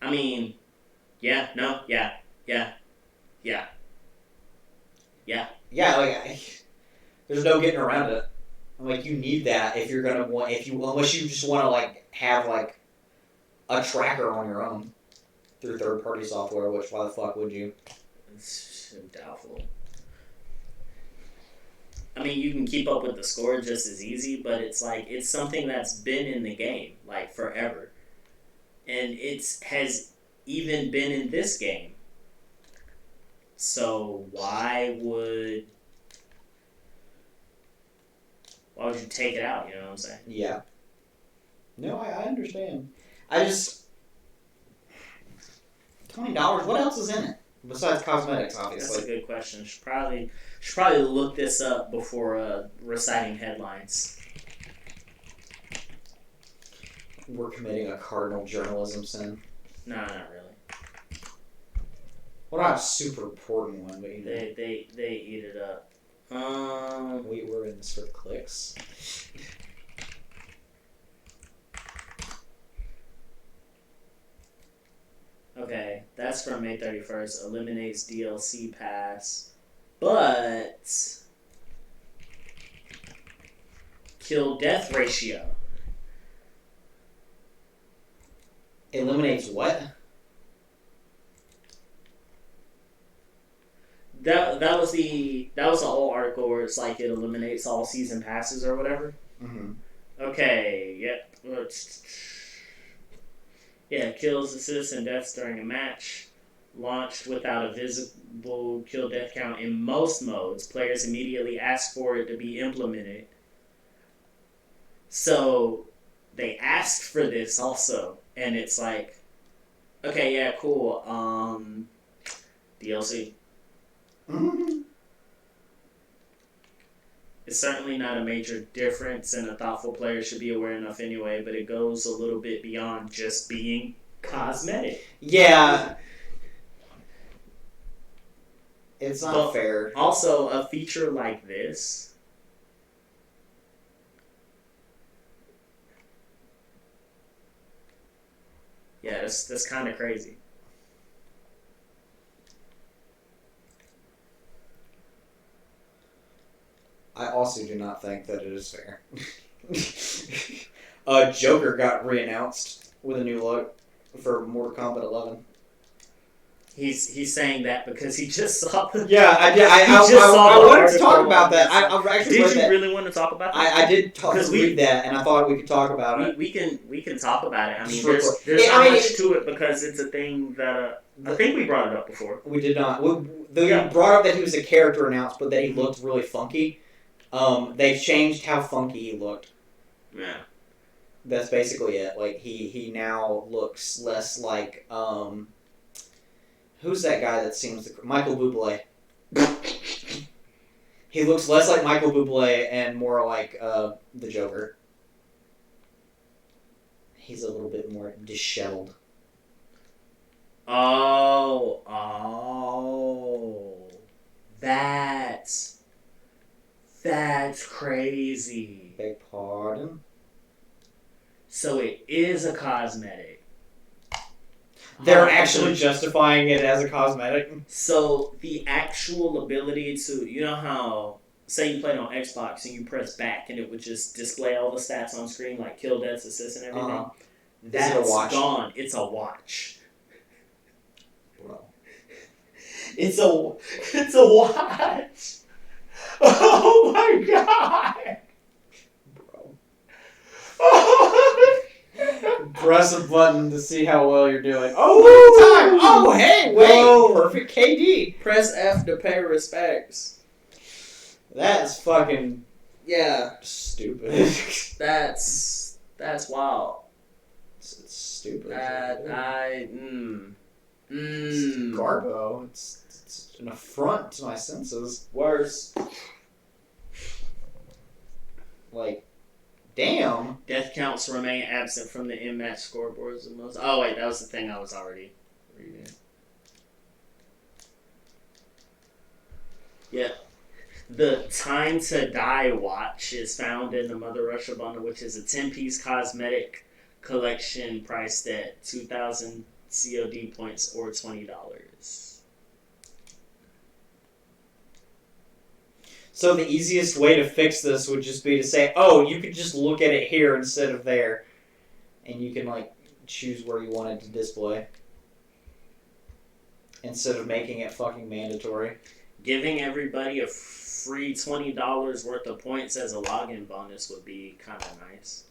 [SPEAKER 2] I mean, yeah. No. Yeah. Yeah. Yeah. Yeah.
[SPEAKER 1] Yeah. Like, there's no getting around it. Like, you need that if you're gonna want. Unless you just want to like have like a tracker on your own through third-party software. Which why the fuck would you?
[SPEAKER 2] It's doubtful. I mean, you can keep up with the score just as easy, but it's like, it's something that's been in the game, like, forever. And it has even been in this game. So why would you take it out, you know what I'm saying?
[SPEAKER 1] Yeah. No, I understand. I just... $20, what else is in it? Besides cosmetics, obviously.
[SPEAKER 2] That's a good question. Should probably look this up before reciting headlines.
[SPEAKER 1] We're committing a cardinal journalism sin.
[SPEAKER 2] No, not really.
[SPEAKER 1] Well, not a super important one, but you know.
[SPEAKER 2] They eat it up.
[SPEAKER 1] We were in this for clicks.
[SPEAKER 2] Okay, that's from May 31st. Eliminates DLC pass. But kill death ratio.
[SPEAKER 1] Eliminates what?
[SPEAKER 2] That was the whole article where it's like it eliminates all season passes or whatever.
[SPEAKER 1] Mm-hmm.
[SPEAKER 2] Okay, yep. Yeah, kills, assists, and deaths during a match. Launched without a visible kill death count in most modes. Players immediately ask for it to be implemented. So they asked for this also, and it's like, okay, yeah, cool. DLC.
[SPEAKER 1] Mm-hmm.
[SPEAKER 2] It's certainly not a major difference, and a thoughtful player should be aware enough anyway, but it goes a little bit beyond just being cosmetic.
[SPEAKER 1] Yeah. It's not fair.
[SPEAKER 2] Also, a feature like this Yeah, that's kind of crazy.
[SPEAKER 1] I also do not think that it is fair. Joker got re-announced with a new look for Mortal Kombat 11.
[SPEAKER 2] He's saying that because he just saw the...
[SPEAKER 1] Yeah, I did. I wanted to talk about that. I actually
[SPEAKER 2] did you really want to talk about that?
[SPEAKER 1] I did read that, and I thought we could talk about it.
[SPEAKER 2] We can talk about it. I mean,
[SPEAKER 1] Sure.
[SPEAKER 2] there's not much to it because it's a thing that I think we brought it up before.
[SPEAKER 1] We did not. We brought up that he was a character announced, but that he looked really funky. They've changed how funky he looked.
[SPEAKER 2] Yeah.
[SPEAKER 1] That's basically it. Like he now looks less like who's that guy that seems Michael Bublé. He looks less like Michael Bublé and more like the Joker. He's a little bit more disheveled.
[SPEAKER 2] Oh, that's crazy.
[SPEAKER 1] Beg pardon?
[SPEAKER 2] So it is a cosmetic.
[SPEAKER 1] They're actually justifying it as a cosmetic?
[SPEAKER 2] So the actual ability to, you know how, say you played on Xbox and you press back and it would just display all the stats on screen, like kill, deaths, assists, and everything? That's gone. It's a watch.
[SPEAKER 1] Bro.
[SPEAKER 2] It's a watch. Oh my god.
[SPEAKER 1] Press a button to see how well you're doing. Oh, time! Oh, hey, wait! Whoa. Perfect KD.
[SPEAKER 2] Press F to pay respects.
[SPEAKER 1] That's fucking stupid.
[SPEAKER 2] That's wild.
[SPEAKER 1] It's stupid.
[SPEAKER 2] It's
[SPEAKER 1] garbo. It's an affront to my senses.
[SPEAKER 2] Worse.
[SPEAKER 1] Like, damn.
[SPEAKER 2] Death counts remain absent from the in-match scoreboards. Oh wait, that was the thing I was already reading. Yeah. The Time to Die watch is found in the Mother Russia bundle, which is a 10-piece cosmetic collection priced at 2,000 COD points or $20.
[SPEAKER 1] So the easiest way to fix this would just be to say, oh, you could just look at it here instead of there. And you can, like, choose where you want it to display. Instead of making it fucking mandatory.
[SPEAKER 2] Giving everybody a free $20 worth of points as a login bonus would be kind of nice.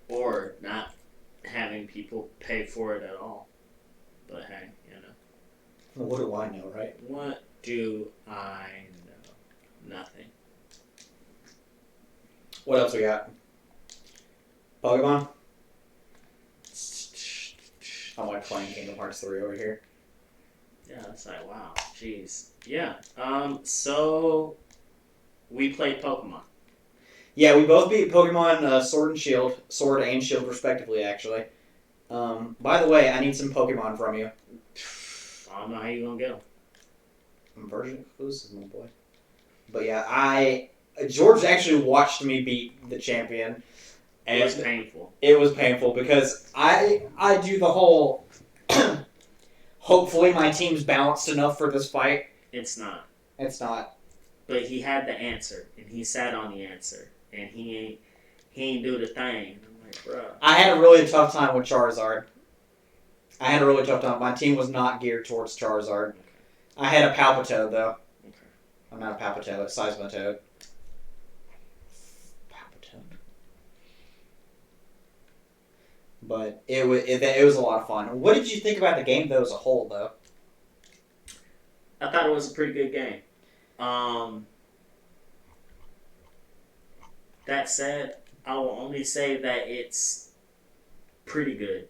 [SPEAKER 2] Or not having people pay for it at all. But hey, you know.
[SPEAKER 1] Well, what do I know, right?
[SPEAKER 2] What do I know? Nothing.
[SPEAKER 1] What else we got? Pokemon? I'm like playing Kingdom Hearts 3 over here.
[SPEAKER 2] Yeah, it's like, wow, jeez. Yeah, so we played Pokemon.
[SPEAKER 1] Yeah, we both beat Pokemon Sword and Shield respectively, actually. By the way, I need some Pokemon from you.
[SPEAKER 2] I don't know how you're gonna get them.
[SPEAKER 1] I'm version exclusive, my boy. But yeah, George actually watched me beat the champion. And
[SPEAKER 2] it was painful.
[SPEAKER 1] It was painful because I do the whole hopefully my team's balanced enough for this fight.
[SPEAKER 2] It's not.
[SPEAKER 1] It's not.
[SPEAKER 2] But he had the answer, and he sat on the answer, and he ain't do the thing. I'm like, bro.
[SPEAKER 1] I had a really tough time with Charizard. My team was not geared towards Charizard.
[SPEAKER 2] Okay.
[SPEAKER 1] I had a Palpitoad, though.
[SPEAKER 2] Okay.
[SPEAKER 1] I'm not a Palpitoad, it's Seismitoad. Palpitoad. But it was a lot of fun. What did you think about the game, though, as a whole, though?
[SPEAKER 2] I thought it was a pretty good game. That said, I will only say that it's pretty good.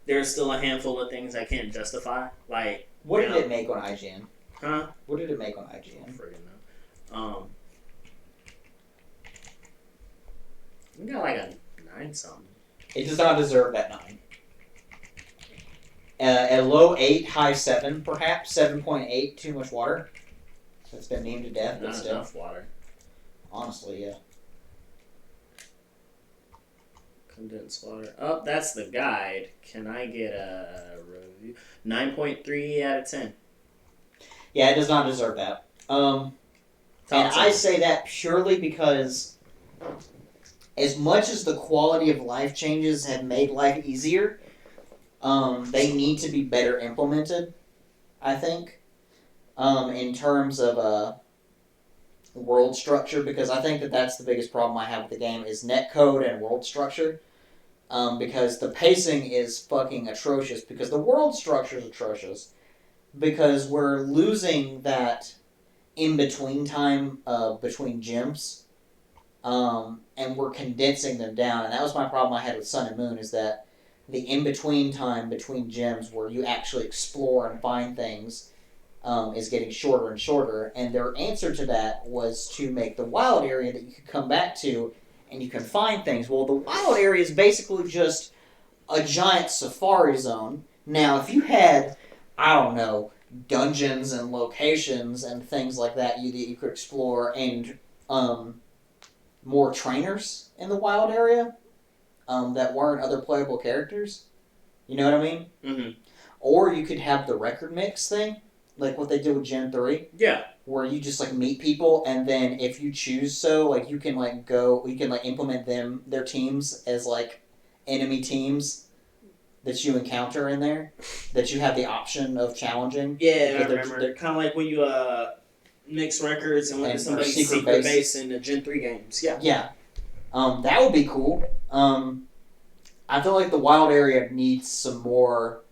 [SPEAKER 2] There's still a handful of things I can't justify. Like,
[SPEAKER 1] what did it make on IGN?
[SPEAKER 2] Huh?
[SPEAKER 1] What did it make on IGN?
[SPEAKER 2] I freaking know. We got like a 9 something.
[SPEAKER 1] It does not deserve that 9. A low 8, high 7, perhaps 7.8. Too much water. It's been named to death.
[SPEAKER 2] Not enough water.
[SPEAKER 3] Honestly, yeah.
[SPEAKER 2] Condensed water. Oh, that's the guide. Can I get a review? 9.3 out of 10.
[SPEAKER 3] Yeah, it does not deserve that. And I say that purely because as much as the quality of life changes have made life easier, they need to be better implemented, I think, in terms of world structure, because I think that's the biggest problem I have with the game is netcode and world structure. Because the pacing is fucking atrocious, because the world structure is atrocious, because we're losing that in-between time between gyms, and we're condensing them down, and that was my problem I had with Sun and Moon, is that the in-between time between gyms where you actually explore and find things is getting shorter and shorter, and their answer to that was to make the wild area that you could come back to and you can find things. Well, the wild area is basically just a giant safari zone. Now, if you had, I don't know, dungeons and locations and things like that that you could explore, and more trainers in the wild area that weren't other playable characters, you know what I mean?
[SPEAKER 2] Mm-hmm.
[SPEAKER 3] Or you could have the record mix thing, like what they did with Gen 3.
[SPEAKER 2] Yeah.
[SPEAKER 3] Where you just like meet people, and then if you choose so, like you can like implement their teams as like enemy teams that you encounter in there, that you have the option of challenging.
[SPEAKER 2] Yeah, I remember. They're kind of like when you mix records and went to somebody's secret base in the Gen 3 games. Yeah.
[SPEAKER 3] Yeah. That would be cool. I feel like the wild area needs some more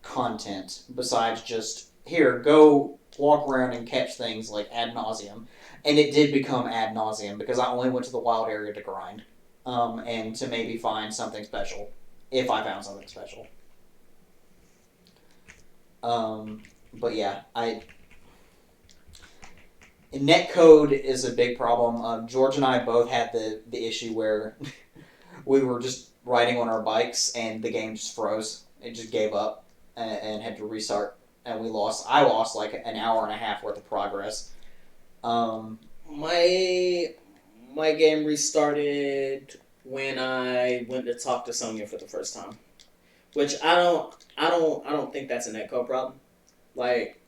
[SPEAKER 3] content besides just, here, go walk around and catch things like ad nauseum. And it did become ad nauseum because I only went to the wild area to grind. And to maybe find something special. If I found something special. But yeah, netcode is a big problem. George and I both had the issue where we were just riding on our bikes and the game just froze. It just gave up and had to restart. And I lost like an hour and a half worth of progress.
[SPEAKER 2] My game restarted when I went to talk to Sonya for the first time, which I don't think that's a netcode problem. Like,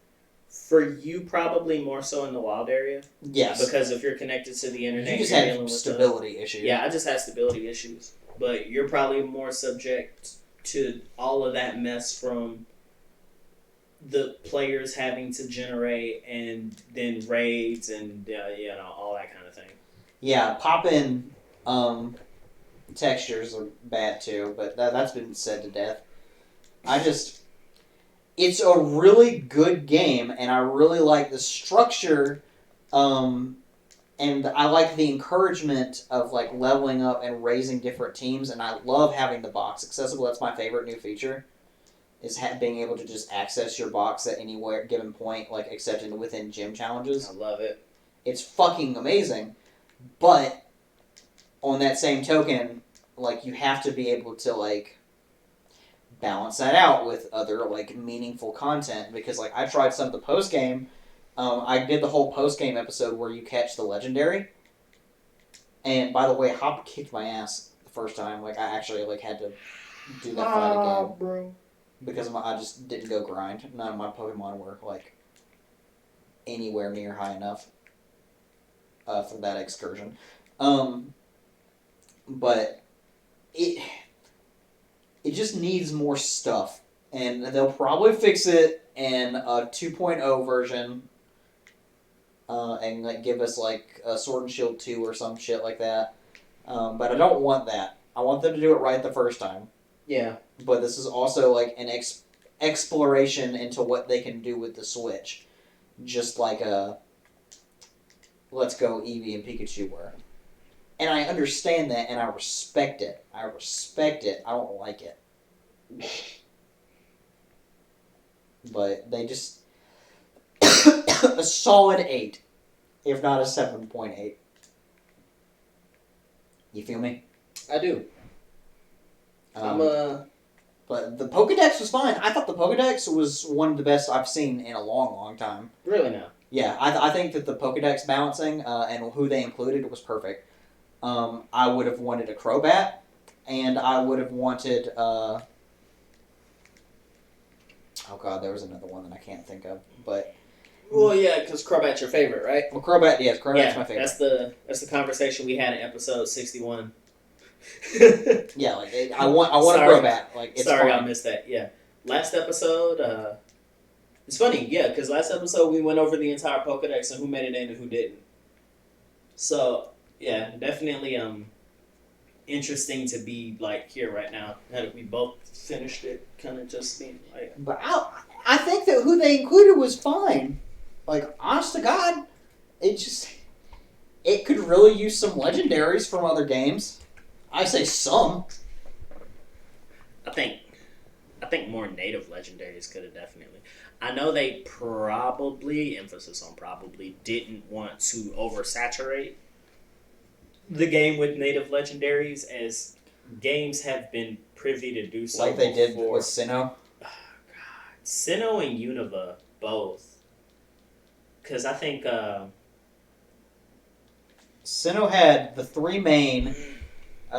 [SPEAKER 2] for you, probably more so in the wild area.
[SPEAKER 3] Yes.
[SPEAKER 2] Because if you're connected to the internet,
[SPEAKER 3] you just have stability issues.
[SPEAKER 2] Yeah, I just had stability issues. But you're probably more subject to all of that mess from the players having to generate and then raids and all that kind of thing.
[SPEAKER 3] Yeah, pop-in textures are bad too, but that's been said to death. It's a really good game, and I really like the structure, and I like the encouragement of like leveling up and raising different teams, and I love having the box accessible. That's my favorite new feature, is being able to just access your box at any given point, like except within gym challenges.
[SPEAKER 2] I love it.
[SPEAKER 3] It's fucking amazing, but on that same token, like you have to be able to like balance that out with other like meaningful content, because like I tried some of the post game. I did the whole post game episode where you catch the legendary, and by the way, Hop kicked my ass the first time. Like I actually like had to do that fight again,
[SPEAKER 2] bro.
[SPEAKER 3] Because I just didn't go grind. None of my Pokemon were like anywhere near high enough for that excursion. But it just needs more stuff, and they'll probably fix it in a 2.0 version, and like give us like a Sword and Shield 2 or some shit like that. But I don't want that. I want them to do it right the first time.
[SPEAKER 2] Yeah.
[SPEAKER 3] But this is also like an exploration into what they can do with the Switch, just like Let's Go Eevee and Pikachu were. And I understand that, and I respect it. I don't like it. But they just... a solid 8, if not a 7.8. You feel me?
[SPEAKER 2] I do.
[SPEAKER 3] But the Pokedex was fine. I thought the Pokedex was one of the best I've seen in a long, long time.
[SPEAKER 2] Really now?
[SPEAKER 3] Yeah, I think that the Pokedex balancing and who they included was perfect. I would have wanted a Crobat, and I would have wanted. Oh God, there was another one that I can't think of, but.
[SPEAKER 2] Well, yeah, because Crobat's your favorite, right?
[SPEAKER 3] Well, Crobat, yes, Crobat's my favorite.
[SPEAKER 2] That's the conversation we had in episode 61.
[SPEAKER 3] Yeah, like I want a Crobat. Like it's
[SPEAKER 2] sorry,
[SPEAKER 3] fine.
[SPEAKER 2] I missed that. Yeah, last episode. It's funny, yeah, because last episode we went over the entire Pokedex and who made it in and who didn't. So yeah, definitely interesting to be like here right now. That we both finished it, kind of just being like.
[SPEAKER 3] But I think that who they included was fine. Like, honest to God, it could really use some legendaries from other games. I say some.
[SPEAKER 2] I think more native legendaries could have definitely. I know they probably, emphasis on probably, didn't want to oversaturate the game with native legendaries, as games have been privy to do so.
[SPEAKER 3] Like they did with Sinnoh.
[SPEAKER 2] Oh, God. Sinnoh and Unova, both. Because I think
[SPEAKER 3] Sinnoh had the three main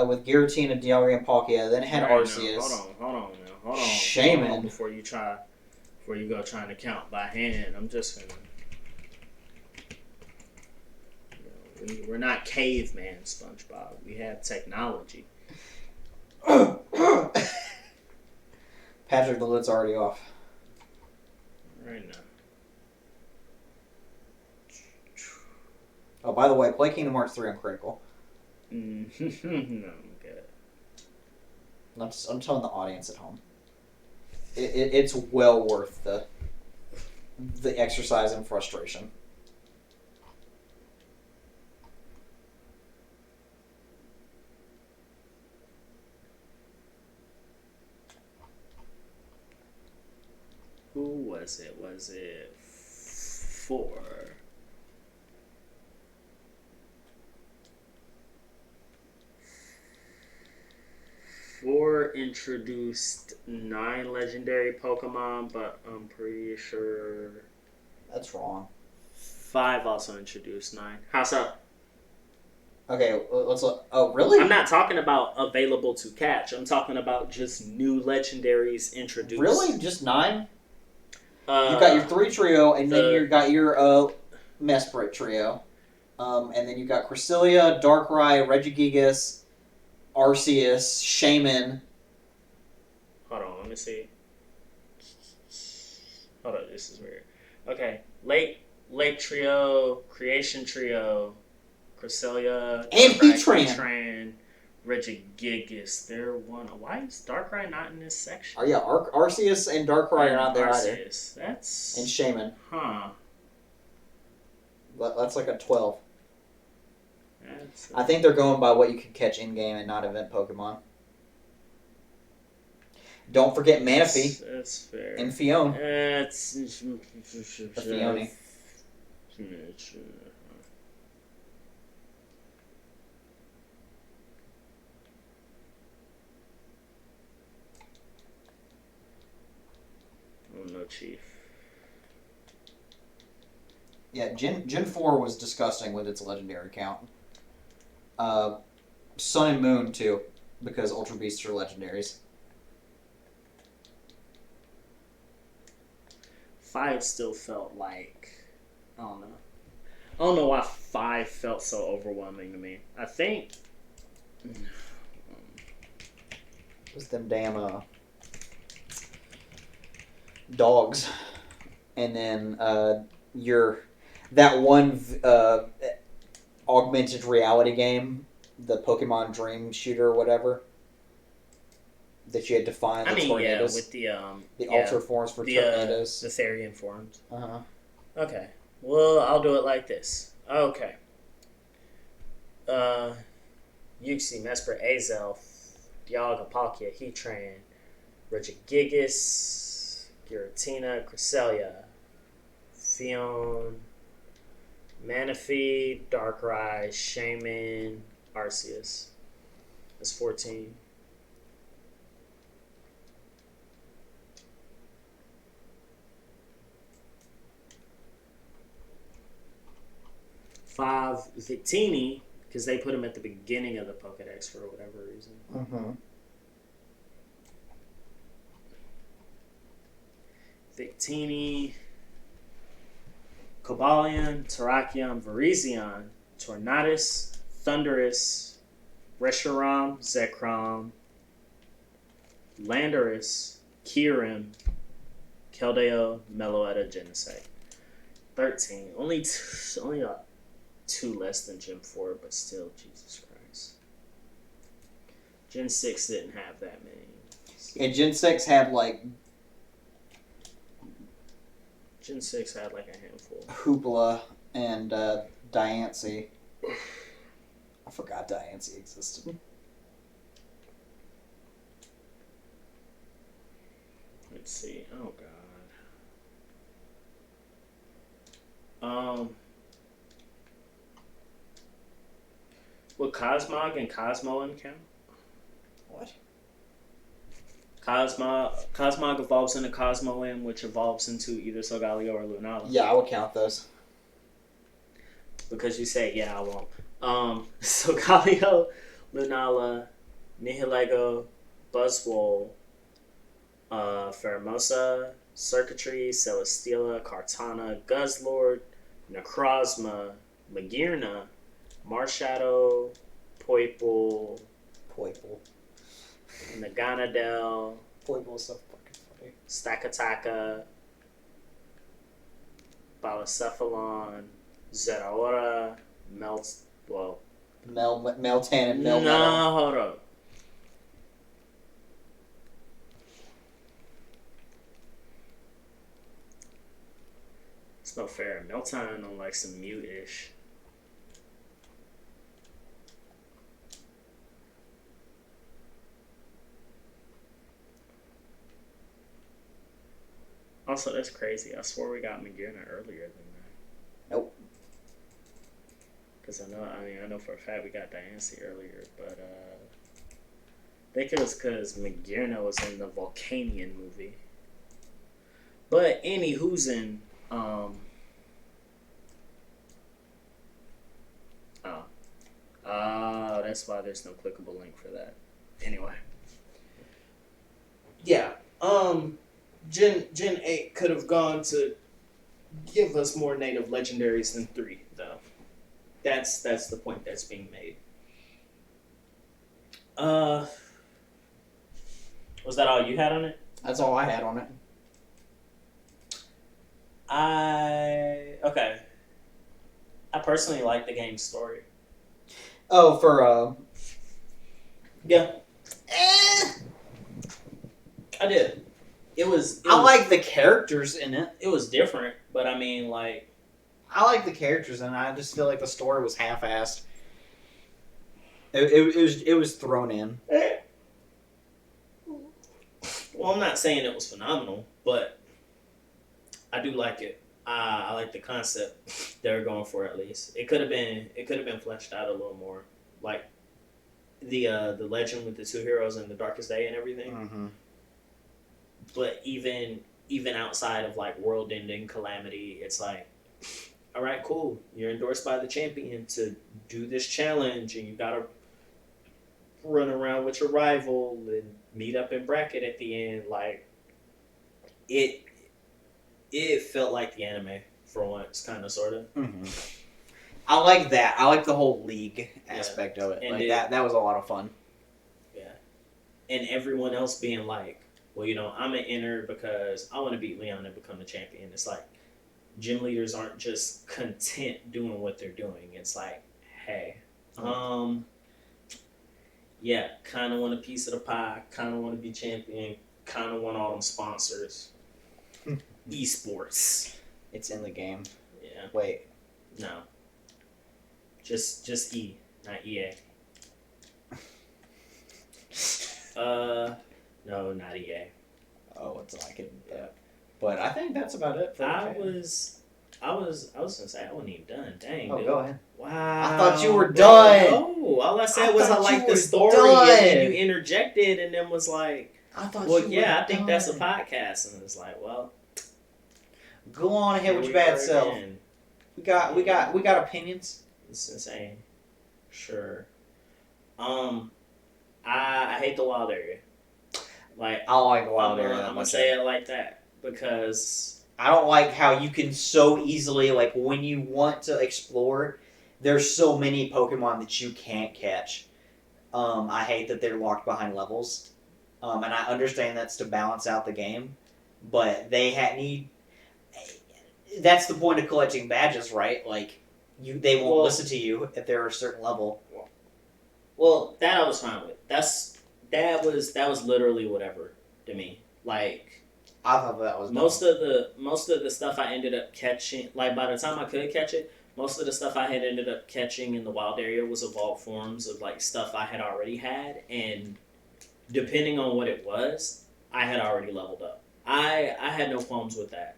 [SPEAKER 3] with Giratina, Dialga, and Palkia. Then it had Arceus.
[SPEAKER 2] Hold on.
[SPEAKER 3] Shaman.
[SPEAKER 2] Before you go trying to count by hand, I'm just gonna. We're not caveman SpongeBob. We have technology.
[SPEAKER 3] Patrick, the lid's already off.
[SPEAKER 2] Right now.
[SPEAKER 3] Oh, by the way, play Kingdom Hearts 3 on critical.
[SPEAKER 2] No, I'm good.
[SPEAKER 3] I'm telling the audience at home. It's well worth the exercise and frustration.
[SPEAKER 2] Who was it? Was it 4? 4 introduced 9 legendary Pokemon, but I'm pretty sure
[SPEAKER 3] That's wrong.
[SPEAKER 2] 5 also introduced 9. How so?
[SPEAKER 3] Okay, let's look. Oh, really?
[SPEAKER 2] I'm not talking about available to catch. I'm talking about just new legendaries introduced.
[SPEAKER 3] Really? Just 9? You got your 3 trio, and then you got your Mesprit trio. And then you got Cresselia, Darkrai, Regigigas, Arceus, Shaman.
[SPEAKER 2] Hold on, let me see. Hold on, this is weird. Okay, Lake Trio, Creation Trio, Cresselia,
[SPEAKER 3] and
[SPEAKER 2] Heatran, Regigigas. They're one. Why is Darkrai not in this section?
[SPEAKER 3] Oh yeah, Arceus and Darkrai are not there
[SPEAKER 2] Arceus.
[SPEAKER 3] either.
[SPEAKER 2] That's
[SPEAKER 3] and Shaman.
[SPEAKER 2] Huh.
[SPEAKER 3] That's like a 12. I think they're going by what you can catch in game and not event Pokemon. Don't forget Manaphy.
[SPEAKER 2] That's fair.
[SPEAKER 3] And Fione.
[SPEAKER 2] That's
[SPEAKER 3] Fione.
[SPEAKER 2] Oh no, Chief.
[SPEAKER 3] Yeah, Gen 4 was disgusting with its legendary count. Sun and Moon, too, because Ultra Beasts are legendaries.
[SPEAKER 2] 5 still felt like... I don't know. I don't know why 5 felt so overwhelming to me. I think...
[SPEAKER 3] It was them damn dogs. And then that one augmented reality game, the Pokemon Dream Shooter or whatever, that you had to find tornadoes.
[SPEAKER 2] Yeah, with the
[SPEAKER 3] Ultra forms for tornadoes.
[SPEAKER 2] The Therian forms.
[SPEAKER 3] Uh-huh.
[SPEAKER 2] Okay. Well, I'll do it like this. Okay. Uxie, Mesprit, Azelf, Dialga, Palkia, Heatran, Regigigas, Giratina, Cresselia, Fione, Manaphy, Darkrai, Shaman, Arceus. That's 14. 5, Victini, because they put him at the beginning of the Pokedex for whatever reason.
[SPEAKER 3] Mm-hmm.
[SPEAKER 2] Victini, Cobalion, Terrakion, Virizion, Tornadus, Thundurus, Reshiram, Zekrom, Landorus, Kyurem, Keldeo, Meloetta, Genesect. 13. Only got 2 less than Gen 4, but still, Jesus Christ. Gen 6 didn't have that many.
[SPEAKER 3] Yeah, Gen 6 had like
[SPEAKER 2] Gen 6 had like a handful.
[SPEAKER 3] Hoopla and Diancie. I forgot Diancie existed.
[SPEAKER 2] Let's see. Oh God. Would Cosmog and Cosmoem count?
[SPEAKER 3] What?
[SPEAKER 2] Cosmog evolves into Cosmoem, which evolves into either Solgaleo or Lunala.
[SPEAKER 3] Yeah, I would count those.
[SPEAKER 2] Because you say, yeah, I won't. Solgaleo, Lunala, Nihilego, Buzzwole, Pheromosa, Circuitry, Celesteela, Kartana, Guzzlord, Necrozma, Magearna, Marshadow, Poipole, Naganadel,
[SPEAKER 3] Poipole is so fucking funny.
[SPEAKER 2] Stakataka, Balacephalon, Zeraora, Meltan and
[SPEAKER 3] Melmetal.
[SPEAKER 2] No, hold up. It's no fair. Meltan on like some mute-ish. Also, that's crazy. I swore we got Magearna earlier than that.
[SPEAKER 3] Nope.
[SPEAKER 2] Because I know for a fact we got Diancie earlier, but I think it was because Magearna was in the Volcanion movie. But who's in that's why there's no clickable link for that. Anyway. Yeah. Gen 8 could have gone to give us more native legendaries than 3, though. That's the point that's being made. Was that all you had on it?
[SPEAKER 3] That's all I had on it.
[SPEAKER 2] Okay. I personally like the game's story.
[SPEAKER 3] Oh, for
[SPEAKER 2] Yeah. I did.
[SPEAKER 3] I like the characters in it.
[SPEAKER 2] It was different, but I mean, like,
[SPEAKER 3] I like the characters in it. I just feel like the story was half-assed. It was thrown in.
[SPEAKER 2] Well, I'm not saying it was phenomenal, but I do like it. I like the concept they were going for. At least it could have been fleshed out a little more, like the legend with the 2 heroes and the Darkest Day and everything.
[SPEAKER 3] Mm-hmm.
[SPEAKER 2] But even outside of like world-ending calamity, it's like, all right, cool. You're endorsed by the champion to do this challenge, and you gotta run around with your rival and meet up in bracket at the end. Like, it felt like the anime for once, kind of, sort of.
[SPEAKER 3] Mm-hmm. I like that. I like the whole league aspect of it. And like that was a lot of fun.
[SPEAKER 2] Yeah. And everyone else being like, well, I'm an enter because I want to beat Leon and become the champion. It's like, gym leaders aren't just content doing what they're doing. It's like, hey, yeah, kind of want a piece of the pie, kind of want to be champion, kind of want all them sponsors. Esports.
[SPEAKER 3] It's in the game.
[SPEAKER 2] Yeah.
[SPEAKER 3] Wait.
[SPEAKER 2] No. Just E, not EA. No, not EA.
[SPEAKER 3] Oh, it's like it. Yeah. But I think that's about it.
[SPEAKER 2] I was gonna say I wasn't even done. Dang.
[SPEAKER 3] Oh,
[SPEAKER 2] dude.
[SPEAKER 3] go ahead.
[SPEAKER 2] Wow.
[SPEAKER 3] I thought you were done.
[SPEAKER 2] No, all I said was I liked the story,
[SPEAKER 3] done.
[SPEAKER 2] and then you interjected, and then was like,
[SPEAKER 3] I thought
[SPEAKER 2] "Well,
[SPEAKER 3] you were
[SPEAKER 2] yeah, I think
[SPEAKER 3] done.
[SPEAKER 2] that's a podcast," and it's like, "Well,
[SPEAKER 3] go on ahead with your bad self. We got opinions.
[SPEAKER 2] It's insane. Sure. I hate the wild area. Like,
[SPEAKER 3] I don't like the wild area that
[SPEAKER 2] I'm gonna
[SPEAKER 3] much.
[SPEAKER 2] say it like that because
[SPEAKER 3] I don't like how you can so easily, like, when you want to explore, there's so many Pokemon that you can't catch. I hate that they're locked behind levels. And I understand that's to balance out the game, but need. That's the point of collecting badges, right? Like, they won't listen to you if they're a certain level.
[SPEAKER 2] Well, that I was fine with. That was literally whatever to me. Like,
[SPEAKER 3] I thought that was
[SPEAKER 2] most of the stuff I ended up catching. Like, by the time I could catch it, most of the stuff I had ended up catching in the wild area was evolved forms of like stuff I had already had, and depending on what it was, I had already leveled up. I had no qualms with that.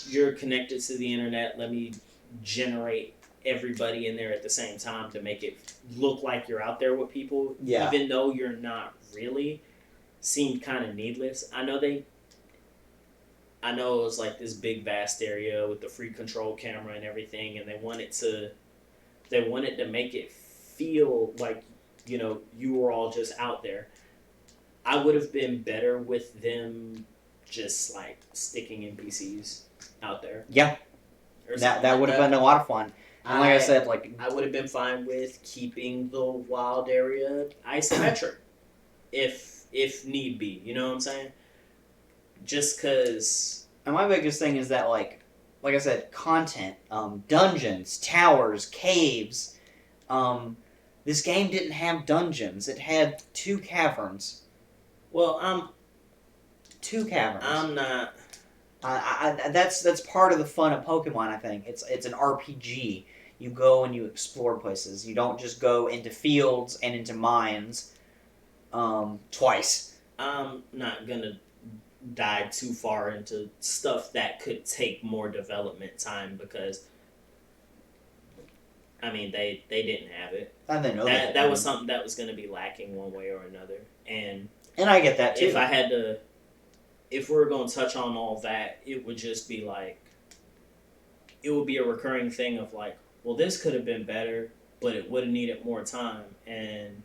[SPEAKER 2] You're connected to the internet. Let me generate everybody in there at the same time to make it look like you're out there with people, even though you're not really, seemed kind of needless. I know it was like this big vast area with the free control camera and everything, and they wanted to make it feel like, you know, you were all just out there. I would have been better with them just like sticking NPCs out there.
[SPEAKER 3] Yeah, that would have been a lot of fun. And like I said, like,
[SPEAKER 2] I would have been fine with keeping the wild area isometric, if need be. You know what I'm saying? Just because.
[SPEAKER 3] And my biggest thing is that, like I said, content, dungeons, towers, caves. This game didn't have dungeons. It had 2 caverns.
[SPEAKER 2] Well,
[SPEAKER 3] 2 caverns.
[SPEAKER 2] I'm not.
[SPEAKER 3] That's part of the fun of Pokemon. I think it's an RPG. You go and you explore places. You don't just go into fields and into mines. Twice.
[SPEAKER 2] I'm not gonna dive too far into stuff that could take more development time because, I mean, they didn't have it.
[SPEAKER 3] And they know
[SPEAKER 2] that was something that was going to be lacking one way or another. And
[SPEAKER 3] I get that too.
[SPEAKER 2] If we were going to touch on all that, it would just be like, it would be a recurring thing of like, well, this could have been better, but it would have needed more time. And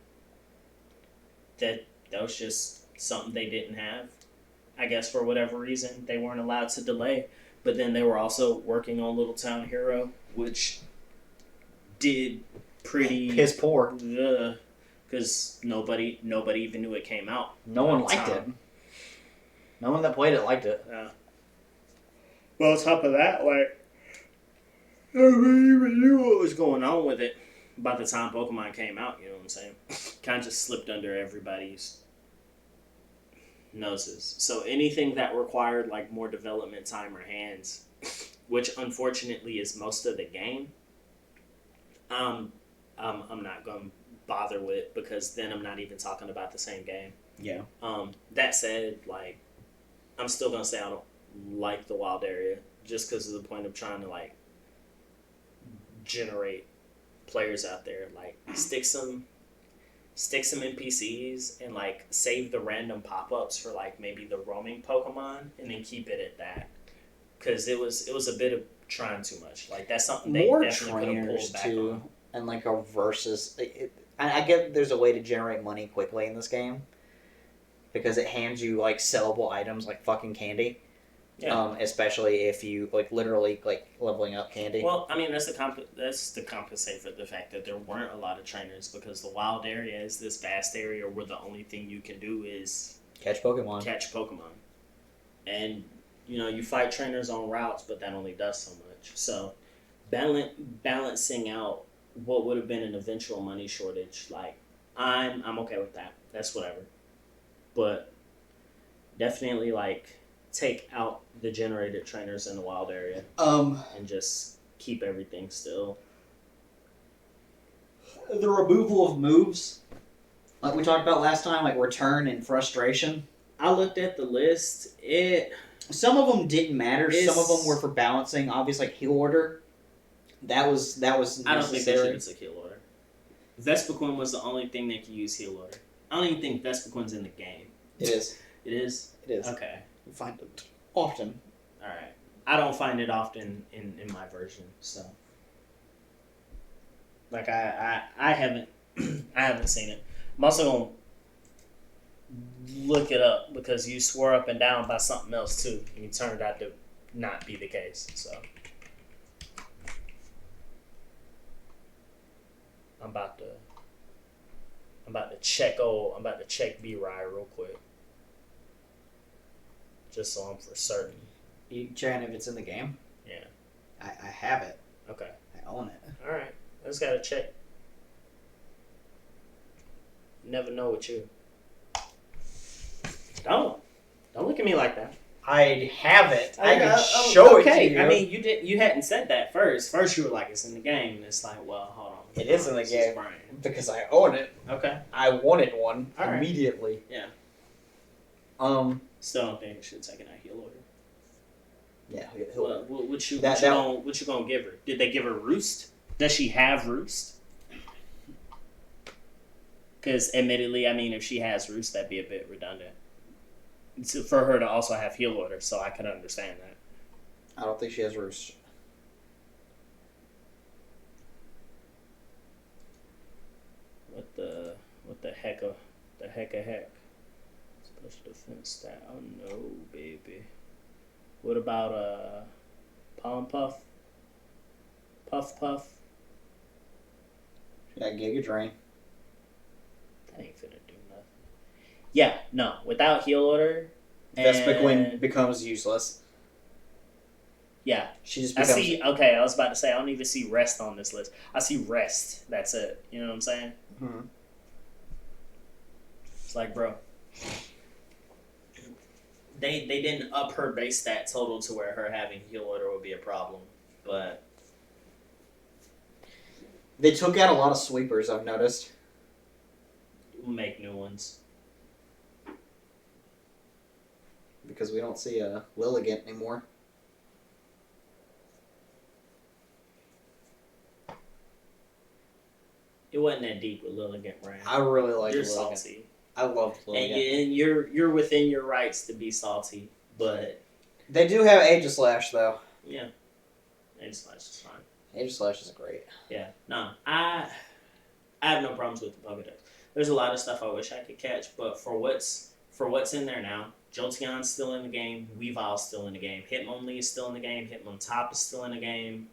[SPEAKER 2] that was just something they didn't have. I guess for whatever reason, they weren't allowed to delay. But then they were also working on Little Town Hero, which did pretty
[SPEAKER 3] piss poor.
[SPEAKER 2] Because nobody even knew it came out.
[SPEAKER 3] No one liked it. No one that played it liked it.
[SPEAKER 2] Yeah. Well, on top of that, like, nobody even knew what was going on with it by the time Pokemon came out. You know what I'm saying? Kind of just slipped under everybody's noses. So anything that required like more development time or hands, which unfortunately is most of the game, I'm not going to bother with, because then I'm not even talking about the same game.
[SPEAKER 3] Yeah.
[SPEAKER 2] That said, like, I'm still going to say I don't like the wild area just because of the point of trying to like generate players out there. Like, stick some NPCs and like save the random pop-ups for like maybe the roaming Pokemon, and then keep it at that, because it was a bit of trying too much. Like, that's something they
[SPEAKER 3] more
[SPEAKER 2] definitely could have pulled back
[SPEAKER 3] too,
[SPEAKER 2] on.
[SPEAKER 3] and like a versus. I get there's a way to generate money quickly in this game because it hands you like sellable items like fucking candy. Yeah. Especially if you like literally like leveling up candy.
[SPEAKER 2] Well, I mean, that's to compensate for the fact that there weren't a lot of trainers, because the wild area is this vast area where the only thing you can do is
[SPEAKER 3] catch Pokemon.
[SPEAKER 2] And you know, you fight trainers on routes, but that only does so much. So balancing out what would have been an eventual money shortage, like, I'm okay with that. That's whatever. But definitely like take out the generated trainers in the wild area. And just keep everything still.
[SPEAKER 3] The removal of moves, like we talked about last time, like return and frustration.
[SPEAKER 2] I looked at the list.
[SPEAKER 3] Some of them didn't matter. Some of them were for balancing. Obviously, like heal order. That was necessary.
[SPEAKER 2] I don't think they should have took heal order. Vespiquen was the only thing that could use heal order. I don't even think Vespiquen's in the game.
[SPEAKER 3] It is.
[SPEAKER 2] It is?
[SPEAKER 3] It is.
[SPEAKER 2] Okay.
[SPEAKER 3] You find it often.
[SPEAKER 2] Alright. I don't find it often in my version, so. Like I haven't I haven't seen it. I'm also gonna look it up because you swore up and down by something else too, and it turned out to not be the case. So I'm about to check B-Rye real quick, just so I'm for certain.
[SPEAKER 3] You checking if it's in the game?
[SPEAKER 2] Yeah.
[SPEAKER 3] I have it.
[SPEAKER 2] Okay.
[SPEAKER 3] I own it.
[SPEAKER 2] All right. I just gotta check. You never know what you. Don't look at me like that.
[SPEAKER 3] I have it. I can
[SPEAKER 2] oh,
[SPEAKER 3] show
[SPEAKER 2] okay.
[SPEAKER 3] it to you.
[SPEAKER 2] I mean, you hadn't said that first. First, you were like, "It's in the game," and it's like, "Well, hold on."
[SPEAKER 3] It is in the
[SPEAKER 2] This
[SPEAKER 3] game.
[SPEAKER 2] Brian.
[SPEAKER 3] Because I own it.
[SPEAKER 2] Okay.
[SPEAKER 3] I wanted one
[SPEAKER 2] All right.
[SPEAKER 3] immediately.
[SPEAKER 2] Yeah.
[SPEAKER 3] Still
[SPEAKER 2] don't think it should take an heal order.
[SPEAKER 3] Yeah.
[SPEAKER 2] What you gonna give her? Did they give her Roost? Does she have Roost? Because admittedly, I mean, if she has Roost, that'd be a bit redundant. It's for her to also have heal order, so I can understand that.
[SPEAKER 3] I don't think she has Roost.
[SPEAKER 2] What the heck? Special defense stat. Oh no, baby. What about Palm Puff? Puff?
[SPEAKER 3] She got Giga Drain.
[SPEAKER 2] That ain't finna do nothing. Yeah, no. Without heal order.
[SPEAKER 3] Vespiquen becomes useless.
[SPEAKER 2] Yeah.
[SPEAKER 3] She just becomes...
[SPEAKER 2] Okay, I was about to say, I don't even see Rest on this list. I see Rest. That's it. You know what I'm saying?
[SPEAKER 3] Mm-hmm.
[SPEAKER 2] It's like, bro. They didn't up her base stat total to where her having heal order would be a problem. But...
[SPEAKER 3] They took out a lot of sweepers, I've noticed.
[SPEAKER 2] We'll make new ones.
[SPEAKER 3] Because we don't see Lilligant anymore.
[SPEAKER 2] It wasn't that deep with Lilligant, Brian.
[SPEAKER 3] I really like
[SPEAKER 2] You're
[SPEAKER 3] Lilligant.
[SPEAKER 2] salty.
[SPEAKER 3] I loved Lilligant.
[SPEAKER 2] And you're within your rights to be salty, but...
[SPEAKER 3] They do have Aegislash, though.
[SPEAKER 2] Yeah. Aegislash is fine.
[SPEAKER 3] Aegislash is great.
[SPEAKER 2] Yeah. Nah. I have no problems with the Pokedex. There's a lot of stuff I wish I could catch, but for what's in there now, Jolteon's still in the game, Weavile's still in the game, Hitmonlee is still in the game, Hitmontop is still in the game,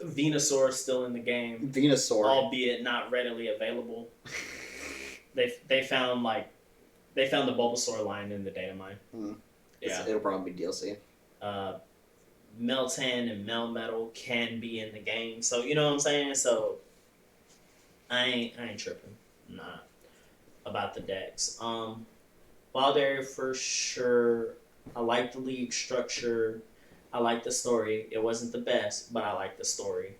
[SPEAKER 2] Venusaur is still in the game.
[SPEAKER 3] Venusaur.
[SPEAKER 2] Albeit not readily available. They found the Bulbasaur line in the data mine.
[SPEAKER 3] Mm.
[SPEAKER 2] Yeah.
[SPEAKER 3] It'll probably be DLC.
[SPEAKER 2] Meltan and Melmetal can be in the game. So you know what I'm saying? So I ain't tripping. Nah. About the decks. Wildair for sure. I like the league structure. I like the story. It wasn't the best, but I like the story.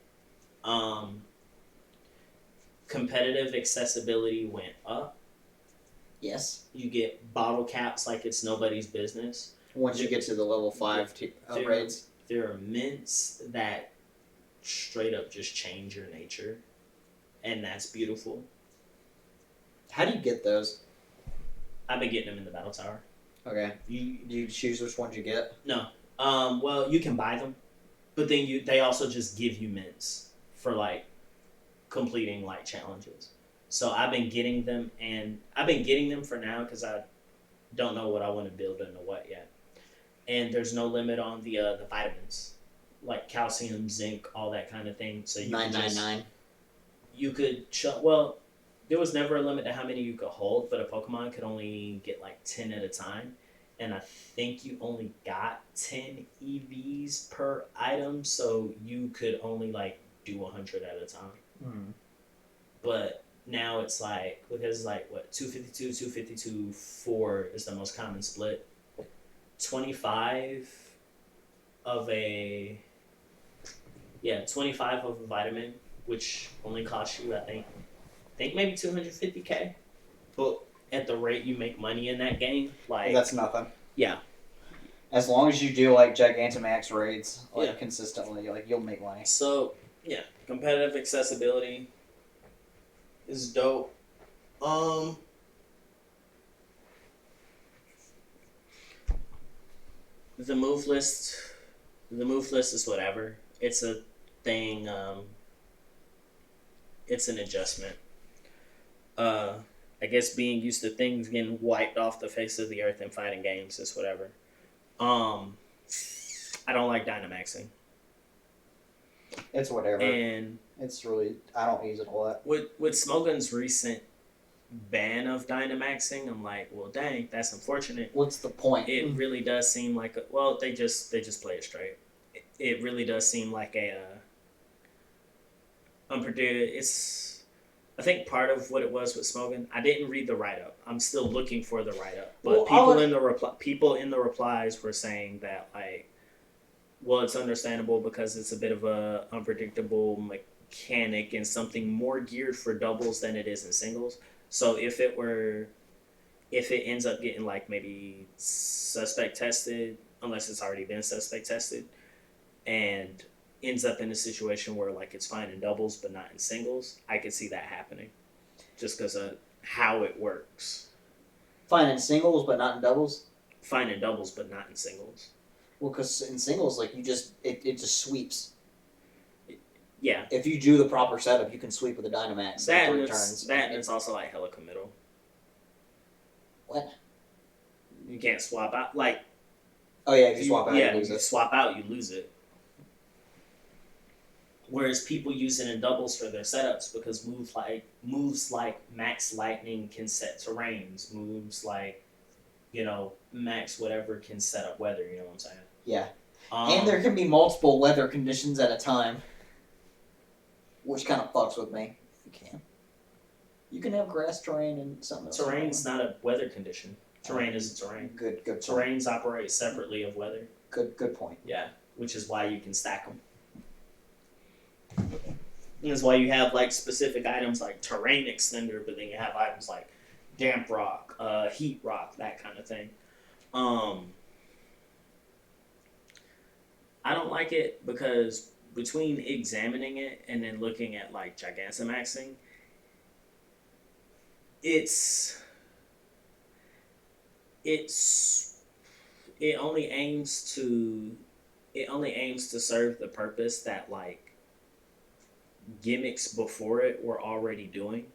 [SPEAKER 2] Competitive accessibility went up.
[SPEAKER 3] Yes.
[SPEAKER 2] You get bottle caps like it's nobody's business.
[SPEAKER 3] Once you get to the level 5 raids.
[SPEAKER 2] There are mints that straight up just change your nature. And that's beautiful.
[SPEAKER 3] How do you get those?
[SPEAKER 2] I've been getting them in the battle tower.
[SPEAKER 3] Okay. Do you choose which ones you get?
[SPEAKER 2] No. Well, you can buy them, but then they also just give you mints for completing challenges. So I've been getting them, and I've been getting them for now because I don't know what I want to build into what yet. And there's no limit on the vitamins, like calcium, zinc, all that kind of thing. So you
[SPEAKER 3] 999.
[SPEAKER 2] You could well, there was never a limit to how many you could hold, but a Pokemon could only get 10 at a time. And I think you only got 10 EVs per item, so you could only do 100 at a time.
[SPEAKER 3] Mm.
[SPEAKER 2] But now it's because 252, 252, 4 is the most common split. 25 of a vitamin, which only costs you, I think maybe 250K. But at the rate you make money in that game,
[SPEAKER 3] that's nothing.
[SPEAKER 2] Yeah.
[SPEAKER 3] As long as you do Gigantamax raids consistently, you'll make money.
[SPEAKER 2] So yeah, competitive accessibility is dope. The move list is whatever. It's a thing. it's an adjustment. I guess being used to things getting wiped off the face of the earth in fighting games is whatever. I don't like Dynamaxing.
[SPEAKER 3] It's whatever.
[SPEAKER 2] And
[SPEAKER 3] it's really, I don't use it a lot.
[SPEAKER 2] With Smogun's recent ban of Dynamaxing, I'm like, well, dang, that's unfortunate.
[SPEAKER 3] What's the point?
[SPEAKER 2] It really does seem like they just play it straight. It really does seem like a unpredictable. I think part of what it was with Smogun, I didn't read the write up. I'm still looking for the write up, but people in the replies were saying that like, well, it's understandable because it's a bit of a unpredictable mechanic and something more geared for doubles than it is in singles. So if it ends up getting like maybe suspect tested, unless it's already been suspect tested, and ends up in a situation where like it's fine in doubles but not in singles, I could see that happening, just because of how it works.
[SPEAKER 3] Fine in singles but not in doubles.
[SPEAKER 2] Fine in doubles but not in singles.
[SPEAKER 3] Well, because in singles, like it just sweeps.
[SPEAKER 2] Yeah.
[SPEAKER 3] If you do the proper setup, you can sweep with a Dynamax.
[SPEAKER 2] That and it's also like hella committal.
[SPEAKER 3] What?
[SPEAKER 2] You can't swap out like.
[SPEAKER 3] Oh yeah, if you swap out, you lose it.
[SPEAKER 2] Swap out, you lose it. Whereas people use it in doubles for their setups because moves like Max Lightning can set terrains. Moves like, Max whatever can set up weather. You know what I'm saying?
[SPEAKER 3] Yeah. And there can be multiple weather conditions at a time, which kind of fucks with me. You can. You can have grass terrain and something else.
[SPEAKER 2] Terrain's not a weather condition. Terrain is a terrain.
[SPEAKER 3] Good point.
[SPEAKER 2] Terrains operate separately of weather.
[SPEAKER 3] Good point.
[SPEAKER 2] Yeah, which is why you can stack them. And that's why you have like specific items like terrain extender, but then you have items like damp rock, heat rock, that kind of thing. I don't like it because between examining it and then looking at like Gigantamaxing, it only aims to serve the purpose that like gimmicks before it were already doing.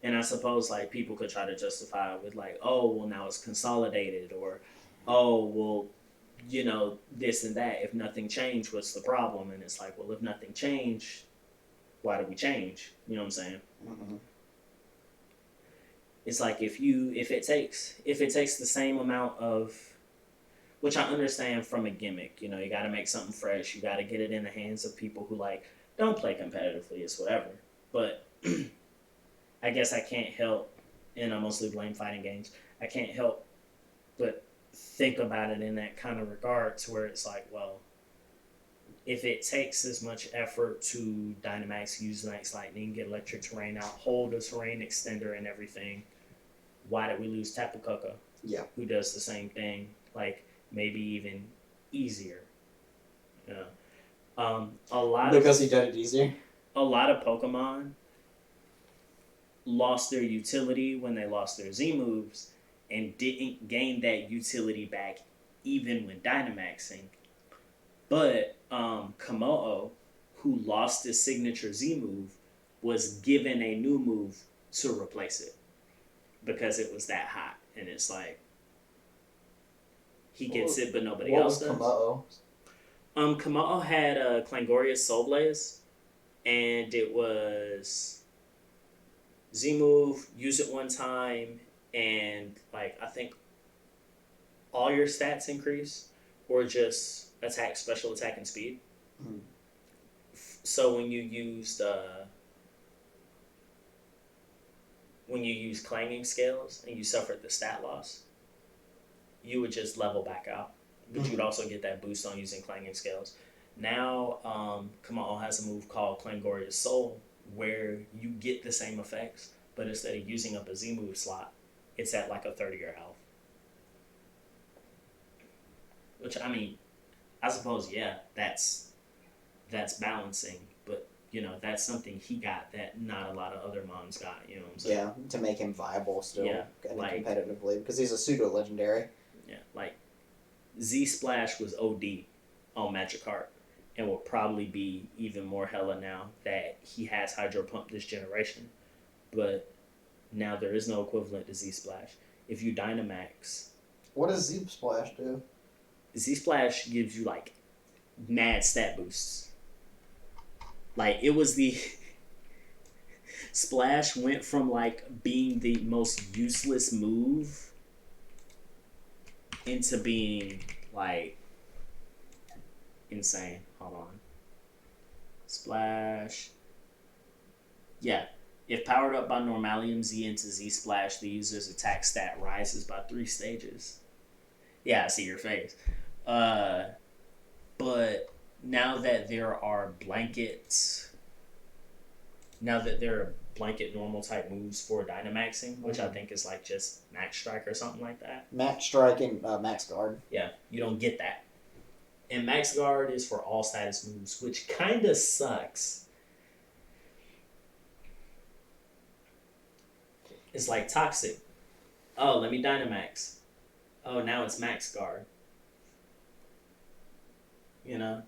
[SPEAKER 2] And I suppose like people could try to justify it with like, oh well, now it's consolidated, or oh well, this and that. If nothing changed, what's the problem? And it's like, well, if nothing changed, why do we change? You know what I'm saying?
[SPEAKER 3] Mm-hmm.
[SPEAKER 2] It's like if it takes the same amount of, which I understand from a gimmick, you got to make something fresh. You got to get it in the hands of people who like don't play competitively. It's whatever. But I guess I can't help, and I mostly blame fighting games. I can't help but think about it in that kind of regard, to where it's like, well, if it takes as much effort to Dynamax, use Max Lightning, get electric terrain out, hold a terrain extender and everything, why did we lose Tapu Koko?
[SPEAKER 3] Yeah.
[SPEAKER 2] Who does the same thing, like maybe even easier.
[SPEAKER 3] Because he did it easier.
[SPEAKER 2] A lot of Pokemon lost their utility when they lost their Z moves, and didn't gain that utility back even when Dynamaxing. But Komodo, who lost his signature Z move, was given a new move to replace it because it was that hot. And it's like, he gets it, but nobody else does.
[SPEAKER 3] Komodo?
[SPEAKER 2] Komodo had a Clangorious Soul Blaze, and it was Z move, use it one time, and like I think all your stats increase, or just attack, special attack, and speed.
[SPEAKER 3] Mm-hmm.
[SPEAKER 2] So when you use clanging scales and you suffered the stat loss, you would just level back out, but you'd also get that boost on using clanging scales. Now, Komodo has a move called Clangorious Soul, where you get the same effects, but instead of using up a Z move slot, it's at like a 30-year health. Which, I mean, I suppose, yeah, that's balancing, but, that's something he got that not a lot of other mons got, you know what I'm saying?
[SPEAKER 3] Yeah, to make him viable still,
[SPEAKER 2] like,
[SPEAKER 3] competitively, because he's a pseudo-legendary.
[SPEAKER 2] Yeah, like, Z-Splash was OD on Magikarp, and will probably be even more hella now that he has Hydro Pump this generation. But now there is no equivalent to Z Splash. If you Dynamax,
[SPEAKER 3] What does Z Splash do?
[SPEAKER 2] Z Splash gives you like mad stat boosts. Like it was the Splash went from like being the most useless move into being like insane. Hold on. Splash. Yeah. If powered up by Normalium Z into Z Splash, the user's attack stat rises by 3 stages. Yeah, I see your face. But now that there are blanket normal type moves for Dynamaxing, which I think is like just Max Strike or something like that.
[SPEAKER 3] Max Strike and Max Guard.
[SPEAKER 2] Yeah, you don't get that. And Max Guard is for all status moves, which kind of sucks. It's like Toxic. Oh, let me Dynamax. Oh, now it's Max Guard. You know?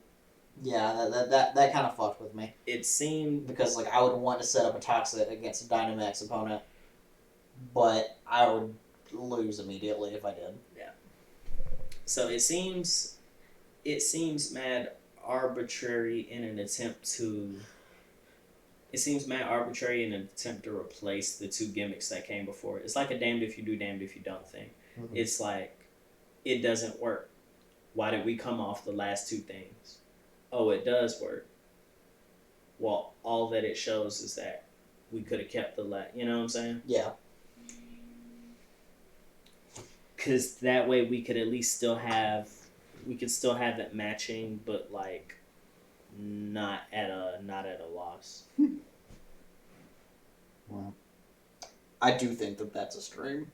[SPEAKER 3] Yeah, that kind of fucked with me.
[SPEAKER 2] It seemed...
[SPEAKER 3] Because, like, I would want to set up a Toxic against a Dynamax opponent, but I would lose immediately if I did.
[SPEAKER 2] Yeah. So it seems mad arbitrary in an attempt to... It seems mad arbitrary in an attempt to replace the 2 gimmicks that came before. It's like a damned if you do, damned if you don't thing. Mm-hmm. It's like, it doesn't work. Why did we come off the last 2 things? Oh, it does work. Well, all that it shows is that we could have kept the you know what I'm saying?
[SPEAKER 3] Yeah.
[SPEAKER 2] Because that way we could at least still have it matching, but like not at a loss.
[SPEAKER 3] Well, I do think that's a stream.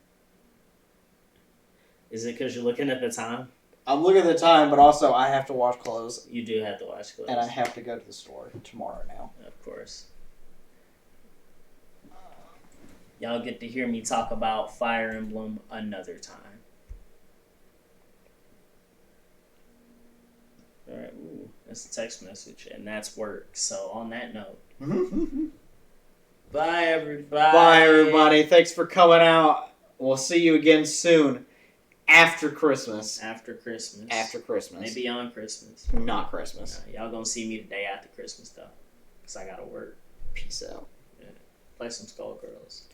[SPEAKER 2] Is it because you're looking at the time?
[SPEAKER 3] I'm looking at the time, but also I have to wash clothes.
[SPEAKER 2] You do have to wash clothes.
[SPEAKER 3] And I have to go to the store tomorrow now.
[SPEAKER 2] Of course. Y'all get to hear me talk about Fire Emblem another time. Alright, ooh, that's a text message, and that's work. So on that note, bye everybody.
[SPEAKER 3] Bye everybody. Thanks for coming out. We'll see you again soon. After Christmas.
[SPEAKER 2] After Christmas.
[SPEAKER 3] After Christmas.
[SPEAKER 2] Maybe on Christmas.
[SPEAKER 3] Not Christmas.
[SPEAKER 2] Y'all gonna see me the day after Christmas though, cause I gotta work.
[SPEAKER 3] Peace out.
[SPEAKER 2] Yeah. Play some Skullgirls.